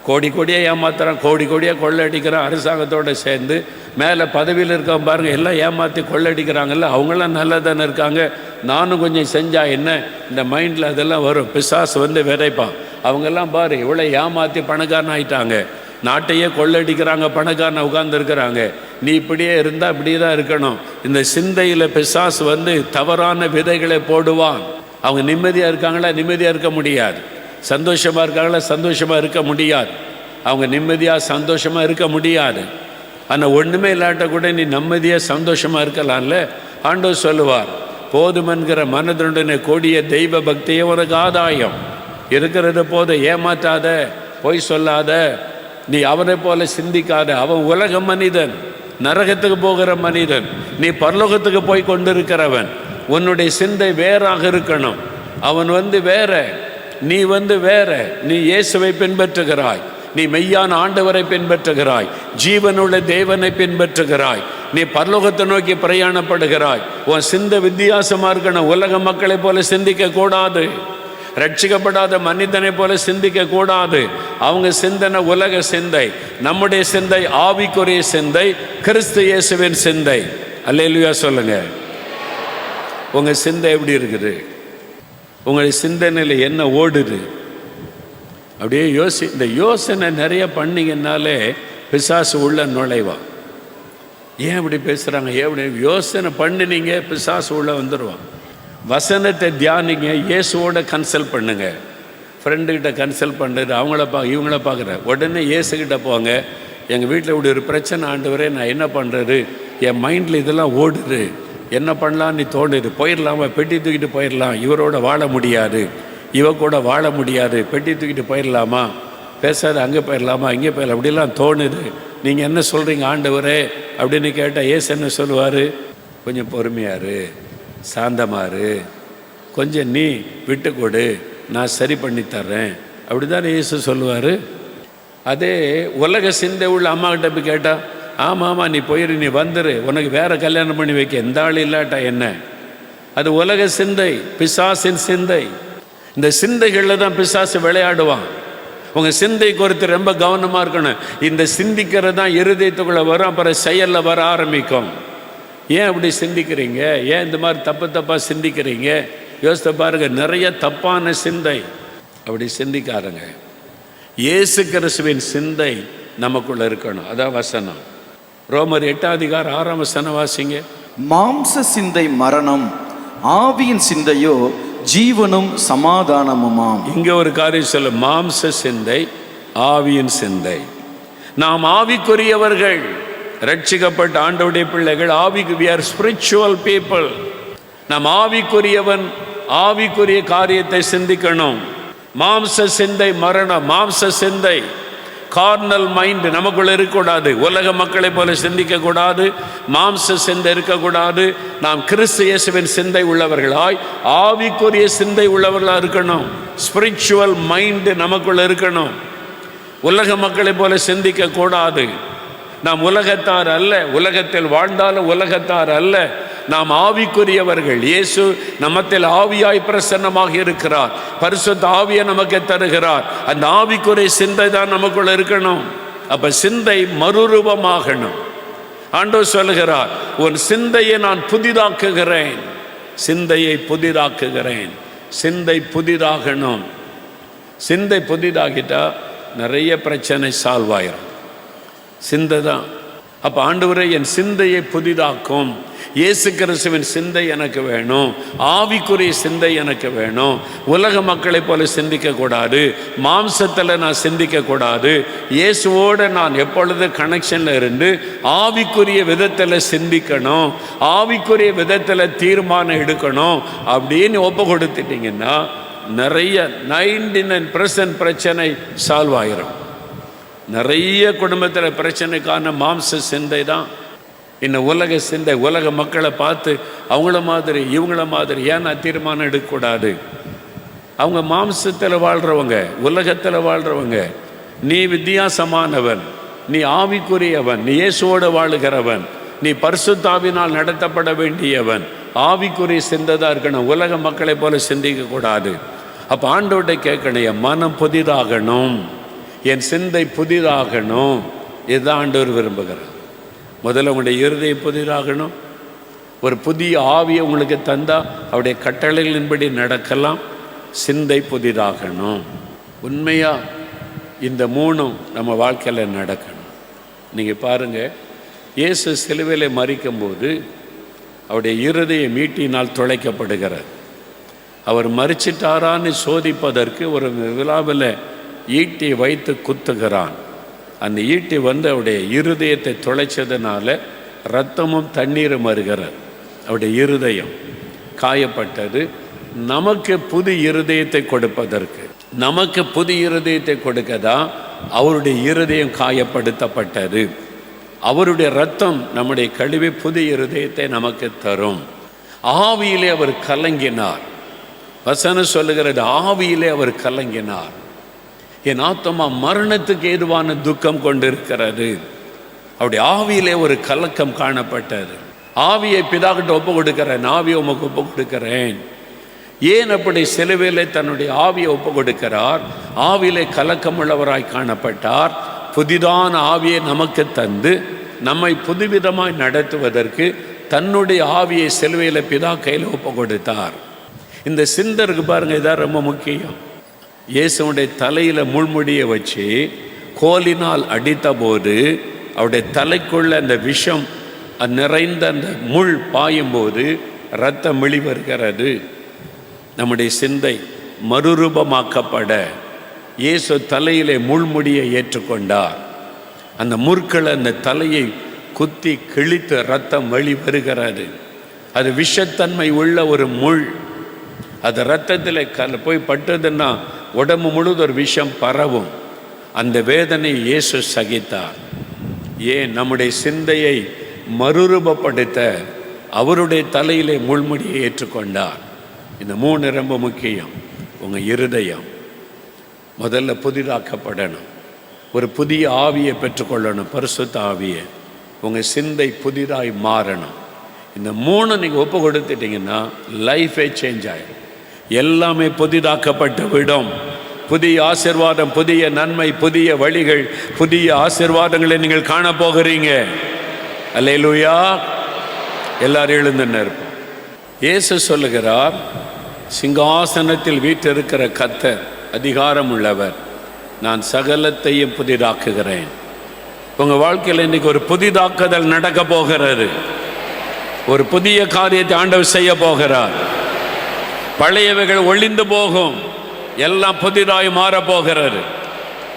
கோடி கோடியாக ஏமாத்துறான், கோடி கோடியாக கொள்ளடிக்கிறான். அரசாங்கத்தோடு சேர்ந்து மேலே பதவியில் இருக்கவன் பாருங்கள், எல்லாம் ஏமாற்றி கொள்ளடிக்கிறாங்கல்ல, அவங்களாம் நல்லா தானே இருக்காங்க, நானும் கொஞ்சம் செஞ்சால் என்ன, இந்த மைண்டில் அதெல்லாம் வரும். பிசாசு வந்து விதைப்பான். அவங்கெல்லாம் பாரு இவ்வளோ ஏமாற்றி பணக்காரன் ஆகிட்டாங்க, நாட்டையே கொள்ளடிக்கிறாங்க, பணக்காரனை உட்கார்ந்துருக்கிறாங்க. நீ இப்படியே இருந்தால் இப்படியே தான் இருக்கணும். இந்த சிந்தையில் பிசாசு வந்து தவறான விதைகளை போடுவான். அவங்க நிம்மதியாக இருக்காங்களா? நிம்மதியாக இருக்க முடியாது. சந்தோஷமாக இருக்காங்களா? சந்தோஷமாக இருக்க முடியாது. அவங்க நிம்மதியாக சந்தோஷமாக இருக்க முடியாது. ஆனால் ஒன்றுமே இல்லாட்ட கூட நீ நிம்மதியாக சந்தோஷமாக இருக்கலாம்ல. ஆண்டவர் சொல்லுவார், போதுமென்கிற மனதுடனே கூடிய தெய்வ பக்தியே உனக்கு ஆதாயம். இருக்கிறது போது ஏமாற்றாத, பொய் சொல்லாத, நீ அவனை போல சிந்திக்காத. அவன் உலக மனிதன், நரகத்துக்கு போகிற மனிதன், நீ பரலோகத்துக்கு போய் கொண்டிருக்கிறவன். உன்னுடைய சிந்தை வேறாக இருக்கணும். அவன் வந்து வேற, நீ வந்து வேற. நீ இயேசுவை பின்பற்றுகிறாய், நீ மெய்யான ஆண்டவரை பின்பற்றுகிறாய், ஜீவனுள்ள தேவனை பின்பற்றுகிறாய், நீ பரலோகத்தை நோக்கி பிரயாணப்படுகிறாய். உன் சிந்தை வித்தியாசமாக இருக்கணும். உலக மக்களை போல சிந்திக்க கூடாது, ரட்சிக்கப்படாத மனிதனை போல சிந்திக்க கூடாது. அவங்க சிந்தனை உலக சிந்தை. நம்முடைய சிந்தை ஆவிக்குரிய சிந்தை, கிறிஸ்து இயேசுவின் சிந்தை. அல்லேலூயா சொல்லுங்க. உங்க சிந்தை எப்படி இருக்குது? உங்களுடைய சிந்தனையில் என்ன ஓடுது அப்படியே இந்த யோசனை நிறைய பண்ணிங்கன்னாலே பிசாசு உள்ள நுழைவான். ஏன் இப்படி பேசுகிறாங்க, ஏன் இப்படி யோசனை பண்ணினீங்க, பிசாசு உள்ள வந்துடுவான். வசனத்தை தியானிங்க, இயேசுவோட கன்சல்ட் பண்ணுங்க. ஃப்ரெண்டுக்கிட்ட கன்சல்ட் பண்ணுறது, இவங்கள பார்க்குற உடனே இயேசுக்கிட்ட போங்க. எங்கள் வீட்டில் இப்படி ஒரு பிரச்சனை ஆண்டவரே, நான் என்ன பண்ணுறது, என் மைண்டில் இதெல்லாம் ஓடுது, என்ன பண்ணலான்னு தோணுது, போயிடலாமா, பெட்டி தூக்கிட்டு போயிடலாம், இவரோட வாழ முடியாது, இவ கூட வாழ முடியாது, பெட்டி தூக்கிட்டு போயிடலாமா, பேசாத அங்கே போயிடலாமா, இங்கே போயிடலாம், அப்படிலாம் தோணுது, நீங்கள் என்ன சொல்கிறீங்க ஆண்டவரே அப்படின்னு கேட்டால் இயேசு என்ன சொல்லுவார், கொஞ்சம் பொறுமையாரு, சாந்தமாரு, கொஞ்சம் நீ விட்டு கொடு, நான் சரி பண்ணி தர்றேன், அப்படி தான் இயேசு சொல்லுவார். அதே உலக சிந்தை உள்ள அம்மாக்கிட்ட போய் கேட்டால், ஆமாம் நீ போயிரு, நீ வந்துரு, உனக்கு வேறு கல்யாணம் பண்ணி வைக்க, எந்த ஆள் இல்லாட்டா என்ன. அது உலக சிந்தை, பிசாசின் சிந்தை. இந்த சிந்தைகளில் தான் பிசாசு விளையாடுவான். உங்கள் சிந்தை குறித்து ரொம்ப கவனமாக இருக்கணும். இந்த சிந்திக்கிறது தான் இருதயத்துக்குள்ளே வரும், அப்புறம் செயலில் வர ஆரம்பிக்கும். ஏன் அப்படி சிந்திக்கிறீங்க, ஏன் இந்த மாதிரி தப்பாக சிந்திக்கிறீங்க, யோசித்து பாருங்க. நிறைய தப்பான சிந்தை, அப்படி சிந்திக்காருங்க. இயேசு கிறிஸ்துவின் சிந்தை நமக்குள்ள இருக்கணும். அதான் வசனம். ரோமர் 8:6 வாசிங்க. மாம்ச சிந்தை மரணம், ஆவியின் சிந்தையோ ஜீவனும் சமாதானமுமாம். இங்க ஒரு காரியம் சொல்ல, மாம்ச சிந்தை, ஆவியின் சிந்தை. நாம் ஆவிக்குரியவர்கள், ரட்சிக்கப்பட்ட ஆண்டவருடைய பிள்ளைகள், ஆவிக்கு we are spiritual people. நாம் ஆவிக்குரியவன், ஆவிக்குரிய காரியத்தை சிந்திக்கணும். மாம்ச சிந்தை மரணம், மாம்ச சிந்தை, கார்னல் மைண்ட் நமக்குள்ள இருக்கக்கூடாது. உலக மக்களை போல சிந்திக்க கூடாது, மாம்ச சிந்தை இருக்கக்கூடாது. நாம் கிறிஸ்து இயேசுவின் சிந்தை உள்ளவர்களாய், ஆவிக்குரிய சிந்தை உள்ளவர்களாக இருக்கணும். ஸ்பிரிச்சுவல் மைண்டு நமக்குள்ள இருக்கணும். உலக மக்களை போல சிந்திக்க கூடாது. நாம் உலகத்தார் அல்ல, உலகத்தில் வாழ்ந்தாலும் உலகத்தார் அல்ல. நாம் ஆவிக்குரியவர்கள். இயேசு நம்மத்தில் ஆவியாய் பிரசன்னமாக இருக்கிறார், பரிசுத்த ஆவியை நமக்கு தருகிறார். அந்த ஆவிக்குரிய சிந்தை தான் நமக்குள்ள இருக்கணும். அப்ப சிந்தை மறுரூபமாகணும். ஆண்டவர் சொல்லுகிறார், உன் சிந்தையை நான் புதிதாக்குகிறேன், சிந்தையை புதிதாக்குகிறேன். சிந்தை புதிதாகணும். சிந்தை புதிதாகிட்டா நிறைய பிரச்சனை சால்வ் ஆயிரும். சிந்தை தான். அப்போ ஆண்டவரே என் சிந்தையை புதிதாக்கும். இயேசு கிறிஸ்துவின் சிந்தை எனக்கு வேணும், ஆவிக்குரிய சிந்தை எனக்கு வேணும். உலக மக்களை போல சிந்திக்கக்கூடாது, மாம்சத்தில் நான் சிந்திக்கக்கூடாது. இயேசுவோடு நான் எப்பொழுது கனெக்ஷனில் இருந்து ஆவிக்குரிய விதத்தில் சிந்திக்கணும், ஆவிக்குரிய விதத்தில் தீர்மானம் எடுக்கணும். அப்படின்னு ஒப்பு கொடுத்துட்டிங்கன்னா நிறைய 99% பிரச்சனை சால்வ் ஆயிரும். நிறைய குடும்பத்தில் பிரச்சனைக்கான மாம்ச சிந்தை தான். இன்னும் உலக சிந்தை, உலக மக்களை பார்த்து அவங்கள மாதிரி இவங்கள மாதிரி ஏன் நான் தீர்மானம் எடுக்கக்கூடாது. அவங்க மாம்சத்தில் வாழ்கிறவங்க, உலகத்தில் வாழ்கிறவங்க. நீ வித்தியாசமானவன், நீ ஆவிக்குரியவன், நீ இயேசுவோடு வாழுகிறவன், நீ பரிசுத்தாவினால் நடத்தப்பட வேண்டியவன். ஆவிக்குரிய சிந்தை தான் இருக்கணும், உலக மக்களை போல சிந்திக்கக்கூடாது. அப்போ ஆண்டவர்கிட்ட கேட்கணும், என் மனம் புதிதாகணும், என் சிந்தை புதிதாகணும். இதுதான் ஆண்டவர் விரும்புகிறார். முதல்ல உங்களுடைய இருதயம் புதிதாகணும். ஒரு புதிய ஆவியை உங்களுக்கு தந்தால் அவருடைய கட்டளைகளின்படி நடக்கலாம். சிந்தை புதிதாகணும். உண்மையாக இந்த மூணும் நம்ம வாழ்க்கையில் நடக்கணும். நீங்கள் பாருங்கள், இயேசு சிலுவையில் மரிக்கும்போது அவருடைய இருதயம் ஈட்டினால் துளைக்கப்படுகிறார். அவர் மரிச்சிட்டாரான்னு சோதிப்பதற்கு ஒரு விழாவில் ஈட்டி வைத்து குத்துகிறான். அந்த ஈட்டி அவருடைய இருதயத்தை துளைச்சதுனால இரத்தமும் தண்ணீரும் வருகிறார். அவருடைய இருதயம் காயப்பட்டது. நமக்கு புது இருதயத்தை கொடுப்பதற்கு, நமக்கு புது இருதயத்தை கொடுக்கதான் அவருடைய இருதயம் காயப்படுத்தப்பட்டது. அவருடைய இரத்தம் நம்முடைய கழுவி புது இருதயத்தை நமக்கு தரும். ஆவியிலே அவர் கலங்கினார். வசனம் சொல்லுகிறது, ஆவியிலே அவர் கலங்கினார். என் ஆத்மா மரணத்துக்கு ஏதுவான துக்கம் கொண்டிருக்கிறது. அவருடைய ஆவியிலே ஒரு கலக்கம் காணப்பட்டது. ஆவியை பிதாக்கிட்ட ஒப்பு கொடுக்கிறேன், ஆவியை உமக்கு ஒப்பு கொடுக்கிறேன். ஏன் அப்படி சிலுவையிலே தன்னுடைய ஆவியை ஒப்பு கொடுக்கிறார்? ஆவியிலே கலக்கம் உள்ளவராய் காணப்பட்டார். புதிதான ஆவியை நமக்கு தந்து நம்மை புதுவிதமாய் நடத்துவதற்கு தன்னுடைய ஆவியை சிலுவையில் பிதா கையில் ஒப்பு கொடுத்தார். இந்த சிந்தருக்கு பாருங்கள், இதான் ரொம்ப முக்கியம். இயேசுடைய தலையில் முள்முடியை வச்சு கோலினால் அடித்த போது அவருடைய தலைக்குள்ள அந்த விஷம் நிறைந்த அந்த முள் பாயும்போது இரத்தம் வெளிவருகிறது. நம்முடைய சிந்தை மறுரூபமாக்கப்பட இயேசு தலையிலே முள்முடியை ஏற்றுக்கொண்டார். அந்த முற்களை அந்த தலையை குத்தி கிழித்து இரத்தம் வெளிவருகிறது. அது விஷத்தன்மை உள்ள ஒரு முள். அது இரத்தத்தில் போய் பட்டதுன்னா உடம்பு முழுவதும் ஒரு விஷம் பரவும். அந்த வேதனை இயேசு சகித்தார். ஏன்? நம்முடைய சிந்தையை மறுரூபப்படுத்த அவருடைய தலையிலே முள்முடியை ஏற்றுக்கொண்டார். இந்த 3 ரொம்ப முக்கியம். உங்கள் இருதயம் முதல்ல புதிதாக்கப்படணும். ஒரு புதிய ஆவியை பெற்றுக்கொள்ளணும், பரிசுத்த ஆவியை. உங்கள் சிந்தை புதிதாய் மாறணும். இந்த 3 நீங்கள் ஒப்பு கொடுத்துட்டீங்கன்னா லைஃபே சேஞ்ச் ஆகிடும். எல்லாமே புதிதாக்கப்பட்டு விடும். புதிய ஆசீர்வாதம், புதிய நன்மை, புதிய வழிகள், புதிய ஆசீர்வாதங்களை நீங்கள் காண போகிறீங்க. அல்லேலூயா. எல்லாரும் எழுந்து நிற்போம். இயேசு சொல்லுகிறார், சிங்காசனத்தில் வீற்றிருக்கிற கர்த்தர் அதிகாரம் உள்ளவர், நான் சகலத்தையும் புதிதாக்குகிறேன். உங்கள் வாழ்க்கையில் இன்றைக்கி ஒரு புதிதாக்குதல் நடக்க போகிறது. ஒரு புதிய காரியத்தை ஆண்டவர் செய்ய போகிறார். பழையவைகள் ஒழிந்து போகும், எல்லாம் புதிதாய் மாறப்போகிறது.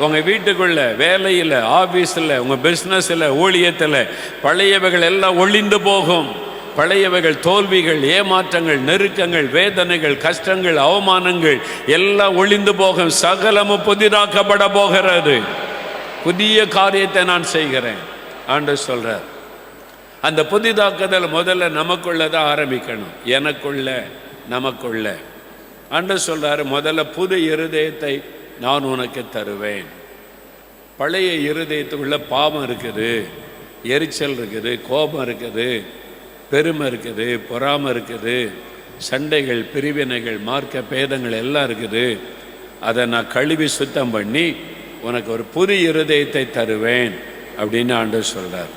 உங்கள் வீட்டுக்குள்ள, வேலையில், ஆஃபீஸில், உங்கள் பிஸ்னஸில், ஊழியத்தில் பழையவைகள் எல்லாம் ஒழிந்து போகும். பழையவைகள், தோல்விகள், ஏமாற்றங்கள், நெருக்கங்கள், வேதனைகள், கஷ்டங்கள், அவமானங்கள் எல்லாம் ஒழிந்து போகும். சகலமும் புதிதாக்கப்பட போகிறது. புதிய காரியத்தை நான் செய்கிறேன் ஆண்டவர் சொல்கிறார். அந்த புதிதாக்குதல் முதல்ல நமக்குள்ள தான் ஆரம்பிக்கணும். எனக்குள்ள, நமக்குள்ள. ஆண்டவர் சொல்கிறார், முதல்ல புது இருதயத்தை நான் உனக்கு தருவேன். பழைய இருதயத்துக்குள்ள பாவம் இருக்குது, எரிச்சல் இருக்குது, கோபம் இருக்குது, பெருமை இருக்குது, பொறாமை இருக்குது, சண்டைகள், பிரிவினைகள், மார்க்க பேதங்கள் எல்லாம் இருக்குது. அதை நான் கழுவி சுத்தம் பண்ணி உனக்கு ஒரு புது இருதயத்தை தருவேன் அப்படின்னு ஆண்டவர் சொல்கிறார்.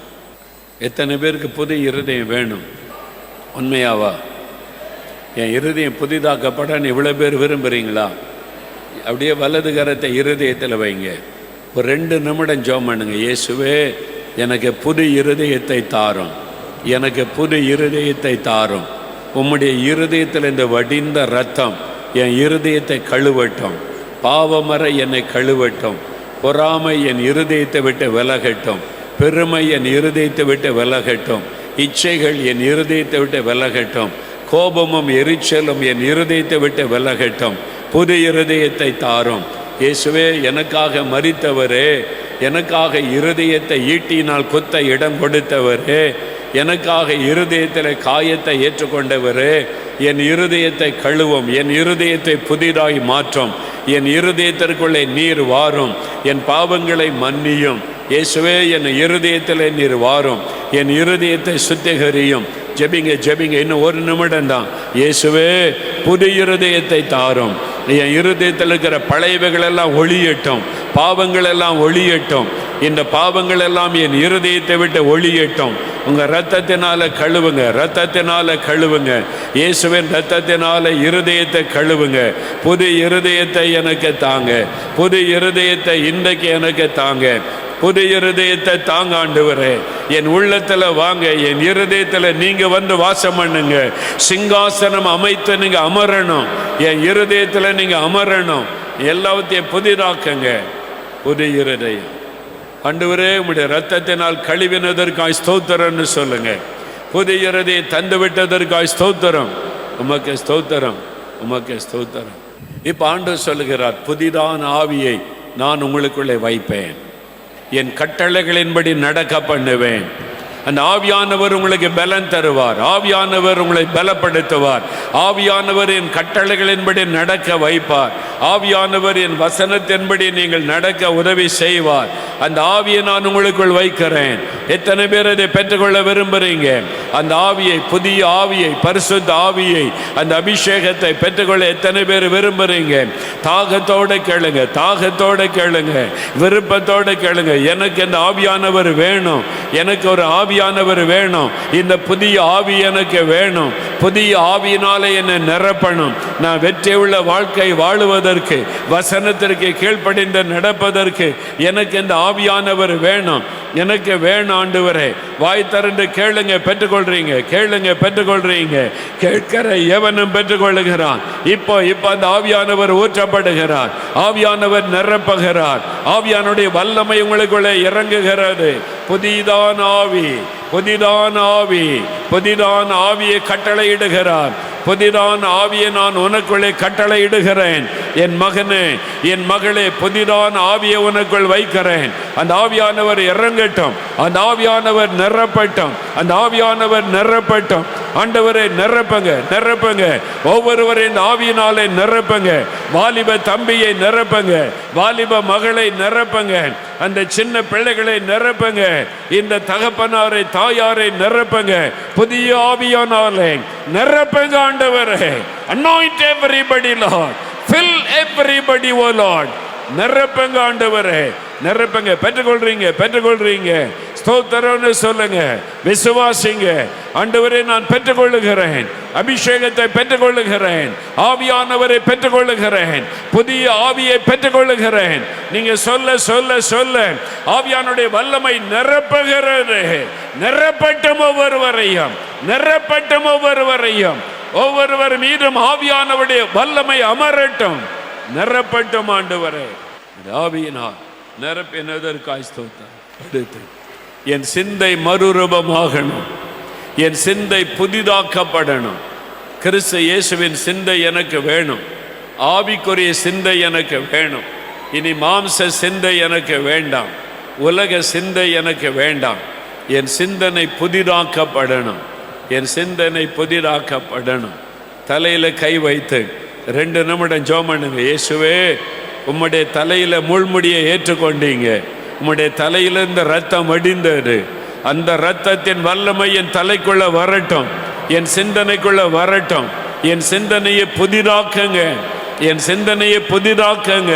எத்தனை பேருக்கு புது இருதயம் வேணும்? உண்மையாவா? என் இருதயம் புதிதாக்கப்பட இவ்வளோ பேர் விரும்புகிறீங்களா? அப்படியே வலது கரத்தை இருதயத்தில் வைங்க. ஒரு 2 நிமிடம் ஜெபம் பண்ணுங்க. இயேசுவே, எனக்கு புது இருதயத்தை தாரும், எனக்கு புது இருதயத்தை தாரும். உம்முடைய இருதயத்தில் இந்த வடிந்த இரத்தம் என் இருதயத்தை கழுவட்டும். பாவமர என்னை கழுவட்டும். பொறாமை என் இருதயத்தை விட்டு விலகட்டும். பெருமை என் இருதயத்தை விட்டு விலகட்டும். இச்சைகள் என் இருதயத்தை விட்டு விலகட்டும். கோபமும் எரிச்சலும் என் இருதயத்தை விட்டு விலகட்டும். புது இருதயத்தை தாரும். இயேசுவே, எனக்காக மரித்தவரே, எனக்காக இருதயத்தை ஈட்டினால் குத்த இடம் கொடுத்தவரே, எனக்காக இருதயத்தில் காயத்தை ஏற்றுக்கொண்டவரே, என் இருதயத்தை கழுவும், என் இருதயத்தை புதிதாய் மாற்றும், என் இருதயத்திற்குள்ளே நீர் வாரும், என் பாவங்களை மன்னியும். இயேசுவே, என் இருதயத்தில் நீர் வாரும், என் இருதயத்தை சுத்திகரியும். ஜெபிங்க, ஜெபிங்க. இன்னும் 1 நிமிடம் தான். இயேசுவே, புது இருதயத்தை தாரும். என் இருதயத்தில் இருக்கிற பழையவைகள் எல்லாம் ஒளியட்டும், பாவங்கள் எல்லாம் ஒளியட்டும். இந்த பாவங்கள் எல்லாம் என் இருதயத்தை விட்டு ஒளியட்டும். உங்கள் இரத்தத்தினால கழுவுங்க, இரத்தத்தினால கழுவுங்க. இயேசுவின் இரத்தத்தினால இருதயத்தை கழுவுங்க. புது இருதயத்தை எனக்கு தாங்க, புது இருதயத்தை இன்றைக்கு எனக்கு தாங்க. புது இருதயத்தை தாங்க ஆண்டவரே. என் உள்ளத்தில் வாங்க, என் இருதயத்தில் நீங்கள் வந்து வாசம் பண்ணுங்க. சிங்காசனம் அமைத்து நீங்கள் அமரணும், என் இருதயத்தில் நீங்கள் அமரணும். எல்லாத்தையும் புதிதாக்குங்க. புது இருதயம் ஆண்டவரே, உம்முடைய இரத்தத்தினால் கழுவினதற்காய் ஸ்தோத்திரம்னு சொல்லுங்க. புது இருதயம் தந்து விட்டதற்காய் ஸ்தோத்திரம். உமக்கு ஸ்தோத்திரம், உமக்கு ஸ்தோத்திரம். இப்போ ஆண்டவர் சொல்லுகிறார், புதிதான ஆவியை நான் உங்களுக்குள்ளே வைப்பேன், என் கட்டளைகளின்படி நடக்க பண்ணுவேன். அந்த ஆவியானவர் உங்களுக்கு பலன் தருவார். ஆவியானவர் உங்களை பலப்படுத்துவார். ஆவியானவர் என் கட்டளைகளின்படி நடக்க வைப்பார். ஆவியானவர் என் வசனத்தின்படி நீங்கள் நடக்க உதவி செய்வார். அந்த ஆவியை நான் உங்களுக்குள் வைக்கிறேன். எத்தனை பேர் அதை பெற்றுக்கொள்ள விரும்புகிறீங்க? அந்த ஆவியை, புதிய ஆவியை, பரிசுத்த ஆவியை, அந்த அபிஷேகத்தை பெற்றுக்கொள்ள எத்தனை பேர் விரும்புகிறீங்க? தாகத்தோடு கேளுங்க, தாகத்தோடு கேளுங்க, விருப்பத்தோடு கேளுங்க. எனக்கு இந்த ஆவியானவர் வேணும், எனக்கு ஒரு ஆவி ஆவியானவர் வேணும். இந்த புதிய ஆவி எனக்கு வேணும். புதிய ஆவியினாலே என்னை நிரப்பணும். நான் வெற்றியுள்ள வாழ்க்கை வாழுவதற்கு, வசனத்திற்கு கீழ்ப்படிந்து நடப்பதற்கு எனக்கு இந்த ஆவியானவர் வேணும். எனக்கு வேணும் ஆண்டவரே. வாய் திறந்து கேளுங்க, பெற்றுக்கொள்றீங்க. கேளுங்க, பெற்றுக்கொள்றீங்க. கேட்கிற எவனும் பெற்றுக்கொள்ளுகிறான். இப்போ அந்த ஆவியானவர் ஊற்றப்படுகிறார். ஆவியானவர் நிரப்புகிறார். ஆவியானுடைய வல்லமை உங்களுக்குள்ளே இறங்குகிறது. புதிதான ஆவி, புதிதான ஆவி, புதிதான ஆவியை கட்டளையிடுகிறார். புதிதான ஆவியை நான் உனக்குள்ளே கட்டளையிடுகிறேன். என் மகனே, என் மகளே, புதிதான ஆவியை உனக்குள் வைக்கிறேன். அந்த ஆவியானவர் இறங்கட்டும். அந்த ஆவியானவர் நிரப்பட்டும். அந்த ஆவியானவர் நிரப்பட்டும். ஆண்டவரை நிரப்புங்க, நிரப்புங்க. ஒவ்வொருவரை இந்த ஆவியினாலே நிரப்புங்க. வாலிப தம்பியை நிரப்புங்க. வாலிப மகளை நிரப்புங்க. அந்த சின்ன பிள்ளைகளை நிரப்புங்க. இந்த தகப்பனாரை, தாயாரை நிரப்புங்க. புதிய ஆவியானாலே நிரப்புங்க ஆண்டவரே. Anoint everybody, Lord. Fill everybody, oh Lord. நிரப்புங்க ஆண்டவரே, நிரப்புங்க. பெற்றுக்கொள்றீங்க, பெற்றுக்கொள்றீங்க. ஸ்தோத்திரம்னு சொல்லுங்க, விசுவாசிங்க. ஆண்டவரே, நான் பெற்றுக்கொள்ளுகிறேன். அபிஷேகத்தை பெற்றுக்கொள்ளுகிறேன். ஆவியானவரை பெற்றுக்கொள்ளுகிறேன். புதிய ஆவியை பெற்றுக்கொள்ளுகிறேன். நீங்க சொல்ல சொல்ல சொல்ல ஆவியானுடைய வல்லமை நிரப்புகிறது. நிரப்பட்டும் ஒவ்வொருவரையும், நிரப்பட்டும் ஒவ்வொருவரையும். ஒவ்வொருவர் மீதும் ஆவியானவருடைய வல்லமை அமரட்டும், நிரப்பட்டும் ஆண்டவரே. ஆவியினால் நிரப்பினதற்காய் ஸ்தோத்திரம். அடுத்து என் சிந்தை மறுரூபமாகணும். என் சிந்தை புதிதாக்கப்படணும். கிறிஸ்து இயேசுவின் சிந்தை எனக்கு வேணும். ஆவிக்குரிய சிந்தை எனக்கு வேணும். இனி மாம்ச சிந்தை எனக்கு வேண்டாம். உலக சிந்தை எனக்கு வேண்டாம். என் சிந்தனை புதிதாக்கப்படணும். என் சிந்தனை புதிதாக்கப்படணும். தலையில கை வைத்து 2 நிமிடம் ஜெபம் பண்ணுங்க. இயேசுவே, உம்முடைய தலையில முள்முடியை ஏற்றுக்கொண்டீங்க. உம்முடைய தலையில இந்த ரத்தம் வடிந்தது. அந்த ரத்தத்தின் வல்லமை என் தலைக்குள்ள வரட்டும். என் சிந்தனைக்குள்ள வரட்டும். என் சிந்தனையை புதிதாக்குங்க. என் சிந்தனையை புதிதாக்குங்க.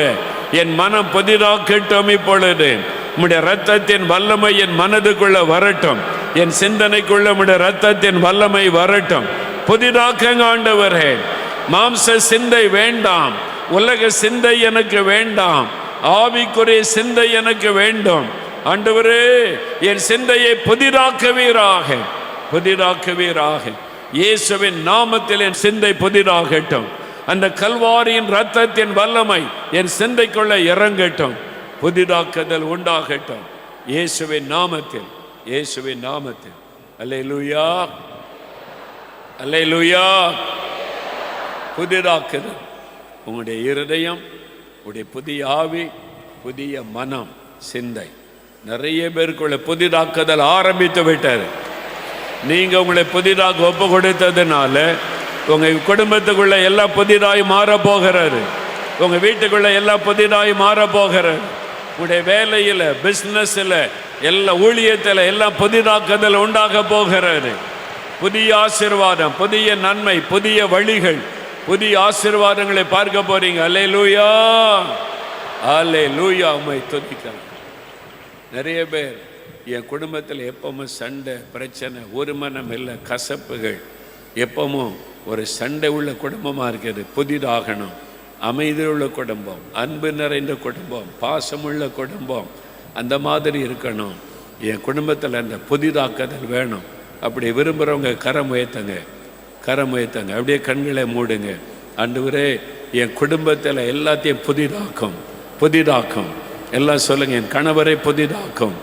என் மனம் புதிதாக்கட்டும். இப்பொழுது உம்முடைய ரத்தத்தின் வல்லமை என் மனதுக்குள்ள வரட்டும். என் சிந்தனைக்குள்ள உம்முடைய ரத்தத்தின் வல்லமை வரட்டும். புதிதாக்குங்க ஆண்டவரே. மாம்ச சிந்தை வேண்டாம். உலக சிந்தை எனக்கு வேண்டாம். ஆவிக்குரிய சிந்தை எனக்கு வேண்டும். ஆண்டவரே, என் சிந்தையை புதிதாக்குவீராக, புதிதாக்குவீராக. இயேசுவின் நாமத்தில் என் சிந்தை புதிதாகட்டும். அந்த கல்வாரியின் ரத்தத்தின் வல்லமை என் சிந்தைக்குள்ள இறங்கட்டும். புதிதாக்குதல் உண்டாகட்டும் இயேசுவின் நாமத்தில், இயேசுவின் நாமத்தில். அல்லேலூயா, அல்லேலூயா. புதிதாக்குதல் உங்களுடைய இருதயம், உங்களுடைய புதிய ஆவி, புதிய மனம், சிந்தை. நிறைய பேருக்குள்ள புதிதாக்குதல் ஆரம்பித்து விட்டார். நீங்க உங்களை புதிதாக ஒப்பு கொடுத்ததுனால உங்க குடும்பத்துக்குள்ள எல்லாம் புதிதாய் மாற போகிறாரு. உங்க வீட்டுக்குள்ள எல்லாம் புதிதாய் மாற போகிறாரு. உங்களுடைய வேலையில, பிசினஸ்ல, எல்லா ஊழியத்தில் எல்லாம் புதிதாக்குதல் உண்டாக போகிறாரு. புதிய ஆசீர்வாதம், புதிய நன்மை, புதிய வழிகள், புதிய ஆசீர்வாதங்களை பார்க்க போறீங்க. அல்லேலூயா, அல்லேலூயா. உம்மை துதிக்கிறேன். நிறைய பேர் என் குடும்பத்தில் எப்பவும் சண்டை, பிரச்சனை, ஒரு மனம் இல்லை, கசப்புகள், எப்பவும் ஒரு சண்டை உள்ள குடும்பமாக இருக்குது. புதிதாகணும். அமைதியுள்ள குடும்பம், அன்பு நிறைந்த குடும்பம், பாசமுள்ள குடும்பம், அந்த மாதிரி இருக்கணும். என் குடும்பத்தில் அந்த புதிதாக்குதல் வேணும். அப்படி விரும்புகிறவங்க கரம் உயர்த்துங்க, கரம் உயர்த்துங்க. அப்படியே கண்களை மூடுங்க. ஆண்டவரே, என் குடும்பத்தில் எல்லாத்தையும் புதிதாக்கும், புதிதாக்கும். எல்லாம் சொல்லுங்க. என் கணவரை புதிதாக்கும்,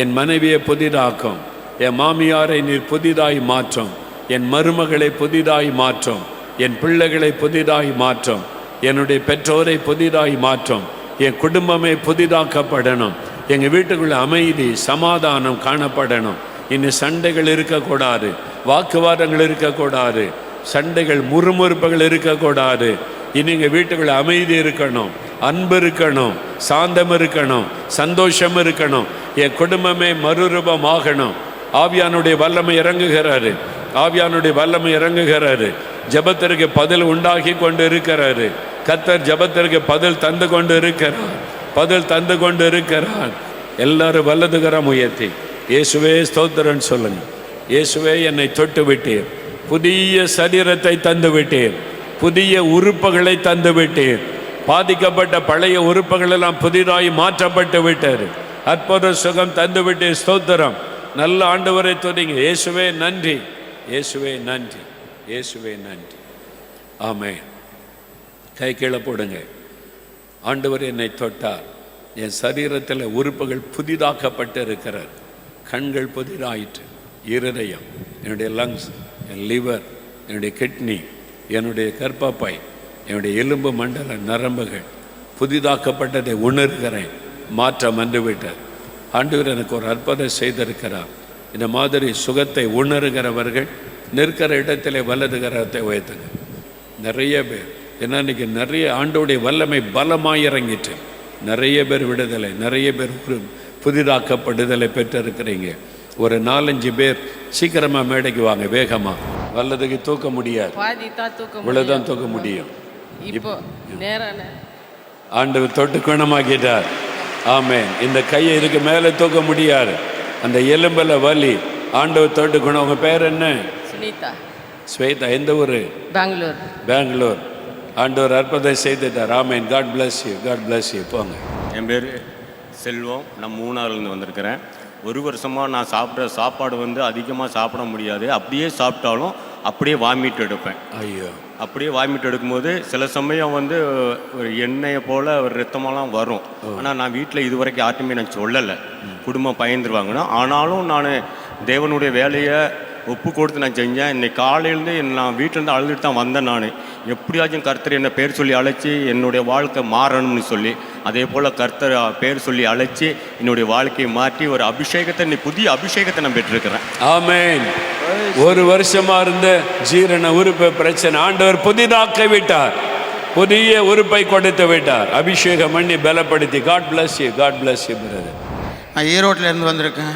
என் மனைவியை புதிதாக்கும், என் மாமியாரை நீர் புதிதாய் மாற்றும், என் மருமகளை புதிதாய் மாற்றும், என் பிள்ளைகளை புதிதாய் மாற்றும், என்னுடைய பெற்றோரை புதிதாய் மாற்றும். என் குடும்பமே புதிதாக்கப்படணும். எங்கள் வீட்டுக்குள்ள அமைதி, சமாதானம் காணப்படணும். இனி சண்டைகள் இருக்கக்கூடாது, வாக்குவாதங்கள் இருக்கக்கூடாது, சண்டைகள், முறுமுறுப்புகள் இருக்கக்கூடாது. இனி எங்கள் வீட்டுக்குள்ள அமைதி இருக்கணும், அன்பு இருக்கணும், சாந்தம் இருக்கணும், சந்தோஷம் இருக்கணும். என் குடும்பமே மறுரூபமாகணும். ஆவியானுடைய வல்லமை இறங்குகிறாரு, ஆவியானுடைய வல்லமை இறங்குகிறாரு. ஜபத்திற்கு பதில் உண்டாகி கொண்டு இருக்கிறாரு. கர்த்தர் ஜபத்திற்கு பதில் தந்து கொண்டு இருக்கிறார், பதில் தந்து கொண்டு இருக்கிறார். எல்லாரும் வலதுகரம் உயர்த்தி இயேசுவே ஸ்தோத்திரன்னு சொல்லுங்க. இயேசுவே என்னை தொட்டு விட்டீர், புதிய சரீரத்தை தந்து விட்டீர், புதிய உறுப்புகளை தந்து விட்டீர், பாதிக்கப்பட்ட பழைய உறுப்புகள் எல்லாம் புதிதாய் மாற்றப்பட்டு விட்டார், அற்புத சுகம் தந்து விட்டீர். ஸ்தோத்திரம். நல்ல ஆண்டவரை துதிங்க. இயேசுவே நன்றி, இயேசுவே நன்றி, இயேசுவே நன்றி. ஆமென். கை கீழே போடுங்க. ஆண்டவர் என்னை தொட்டார், என் சரீரத்தில் உறுப்புகள் புதிதாக்கப்பட்டு இருக்கிறார். கண்கள் புதிதாயிற்று, இருதயம், என்னுடைய லங்ஸ், என் லிவர், என்னுடைய கிட்னி, என்னுடைய கர்ப்பப்பை, என்னுடைய எலும்பு மண்டல நரம்புகள் புதிதாக்கப்பட்டதை உணர்கிறேன். மாற்றம் வந்துவிட்டார். ஆண்டவர் எனக்கு ஒரு அற்புதம் செய்திருக்கிறார். இந்த மாதிரி சுகத்தை உணர்கிறவர்கள் நிற்கிற இடத்திலே வலது கரத்தை உயர்த்துங்க. நிறைய பேர், ஏன்னா இன்னைக்கு நிறைய ஆண்டோடைய வல்லமை பலமாய் இறங்கிட்டு நிறைய பேர் விடுதலை, நிறைய பேர் புதிதாக்கப்படுதலை பெற்றிருக்கிறீங்க. ஒரு 4-5 பேர் சீக்கிரமாக மேடைக்கு வாங்க, வேகமாக. வல்லதுக்கு தூக்க முடியாது, இவ்வளோதான் தூக்க முடியும். இப்போ ஆண்டவர் தொட்டு குணமாக்கிட்டார். ஆமென். இந்த கையை இதுக்கு மேலே தூக்க முடியாது, அந்த எலும்பில் வலி. ஆண்டவர் தொட்டு குணம். உங்கள் பேர் என்ன? ஸ்வேதா. எந்த ஊர்? பெங்களூர். பெங்களூர். ஆண்டவர் அற்புதம் செய்துட்டார். Amen. God bless you, God bless you. போங்க. என் பேர் செல்வம். நான் மூணாறுலேருந்து வந்திருக்கிறேன். ஒரு வருஷமாக நான் சாப்பிட்ற சாப்பாடு வந்து அதிகமாக சாப்பிட முடியாது. அப்படியே சாப்பிட்டாலும் அப்படியே வாமிட் எடுப்பேன். ஐயோ. அப்படியே வாமிட் எடுக்கும்போது சில சமயம் வந்து ஒரு எண்ணெயை போல் ஒரு ரத்தமெல்லாம் வரும். ஆனால் நான் வீட்டில் இது வரைக்கும் யார்ட்டுமே நான் சொல்லலை, குடும்பம் பயந்துருவாங்கன்னா. ஆனாலும் நான் தேவனுடைய வேலையை ஒப்பு கொடுத்து நான் செஞ்சேன். இன்னைக்கு காலையிலேருந்து நான் வீட்டிலேருந்து அழுதுட்டு தான் வந்தேன். நான் எப்படியாச்சும் கர்த்தர் என்னை பேர் சொல்லி அழைச்சி என்னுடைய வாழ்க்கை மாறணும்னு சொல்லி, அதே போல் கர்த்தர் பேர் சொல்லி அழைச்சி என்னுடைய வாழ்க்கையை மாற்றி ஒரு அபிஷேகத்தை, இன்னைக்கு புதிய அபிஷேகத்தை நான் பெற்றிருக்கிறேன். ஆமென். ஒரு வருஷமா இருந்த ஜீரண உறுப்பு பிரச்சனை ஆண்டவர் புதிதாக்க விட்டார், புதிய உறுப்பை கொடுத்து விட்டார், அபிஷேகம் பண்ணி பலப்படுத்தி. God bless you, God bless you brother. நான் ஈரோட்டில் இருந்து வந்திருக்கேன்.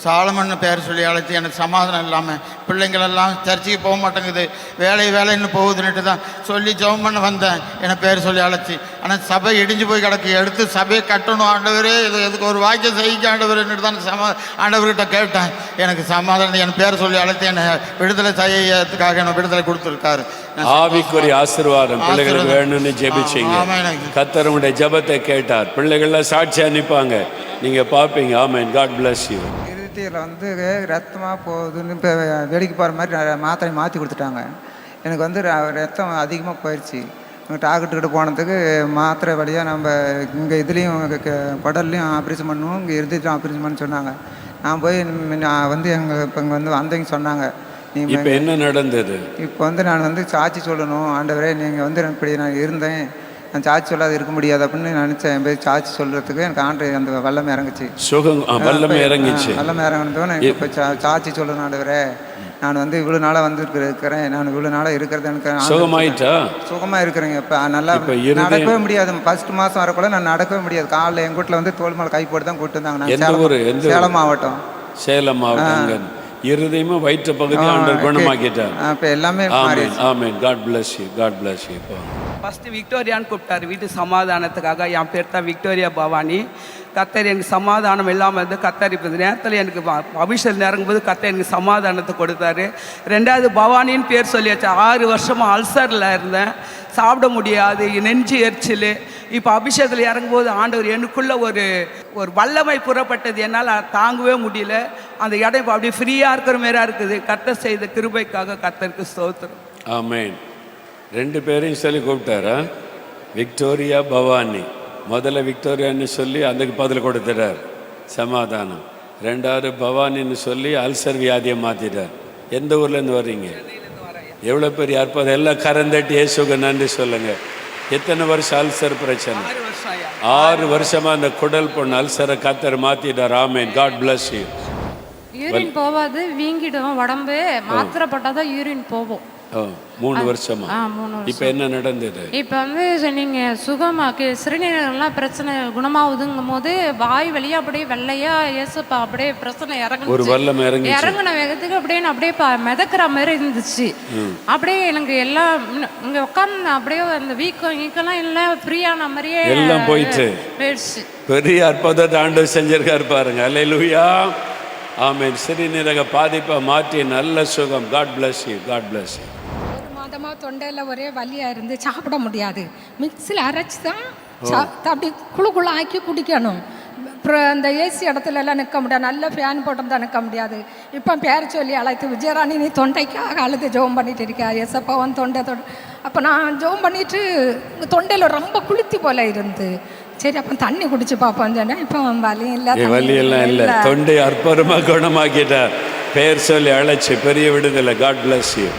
சாலமன் பேர் சொல்லி அழைச்சி எனக்கு சமாதானம் இல்லாமல் பிள்ளைங்களெல்லாம் சர்ச்சுக்கு போக மாட்டேங்குது, வேலைன்னு போகுதுன்னுட்டு தான் சொல்லி ஜெபம் பண்ண வந்தேன். என்னை பேர் சொல்லி அழைச்சி. ஆனால் சபை இடிஞ்சு போய் கிடக்கு, எடுத்து சபையை கட்டணும் ஆண்டவரே, இதுக்கு ஒரு வாக்கியம் செய்யிக்க ஆண்டவர்ன்னுட்டு தான் ஆண்டவர்கிட்ட கேட்டேன். எனக்கு சமாதானம், என் பேர் சொல்லி அழைத்து என்னை விடுதலை செய்யறதுக்காக என்னை விடுதலை கொடுத்துருக்காரு. ஆவிக்குரிய ஆசீர்வாதம் பிள்ளைகளுக்கு வேணும்னு ஜெபிச்சிங்க. கர்த்தருடைய ஜெபத்தை கேட்டார். பிள்ளைகள்லாம் சாட்சியா நிற்பாங்க, நீங்க பார்ப்பீங்க. ஆமென். God bless you. வந்து ரத்தமாக போகுதுன்னு இப்போ வேடிக்கை போகிற மாதிரி மாத்திரை மாற்றி கொடுத்துட்டாங்க. எனக்கு வந்து ரத்தம் அதிகமாக போயிடுச்சு. டாக்டர்கிட்ட போனதுக்கு மாத்திரை வழியாக நம்ம இங்கே இதுலேயும் குடல்லையும் ஆப்ரேஷன் பண்ணுவோம், இங்கே இருந்துட்டு ஆப்ரேஷன் பண்ண சொன்னாங்க. நான் போய் நான் வந்து இப்போ இங்கே வந்து வந்தவங்க சொன்னாங்க, நீங்கள் இப்போ என்ன நடந்தது? இப்போ வந்து நான் வந்து சாட்சி சொல்லணும் ஆண்டவரே, நீங்கள் வந்து இப்படி நான் இருந்தேன், நான் சாட்சி சொல்லாத இருக்க முடியாது அப்படின்னு நினச்சேன். போய் சாட்சி சொல்கிறதுக்கு எனக்கு அந்த வல்லமை இறங்குச்சு. வல்லமை இறங்கிச்சு. வல்லமை இறங்கினதும் எனக்கு இப்போ சாட்சி சொல்லணும் ஆண்டவரே, நான் வந்து இவ்வளோ நாளாக வந்து இருக்கிறேன், நான் இவ்வளோ நாளாக இருக்கிறது எனக்கு சுகமாக இருக்கிறேங்க. இப்போ நல்லா நடக்கவே முடியாது. ஃபர்ஸ்ட் மாதம் வரக்குள்ள நான் நடக்கவே முடியாது. காலைல எங்கள் வீட்டில் வந்து தோல் மேலே கை போட்டு தான் கூப்பிட்டு வந்தாங்க. சேலம் மாவட்டம். சேலம் மாவட்டம். இருதயமும் வயிற்று பகுதி ஆண்டவர் குணமாக்கிட்டார். இப்போ எல்லாமே amen. God bless you, God bless you. First விக்டோரியான்னு கூப்பிட்டாரு வீட்டு சமாதானத்துக்காக. என் பேர் தான் விக்டோரியா பவானி. கர்த்தர் எனக்கு சமாதானம் இல்லாமல் இருந்து கர்த்தர் இப்போ நேரத்தில் எனக்கு அபிஷேகம் இறங்கும்போது கர்த்தர் எனக்கு சமாதானத்தை கொடுத்தாரு. ரெண்டாவது பவானின்னு பேர் சொல்லியாச்சு. 6 வருஷமாக அல்சரில் இருந்தேன், சாப்பிட முடியாது, நெஞ்சு எரிச்சல். இப்போ அபிஷேகத்தில் இறங்கும்போது ஆண்டவர் எனக்குள்ள ஒரு வல்லமை புறப்பட்டது, என்னால் தாங்கவே முடியல. அந்த இடம் இப்போ அப்படியே ஃப்ரீயாக இருக்கிற மாரியாக இருக்குது. கர்த்தர் செய்த கிருபைக்காக கர்த்தருக்கு ஸ்தோத்திரம். ஆமென். 2 பேரையும் சொல்லி கூப்பிட்டாரா? விக்டோரியா பவானி. முதல்ல விக்டோரியான்னு சொல்லி அதுக்கு பதில் கொடுத்துட்டார், சமாதானம். 2வது பவானின்னு சொல்லி அல்சர் வியாதியை மாற்றிட்டார். எந்த ஊர்லேருந்து வர்றீங்க? எவ்வளோ பெரிய அற்புதம். எல்லாம் கரந்தட்டி இயேசுக்கு நன்றி சொல்லுங்க. எத்தனை வருஷம் அல்சர் பிரச்சனை? 6 வருஷமா அந்த குடல் பொண்ணு அல்சரை கர்த்தர் மாற்றிட்டார். Amen. God bless you. Urine போவாது, வீங்கிடும் உடம்பு. மாத்திரை போட்டாதான் யூரின் போகும். 3 வருஷமா? 3 வருஷம். இப்போ என்ன நடந்தது? இப்போ வந்து நீங்கள் சுகமாக்கி சிறுநீரெல்லாம் பிரச்சனை குணமாகுதுங்கும் போது வாய் வழியா அப்படியே வெள்ளையா ஏசப்பா அப்படியே பிரச்சனை ஒரு வல்லமை இறங்கின வேகத்துக்கு அப்படியே நான் அப்படியே மிதக்கிற மாதிரி இருந்துச்சு. அப்படியே எனக்கு எல்லாம் இங்கே உட்காந்து அப்படியே அந்த வீக்கெல்லாம் இல்லை, ஃப்ரீயான மாதிரியே எல்லாம் போயிடுச்சு. பெரிய அற்புதத்தை ஆண்டவர் செஞ்சிருக்காரு பாருங்க. அல்லேலூயா. ஆமென். சிறுநீரக பாதிப்பை மாற்றி நல்ல சுகம். God bless you. God bless you. ஒரு மாதமாக தொண்டையில் ஒரே வலியாக இருந்து சாப்பிட முடியாது. மிக்ஸியில் அரைச்சி தான் அப்படி குழு ஆக்கி குடிக்கணும். அப்புறம் அந்த ஏசி இடத்துலலாம் நிற்க முடியாது, நல்ல ஃபேன் போட்டு தான் நிற்க முடியாது. இப்போ பேர் சொல்லி அழைத்து விஜயராணி நீ தொண்டைக்காக அழுது ஜோம் பண்ணிட்டு இருக்கா, எசப்பாவன் தொண்டை அப்போ நான் ஜோம் பண்ணிட்டு தொண்டையில் ரொம்ப குளிர்த்தி போல இருந்து, சரி அப்போ தண்ணி குடிச்சு பார்ப்போம் சொன்னேன். இப்போ வலியெல்லாம் இல்லை, தொண்டை அற்புதமாக குணமாக்கிட்டார். பேர் சொல்லி அழைச்சி பெரிய விடுதலை. God bless you.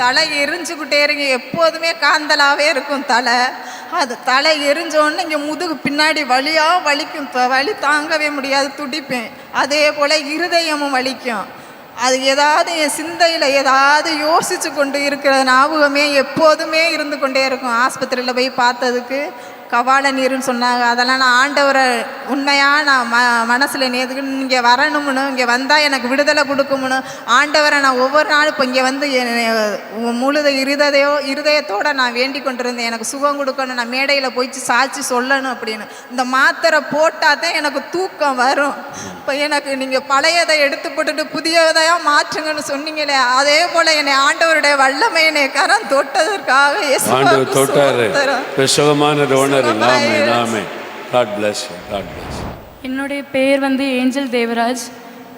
தலை எரிஞ்சுக்கிட்டே இருங்க, எப்போதுமே காந்தலாகவே இருக்கும் தலை. அது தலை எரிஞ்சோன்னு இங்கே முதுகு பின்னாடி வலியாக வலிக்கும், வலி தாங்கவே முடியாது, துடிப்பேன். அதே போல் இருதயமும் வலிக்கும். அது ஏதாவது என் சிந்தையில் ஏதாவது யோசித்து கொண்டு இருக்கிற ஞாபகமே எப்போதுமே இருந்து கொண்டே இருக்கும். ஆஸ்பத்திரியில் போய் பார்த்ததுக்கு கவால நீருன்னு சொன்னாங்க. அதெல்லாம் நான் ஆண்டவரை உண்மையாக நான் மனசில் நேர்த்துக்கு இங்கே வரணும்னு, இங்கே வந்தால் எனக்கு விடுதலை கொடுக்கும்னு ஆண்டவரை நான் ஒவ்வொரு நாளும் இப்போ இங்கே வந்து முழுத இருதயத்தோடு நான் வேண்டி கொண்டிருந்தேன். எனக்கு சுகம் கொடுக்கணும், நான் மேடையில் போயிட்டு சாட்சி சொல்லணும் அப்படின்னு. இந்த மாத்திரை போட்டால் தான் எனக்கு தூக்கம் வரும். இப்போ எனக்கு நீங்கள் பழையதை எடுத்து போட்டுட்டு புதியதையாக மாற்றுங்கன்னு சொன்னீங்களே, அதே போல் என்னை ஆண்டவருடைய வல்லமை என்னை கரம் தொட்டதற்காக என்னுடைய பேர் வந்து ஏஞ்சல் தேவராஜ்.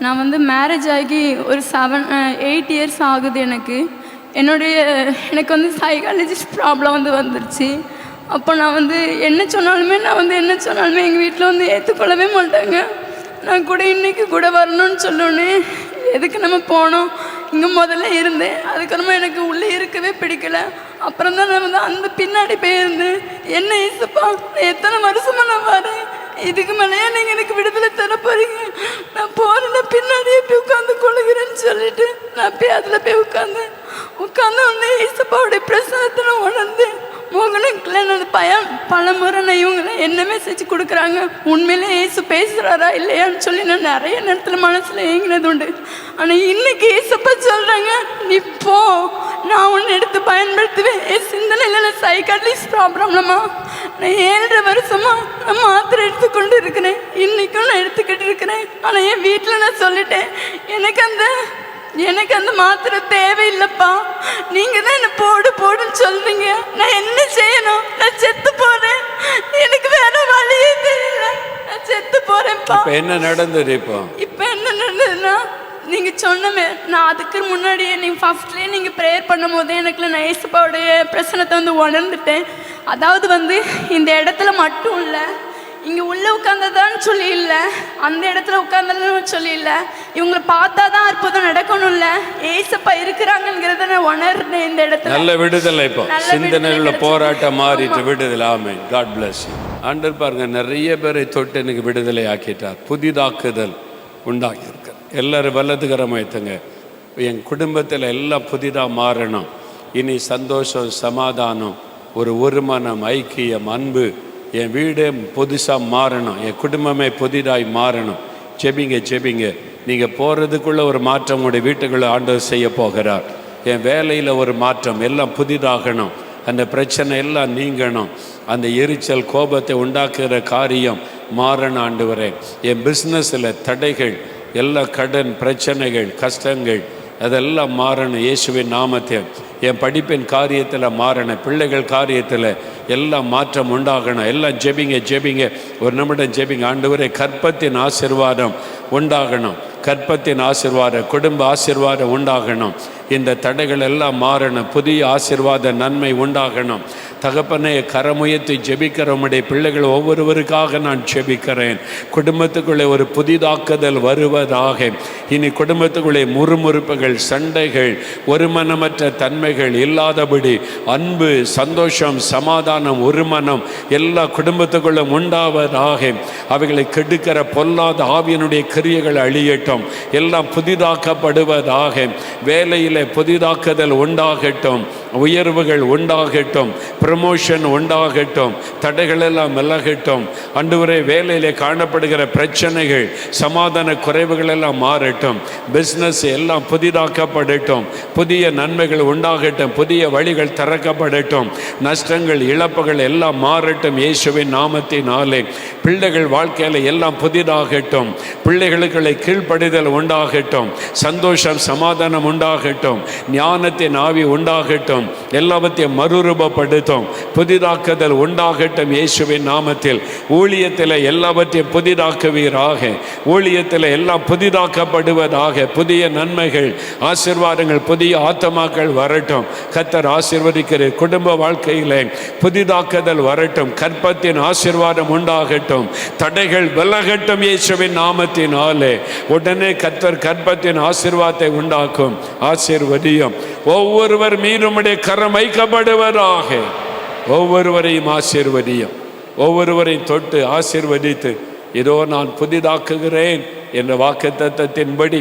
நான் வந்து மேரேஜ் ஆகி ஒரு 7-8 இயர்ஸ் ஆகுது எனக்கு. எனக்கு வந்து சைக்காலஜிஸ்ட் ப்ராப்ளம் வந்துருச்சு. அப்போ நான் வந்து என்ன சொன்னாலுமே எங்கள் வீட்டில் வந்து ஏற்றுக்கொள்ளவே மாட்டாங்க. நான் கூட இன்றைக்கி கூட வரணும்னு சொல்லணுன்னே எதுக்கு நம்ம போனோம், இங்கே முதல்ல இருந்தேன். அதுக்கப்புறமா எனக்கு உள்ளே இருக்கவே பிடிக்கல. அப்புறம் தான் நான் வந்து அந்த பின்னாடி போயிருந்தேன். என்ன ஏசப்பா, எத்தனை வருஷமாக நான் வரேன், இதுக்கு மேலேயே நீங்கள் எனக்கு விடுதலை தர போகிறீங்க, நான் போகிறேன், பின்னாடியே போய் உட்காந்து கொள்ளுகிறேன்னு சொல்லிட்டு நான் போய் அதில் போய் உட்காந்து உடனே ஏசப்பாவுடைய பிரசனத்தை நான் உணர்ந்தேன். மோகனுக்குள்ள நான் பல முறை நான் இவங்களை என்ன மெசேஜ் கொடுக்குறாங்க, உண்மையிலே ஏசு பேசுகிறாரா இல்லையான்னு சொல்லி நான் நிறைய நேரத்தில் மனசில் ஏங்கினது உண்டு. ஆனால் இன்னைக்கு ஏசப்பா சொல்கிறாங்க, நீ போ, நான் உன்னை எடுத்து பயன்படுத்துவேன். என் சிந்தனையில் சைக்காட்ரிஸ்ட் ப்ராப்ளம்லம்மா நான் 7.5 வருஷமாக நான் மாத்திரை எடுத்துக்கொண்டு இருக்கிறேன். இன்றைக்கும் நான் எடுத்துக்கிட்டு இருக்கிறேன். ஆனால் என் வீட்டில் நான் சொல்லிட்டேன், எனக்கு அந்த மாத்திரை தேவையில்லைப்பா, நீங்கள் தான் என்ன போடுன்னு சொல்றீங்க, நான் என்ன செய்யணும், நான் செத்து போறேன், எனக்கு வேற வழியே தெரியல, நான் செத்து போறேன்ப்பா. என்ன நடந்தது? இப்போ என்ன நடந்ததுன்னா, நீங்கள் சொன்னமே நான் அதுக்கு முன்னாடியே நீங்கள் ஃபர்ஸ்ட்லேயே நீங்கள் ப்ரேயர் பண்ணும் போதே எனக்கு நான் ஏசப்பாவுடைய பிரச்சனத்தை வந்து உணர்ந்துட்டேன். அதாவது வந்து இந்த இடத்துல மட்டும் இல்லை, இங்கே உள்ளே உட்காந்ததான்னு சொல்லி இல்லை, அந்த இடத்துல உட்காந்ததுன்னு சொல்லி இல்லை, இவங்களை பார்த்தா தான் அற்புதம் நடக்கணும் இல்லை, ஏசப்பா இருக்கிறாங்கிறத நான் உணர்றேன் இந்த இடத்துல. நல்ல விடுதலை. இப்போ சிந்தனையுள்ள போராட்டம் மாறிட்டு விடுதலை. ஆமென். God bless you. ஆண்டவர் பாருங்க, நிறைய பேரை தொட்டு எனக்கு விடுதலை ஆக்கிட்டார், புதிதாக்குதல் உண்டாக்கியிருக்கார். எல்லாரும் வல்லதுகரமாய்த்துங்க. என் குடும்பத்தில் எல்லாம் புதிதாக மாறணும். இனி சந்தோஷம், சமாதானம், ஒரு மனம், ஐக்கியம், அன்பு, என் வீடே புதுசாக மாறணும், என் குடும்பமே புதிதாய் மாறணும். ஜெபிங்க. நீங்கள் போகிறதுக்குள்ளே ஒரு மாற்றம் உங்களுடைய வீட்டுக்குள்ளே ஆண்டவர் செய்ய போகிறார். என் வேலையில் ஒரு மாற்றம், எல்லாம் புதிதாகணும், அந்த பிரச்சனை எல்லாம் நீங்கணும், அந்த எரிச்சல் கோபத்தை உண்டாக்குகிற காரியம் மாறணும் ஆண்டவரே. என் பிஸ்னஸில் தடைகள், எல்லா கடன் பிரச்சனைகள், கஷ்டங்கள் அதெல்லாம் மாறணும் இயேசுவின் நாமத்தில். என் படிப்பின் காரியத்தில் மாறணும், பிள்ளைகள் காரியத்தில் எல்லாம் மாற்றம் உண்டாகணும். எல்லாம் ஜெபிங்க. ஒரு நிமிடம் ஜெபிங்க. ஆண்டவரே, கற்பத்தின் ஆசீர்வாதம் உண்டாகணும், கற்பத்தின் ஆசீர்வாதம், குடும்ப ஆசீர்வாதம் உண்டாகணும். இந்த தடைகள் எல்லாம் மாறணும், புதிய ஆசீர்வாத நன்மை உண்டாகணும். தகப்பனே, கரமுயர்த்தி ஜெபிக்கிற உம்முடைய பிள்ளைகள் ஒவ்வொருவருக்காக நான் ஜெபிக்கிறேன். குடும்பத்துக்குள்ளே ஒரு புதிதாக்குதல் வருவதாக. இனி குடும்பத்துக்குள்ளே முறுமுறுப்புகள், சண்டைகள், ஒருமனமற்ற தன்மைகள் இல்லாதபடி அன்பு, சந்தோஷம், சமாதானம், ஒரு மனம் எல்லா குடும்பத்துக்குள்ளும் உண்டாவதாக. அவைகளை கெடுக்கிற பொல்லாத ஆவியினுடைய கிரியைகள் அழியட்டும், எல்லாம் புதிதாக்கப்படுவதாக. வேலையிலே புதிதாக்குதல் உண்டாகட்டும். உயர்வுகள் உண்டாகட்டும், ப்ரமோஷன் உண்டாகட்டும், தடைகள் எல்லாம் விலகட்டும். ஆண்டவரே, வேலையிலே காணப்படுகிற பிரச்சனைகள், சமாதான குறைவுகள் எல்லாம் மாறட்டும். பிஸ்னஸ் எல்லாம் புதிதாக்கப்படட்டும், புதிய நன்மைகள் உண்டாகட்டும், புதிய வழிகள் திறக்கப்படட்டும், நஷ்டங்கள் இழப்புகள் எல்லாம் மாறட்டும் இயேசுவின் நாமத்தினாலே. பிள்ளைகள் வாழ்க்கையில் எல்லாம் புதிதாகட்டும், பிள்ளைகளுக்குள்ளே கீழ்ப்படிதல் உண்டாகட்டும், சந்தோஷம் சமாதானம் உண்டாகட்டும், ஞானத்தின் ஆவி உண்டாகட்டும், எல்லாவற்றையும் மறுரூபப்படுத்தும், புதிதாக்குதல் உண்டாகட்டும் இயேசுவின் நாமத்தில். ஊழியத்தில் எல்லாவற்றையும் புதிதாக்குவீராக, ஊழியத்தில் எல்லாம் புதிதாக்கப்படுவதாக. புதிய நன்மைகள், ஆசீர்வாதங்கள், புதிய ஆத்மாக்கள் வரட்டும். கர்த்தர் ஆசீர்வதிக்கிற குடும்ப வாழ்க்கையிலே புதிதாக்குதல் வரட்டும், கற்பத்தின் ஆசீர்வாதம் உண்டாகட்டும், தடைகள் விலகட்டும் இயேசுவின் நாமத்தினாலே. உடனே கர்த்தர் கற்பத்தின் ஆசீர்வாதத்தை உண்டாக்கும். ஆசீர்வதியும் ஒவ்வொருவர் மீதும் கரம் வைக்கப்படுவதாக. ஒவ்வொருவரையும் ஆசீர்வதியும், ஒவ்வொருவரையும் தொட்டு ஆசீர்வதித்து, இதோ நான் புதிதாக்குகிறேன் என்ற வாக்குத்தத்தத்தின்படி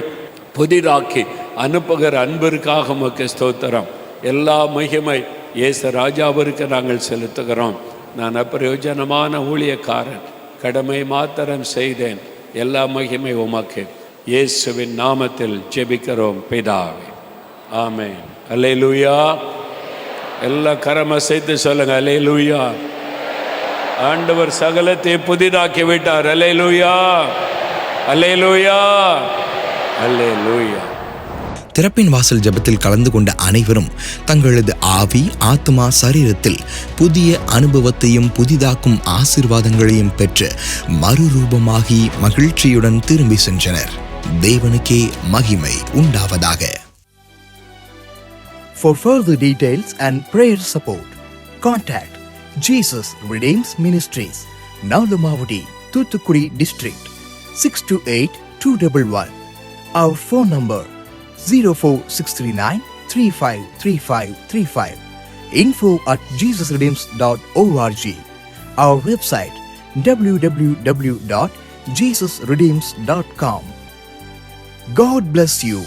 புதிதாக்கி அனுப்புகிற அன்பிற்காக உமக்கு ஸ்தோத்திரம். எல்லா மகிமை இயேசு ராஜாவிற்கு நாங்கள் செலுத்துகிறோம். நான் அப்பிரயோஜனமான ஊழியக்காரன், கடமை மாத்திரம் செய்தேன். எல்லா மகிமை உமக்கு இயேசுவின் நாமத்தில் ஜெபிக்கிறோம் பிதாவே, ஆமென். அல்லேலூயா. எல்லா கரம் அசைத்து சொல்லுங்க, அல்லேலூயா. ஆண்டவர் சகலத்தை புதிதாக்கி விட்டார். அல்லேலூயா, அல்லேலூயா, அல்லேலூயா. திறப்பின் வாசல் ஜெபத்தில் கலந்து கொண்ட அனைவரும் தங்களது ஆவி, ஆத்மா, சரீரத்தில் புதிய அனுபவத்தையும் புதிதாக்கும் ஆசீர்வாதங்களையும் பெற்று மறுரூபமாகி மகிழ்ச்சியுடன் திரும்பி சென்றனர். தேவனுக்கே மகிமை உண்டாவதாக. For further details and prayer support, contact Jesus Redeems Ministries, Nalumavudi, Thuthukudi District, 628-211. Our phone number 04639 353535. info@jesusredeems.org. Our website www.jesusredeems.com. God bless you.